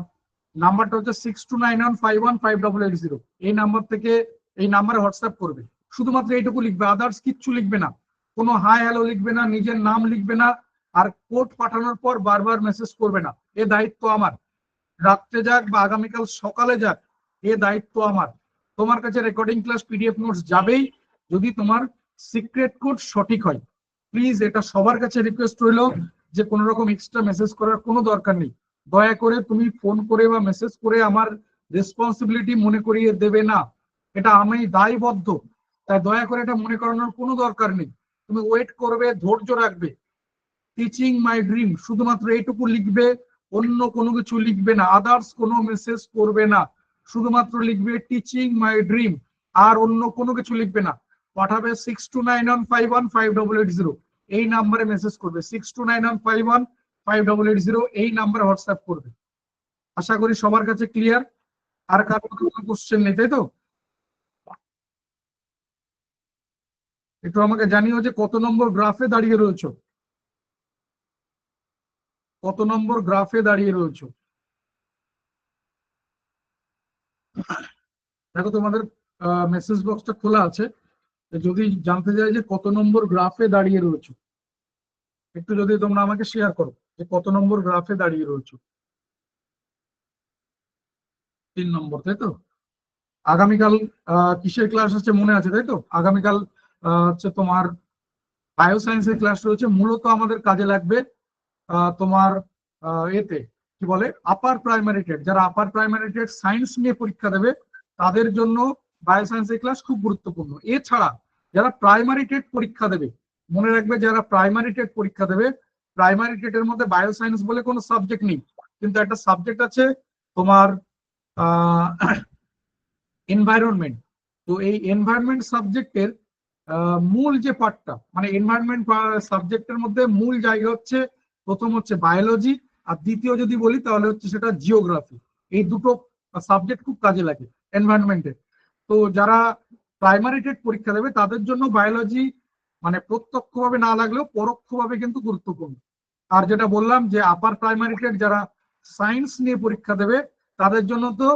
নাম্বারটা হচ্ছে 6291515880। এই নাম্বার থেকে, এই নাম্বারে হোয়াটসঅ্যাপ করবে। শুধুমাত্র এইটুকু লিখবে, আদার্স কিচ্ছু লিখবে না। কোনো হাই হ্যালো লিখবে না, নিজের নাম লিখবে না। আর কোড পাঠানোর পর বারবার মেসেজ করবে না। এ দায়িত্ব আমার। রাত্রে যাক বা আগামীকাল সকালে যাক, এ দায়িত্ব আমার। তোমার কাছে রেকর্ডিং ক্লাস পিডিএফ নোটস যাবেই, যদি তোমার সিক্রেট কোড সঠিক হয়। প্লিজ, এটা সবার কাছে রিকোয়েস্ট রইলো, যে কোনো রকম এক্সট্রা মেসেজ করার কোনো দরকার নেই। দয়া করে তুমি ফোন করে বা মেসেজ করে আমার রেসপন্সিবিলিটি মনে করিয়ে দেবে না। এটা আমি দায়বদ্ধ। তাই দয়া করে এটা মনে করানোর কোনো দরকার নেই। তুমি ওয়েট করবে, ধৈর্য রাখবে। টিচিং মাই ড্রিম, শুধুমাত্র এইটুকু লিখবে, অন্য কোনো কিছু লিখবে না, আদার্স কোনো মেসেজ করবে না। শুধুমাত্র লিখবে টিচিং মাই ড্রিম, আর অন্য কোনো কিছু লিখবে না। পাঠাবে 6291515880। এই নাম্বারে মেসেজ করবে, 6291515880। এই নাম্বারে হোয়াটসঅ্যাপ করবে। আশা করি সবার কাছে ক্লিয়ার। আর কারো কোনো কোশ্চেন নেই, তাই তো? একটু আমাকে জানিও যে কত নম্বর গ্রাফে দাঁড়িয়ে রয়েছে, কত নম্বর গ্রাফে দাঁড়িয়ে রয়েছে। দেখো তোমাদের মেসেজ বক্সটা খোলা আছে, যদি জানতে চাই যে কত নম্বর গ্রাফে দাঁড়িয়ে রয়েছে, একটু যদি তোমরা আমাকে শেয়ার করো যে কত নম্বর গ্রাফে দাঁড়িয়ে রয়েছে। 3 নম্বর, তাই তো? আগামীকাল কিসের ক্লাস আছে মনে আছে, তাই তো? আগামীকাল হচ্ছে তোমার বায়ো সায়েন্সের ক্লাস রয়েছে। মূলত আমাদের কাজে লাগবে তোমার এতে কি বলে, আপার প্রাইমারি টেট। যারা আপার প্রাইমারি টেট সায়েন্স নিয়ে পরীক্ষা দেবে, তাদের জন্য বায়ো সায়েন্সের ক্লাস খুব গুরুত্বপূর্ণ। এছাড়া যারা প্রাইমারি টেট পরীক্ষা দেবে, মনে রাখবে, যারা প্রাইমারি টেট পরীক্ষা দেবে, প্রাইমারি টেটের মধ্যে বায়ো সায়েন্স বলে কোনো সাবজেক্ট নেই, কিন্তু একটা সাবজেক্ট আছে তোমার এনভায়রনমেন্ট। তো এই এনভায়রনমেন্ট সাবজেক্টের মূল যে পার্টটা, মানে এনভায়রনমেন্ট সাবজেক্টের মধ্যে মূল জায়গা হচ্ছে, প্রথম হচ্ছে বায়োলজি, আর দ্বিতীয় যদি বলি তাহলে হচ্ছে সেটা জিওগ্রাফি। এই দুটো সাবজেক্ট খুব কাজে লাগে এনভায়রনমেন্টে। তো যারা প্রাইমারি টেট পরীক্ষা দেবে তাদের জন্য বায়োলজি মানে প্রত্যক্ষভাবে না লাগলেও পরোক্ষভাবে কিন্তু গুরুত্বপূর্ণ। আর যেটা বললাম যে আপার প্রাইমারি টেট যারা সায়েন্স নিয়ে পরীক্ষা দেবে তাদের জন্য তো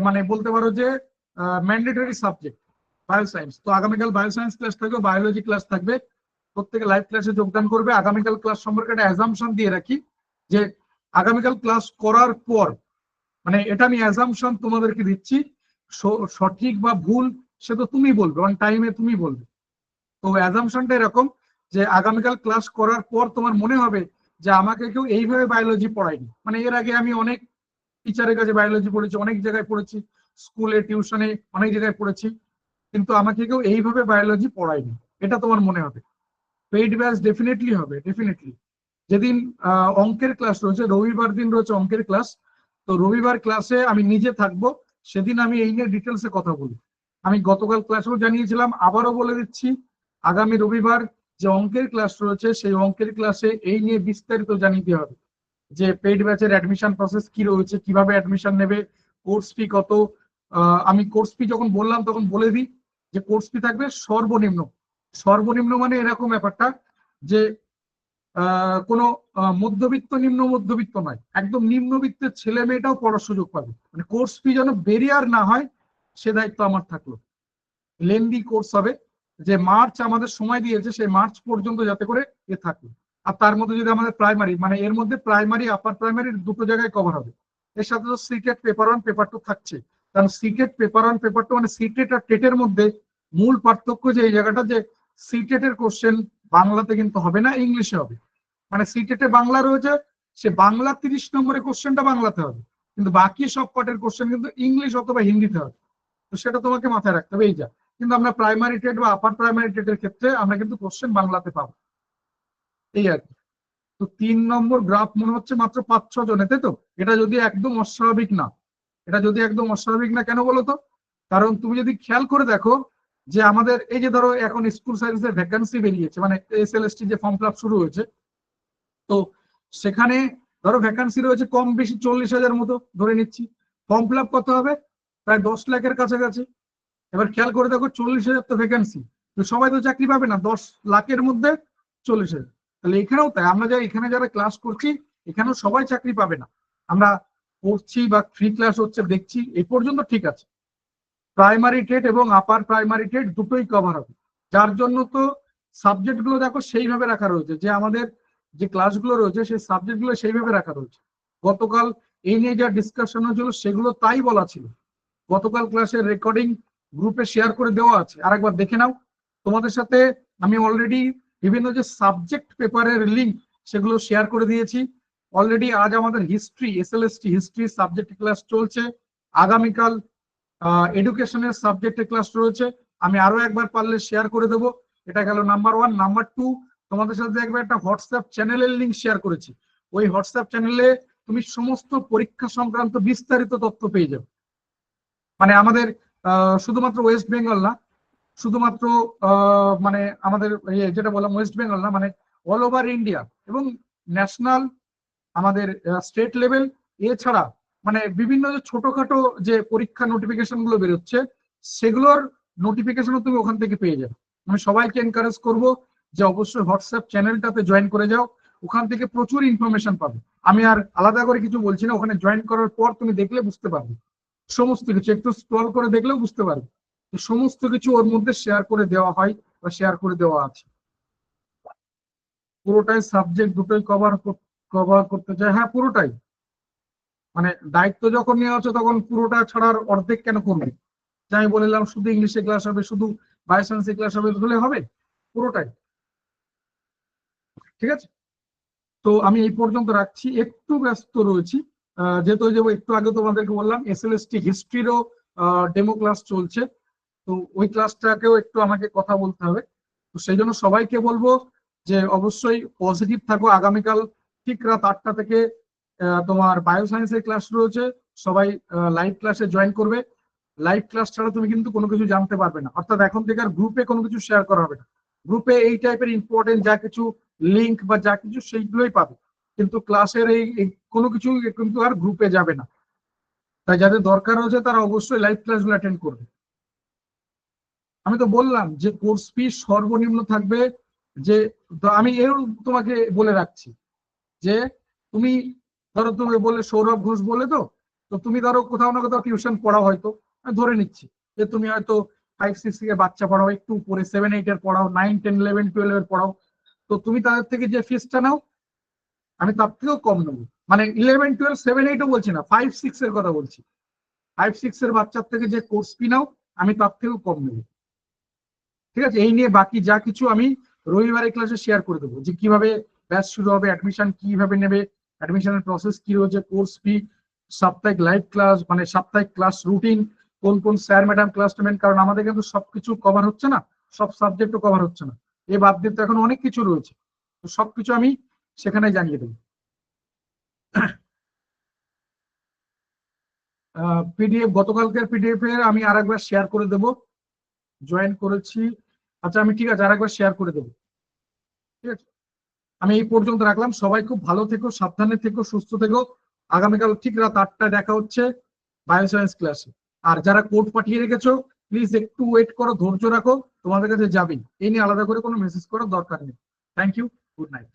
মানে বলতে পারো যে ম্যান্ডেটরি সাবজেক্ট বায়োসায়েন্স। তো আগামীকাল বায়োসায়েন্স ক্লাস থাকবে, বায়োলজি ক্লাস থাকবে, প্রত্যেকে লাইভ ক্লাসে যোগদান করবে। আগামীকাল ক্লাস সম্পর্কে একটা অ্যাজাম্পশন দিয়ে রাখি যে আগামীকাল ক্লাস করার পর, মানে এটা আমি অ্যাজাম্পশন তোমাদেরকে দিচ্ছি, সঠিক বা ভুল সে তো তুমি বলবে, অন টাইমে তুমি বলবে। তো অ্যাজাম্পশনটা এরকম যে আগামীকাল ক্লাস করার পর তোমার মনে হবে যে আমাকে কেউ এইভাবে বায়োলজি পড়ায়নি। মানে এর আগে আমি অনেক টিচারের কাছে বায়োলজি পড়েছি, অনেক জায়গায় পড়েছি, স্কুলে টিউশনে অনেক জায়গায় পড়েছি, কিন্তু আমাকে কেউ এইভাবে বায়োলজি পড়ায়নি, এটা তোমার মনে হবে। পেইড ব্যাচ ডেফিনেটলি হবে, ডেফিনেটলি। যেদিন অঙ্কের ক্লাস রয়েছে, রবিবার দিন রয়েছে অঙ্কের ক্লাস, তো রবিবার ক্লাসে আমি নিজে থাকবো, সেদিন আমি এই নিয়ে ডিটেলসে কথা বলি। আমি গতকাল ক্লাসেও জানিয়েছিলাম, আবারও বলে দিচ্ছি, আগামী রবিবার যে অঙ্কের ক্লাস রয়েছে সেই অঙ্কের ক্লাসে এই নিয়ে বিস্তারিত জানিয়ে হবে যে পেইড ব্যাচের অ্যাডমিশন প্রসেস কি রয়েছে, কিভাবে অ্যাডমিশন নেবে, কোর্স ফি কত। আমি কোর্স ফি যখন বললাম তখন বলে দিই যে কোর্স ফি থাকবে সর্বনিম্ন, সর্বনিম্ন মানে এরকম ব্যাপারটা যে কোনো মধ্যবিত্ত নিম্ন মধ্যবিত্ত নয়, একদম নিম্নবিত্তের ছেলে মেয়েটাও পড়ার সুযোগ পাবে। মানে কোর্স ফি যেন বেরিয়ার না হয় সে দায়িত্ব আমার থাকলো। লেন্দি কোর্স হবে, যে মার্চ আমাদের সময় দিয়েছে সেই মার্চ পর্যন্ত যাতে করে এ থাকে। আর তার মধ্যে যদি আমাদের প্রাইমারি, মানে এর মধ্যে প্রাইমারি আপার প্রাইমারি দুটো জায়গায় কভার হবে। এর সাথে তো সিটেট পেপার 1 পেপার 2 থাকছে, কারণ সিটেট পেপার 1 পেপার 2 মানে সিটেট আর টেটের মধ্যে মূল পার্থক্য যে এই জায়গাটা যে সিটেট এর কোশ্চেন বাংলাতে কিন্তু হবে না, ইংলিশে হবে। মানে সিটেটে বাংলা রয়েছে, সে বাংলা 30 নম্বরের কোশ্চেনটা বাংলাতে হবে, কিন্তু বাকি সব পার্টের কোশ্চেন কিন্তু ইংলিশ অথবা হিন্দিতে হবে। তো সেটা তোমাকে মাথায় রাখতে হবে। এই যা কিন্তু আমরা প্রাইমারি টেট বা আপার প্রাইমারি টেটের ক্ষেত্রে আমরা কিন্তু কোশ্চেন বাংলাতে পাবো, এই আর কি। তো 3 নম্বর গ্রাফ মনে হচ্ছে মাত্র 5-6 জনে, তাই তো? এটা যদি একদম অস্বাভাবিক না, এটা যদি একদম অস্বাভাবিক না, কেন বলো তো? কারণ তুমি যদি খেয়াল করে দেখো যে আমাদের এই যে ধরো এখন স্কুল সার্ভিসের ভ্যাকান্সি বেরিয়েছে, মানে এসএলএসটি যে ফর্ম ফিল আপ শুরু হয়েছে, তো সেখানে ধরো ভ্যাকান্সি রয়েছে কম বেশি 40,000 মতো ধরে নিচ্ছি। ফর্ম ফিল আপ কত হবে? প্রায় 10 লাখের কাছাকাছি। এবার খেয়াল করে দেখো 40,000 তো ভ্যাকান্সি, তো সবাই তো চাকরি পাবে না, 10 লাখের মধ্যে 40,000। তাহলে এখানেও তাই, আমরা যারা এখানে যারা ক্লাস করছি এখানেও সবাই চাকরি পাবে না। আমরা পড়ছি বা ফ্রি ক্লাস হচ্ছে দেখছি, এই পর্যন্ত ঠিক আছে। প্রাইমারি টেট এবং আপার প্রাইমারি টেট দুটোই কভার হবে, যার জন্য তো সাবজেক্ট গুলো দেখো সেইভাবে রাখা রয়েছে, যে আমাদের যে ক্লাসগুলো রয়েছে সেই সাবজেক্ট গুলো সেইভাবে রাখা রয়েছে। গতকাল এই নিয়ে যা ডিসকাশন হয়েছিল সেগুলো তাই বলা ছিল। গতকাল ক্লাসের রেকর্ডিং গ্রুপে শেয়ার করে দেওয়া আছে, আরেকবার দেখে নাও। তোমাদের সাথে আমি অলরেডি বিভিন্ন যে সাবজেক্ট পেপারের লিঙ্ক সেগুলো শেয়ার করে দিয়েছি অলরেডি। আজ আমাদের history, SLST history subject class চলছে, আগামীকাল এডুকেশনের সাবজেক্টের ক্লাস রয়েছে। আমি আরো একবার পারলে শেয়ার করে দেবো। এটা গেল নাম্বার 1। নাম্বার 2, তোমাদের সাথে একবার একটা হোয়াটসঅ্যাপ চ্যানেলের লিঙ্ক শেয়ার করেছি, ওই হোয়াটসঅ্যাপ চ্যানেলে তুমি সমস্ত পরীক্ষা সংক্রান্ত বিস্তারিত তথ্য পেয়ে যাবে। মানে আমাদের শুধুমাত্র ওয়েস্ট বেঙ্গল না, শুধুমাত্র মানে আমাদের যেটা বললাম ওয়েস্ট বেঙ্গল না, মানে অল ওভার ইন্ডিয়া এবং ন্যাশনাল, আমাদের স্টেট লেভেল, এছাড়া মানে বিভিন্ন যে ছোটখাটো যে পরীক্ষা নোটিফিকেশন গুলো বেরোচ্ছে সেগুলোর নোটিফিকেশনও তুমি ওখান থেকে পেয়ে যাবে। আমি সবাইকে এনকারেজ করব যে অবশ্যই হোয়াটসঅ্যাপ চ্যানেলটাতে জয়েন করে যাও, ওখান থেকে প্রচুর ইনফরমেশন পাবে। আমি আর আলাদা করে কিছু বলছি না, ওখানে জয়েন করার পর তুমি দেখলে বুঝতে পারবে সমস্ত কিছু, একটু স্ক্রল করে দেখলেও বুঝতে পারবে সমস্ত কিছু ওর মধ্যে শেয়ার করে দেওয়া হয় বা শেয়ার করে দেওয়া আছে। পুরোটাই সাবজেক্ট দুটোই কভার করতে চাই, হ্যাঁ পুরোটাই। মানে দায়িত্ব যখন নেওয়া হচ্ছে তখন পুরোটা ছাড়ার অর্ধেক কেন করবে? যাই বললাম শুধু ইংলিশে ক্লাস হবে, শুধু বায়োসায়েন্সে ক্লাস হবে, হলে হবে? পুরোটাই, ঠিক আছে। তো আমি এই পর্যন্ত রাখছি, একটু ব্যস্ত রয়েছি যেহেতু ওই যে একটু আগে তোমাদেরকে বললাম এসএলএসটি হিস্ট্রিরও ডেমো ক্লাস চলছে, তো ওই ক্লাসটাকেও একটু আমাকে কথা বলতে হবে। তো সেই জন্য সবাইকে বলবো যে অবশ্যই পজিটিভ থাকো। আগামীকাল ঠিক রাত 8টা থেকে তোমার বায়োসায়েন্সের ক্লাস রয়েছে, সবাই লাইভ ক্লাসে জয়েন করবে। লাইভ ক্লাস ছাড়া তুমি কিন্তু কোনো কিছু জানতে পারবে না, অর্থাৎ এখন থেকে আর গ্রুপে কোনো কিছু শেয়ার করা হবে না। গ্রুপে এই টাইপের ইম্পর্টেন্ট যা কিছু লিঙ্ক বা যা কিছু সেইগুলোই পাবে, কিন্তু ক্লাসের এই কোনো কিছু কিন্তু আর গ্রুপে যাবে না। তাই যাদের দরকার হচ্ছে তারা অবশ্যই লাইভ ক্লাসগুলো অ্যাটেন্ড করবে। আমি তো বললাম যে কোর্স ফি সর্বনিম্ন থাকবে, যে আমি এও তোমাকে বলে রাখছি যে তুমি ধরো, তুমি বলে সৌরভ ঘোষ বলে, তো তো তুমি ধরো কোথাও না কোথাও টিউশন পড়াও, হয়তো আমি ধরে নিচ্ছি যে তুমি হয়তো 5-6 এর বাচ্চা পড়াও, একটু উপরে 7-8 এর পড়াও, 9-10-11-12 এর পড়াও। তো তুমি তাদের থেকে যে ফিসটা নাও আমি তার থেকেও কম নেবো। মানে 11-12-7-8ও বলছি না, 5-6 এর কথা বলছি। 5-6 এর বাচ্চার থেকে যে কোর্স ফি নাও আমি তার থেকেও কম নেবো। ঠিক আছে, এই নিয়ে বাকি যা কিছু আমি রবিবারের ক্লাসে শেয়ার করে দেবো, যে কিভাবে ব্যাচ শুরু হবে, অ্যাডমিশন কিভাবে নেবে, অ্যাডমিশনের প্রসেস কি রয়েছে, কোর্স ফি, সাপ্তাহিক লাইভ ক্লাস, মানে সাপ্তাহিক ক্লাস রুটিন, কোন কোন স্যার ম্যাডাম ক্লাস নেবেন, কারণ আমাদের কিন্তু সবকিছু কভার হচ্ছে না, সব সাবজেক্টও কভার হচ্ছে না, এ বাদ দিয়ে তো এখন অনেক কিছু রয়েছে। তো সবকিছু আমি সেখানে জানিয়ে দেবো। পিডিএফ, গতকালকের পিডিএফ এর আমি আরেকবার শেয়ার করে দেবো, জয়েন করেছি। আচ্ছা আমি ঠিক আছে আরেকবার শেয়ার করে দেবো। ঠিক আছে, আমি এই পর্যন্ত রাখলাম। সবাই খুব ভালো থেকো, সাবধানে থেকো, সুস্থ থেকো। আগামীকাল ঠিক রাত 8টায় দেখা হচ্ছে বায়োসায়েন্স ক্লাসে। আর যারা কোড পাঠিয়ে রেখেছো প্লিজ একটু ওয়েট করো, ধৈর্য রাখো, তোমাদের কাছে যাবেই। এই নিয়ে আলাদা করে কোনো মেসেজ করার দরকার নেই। Thank you, good night.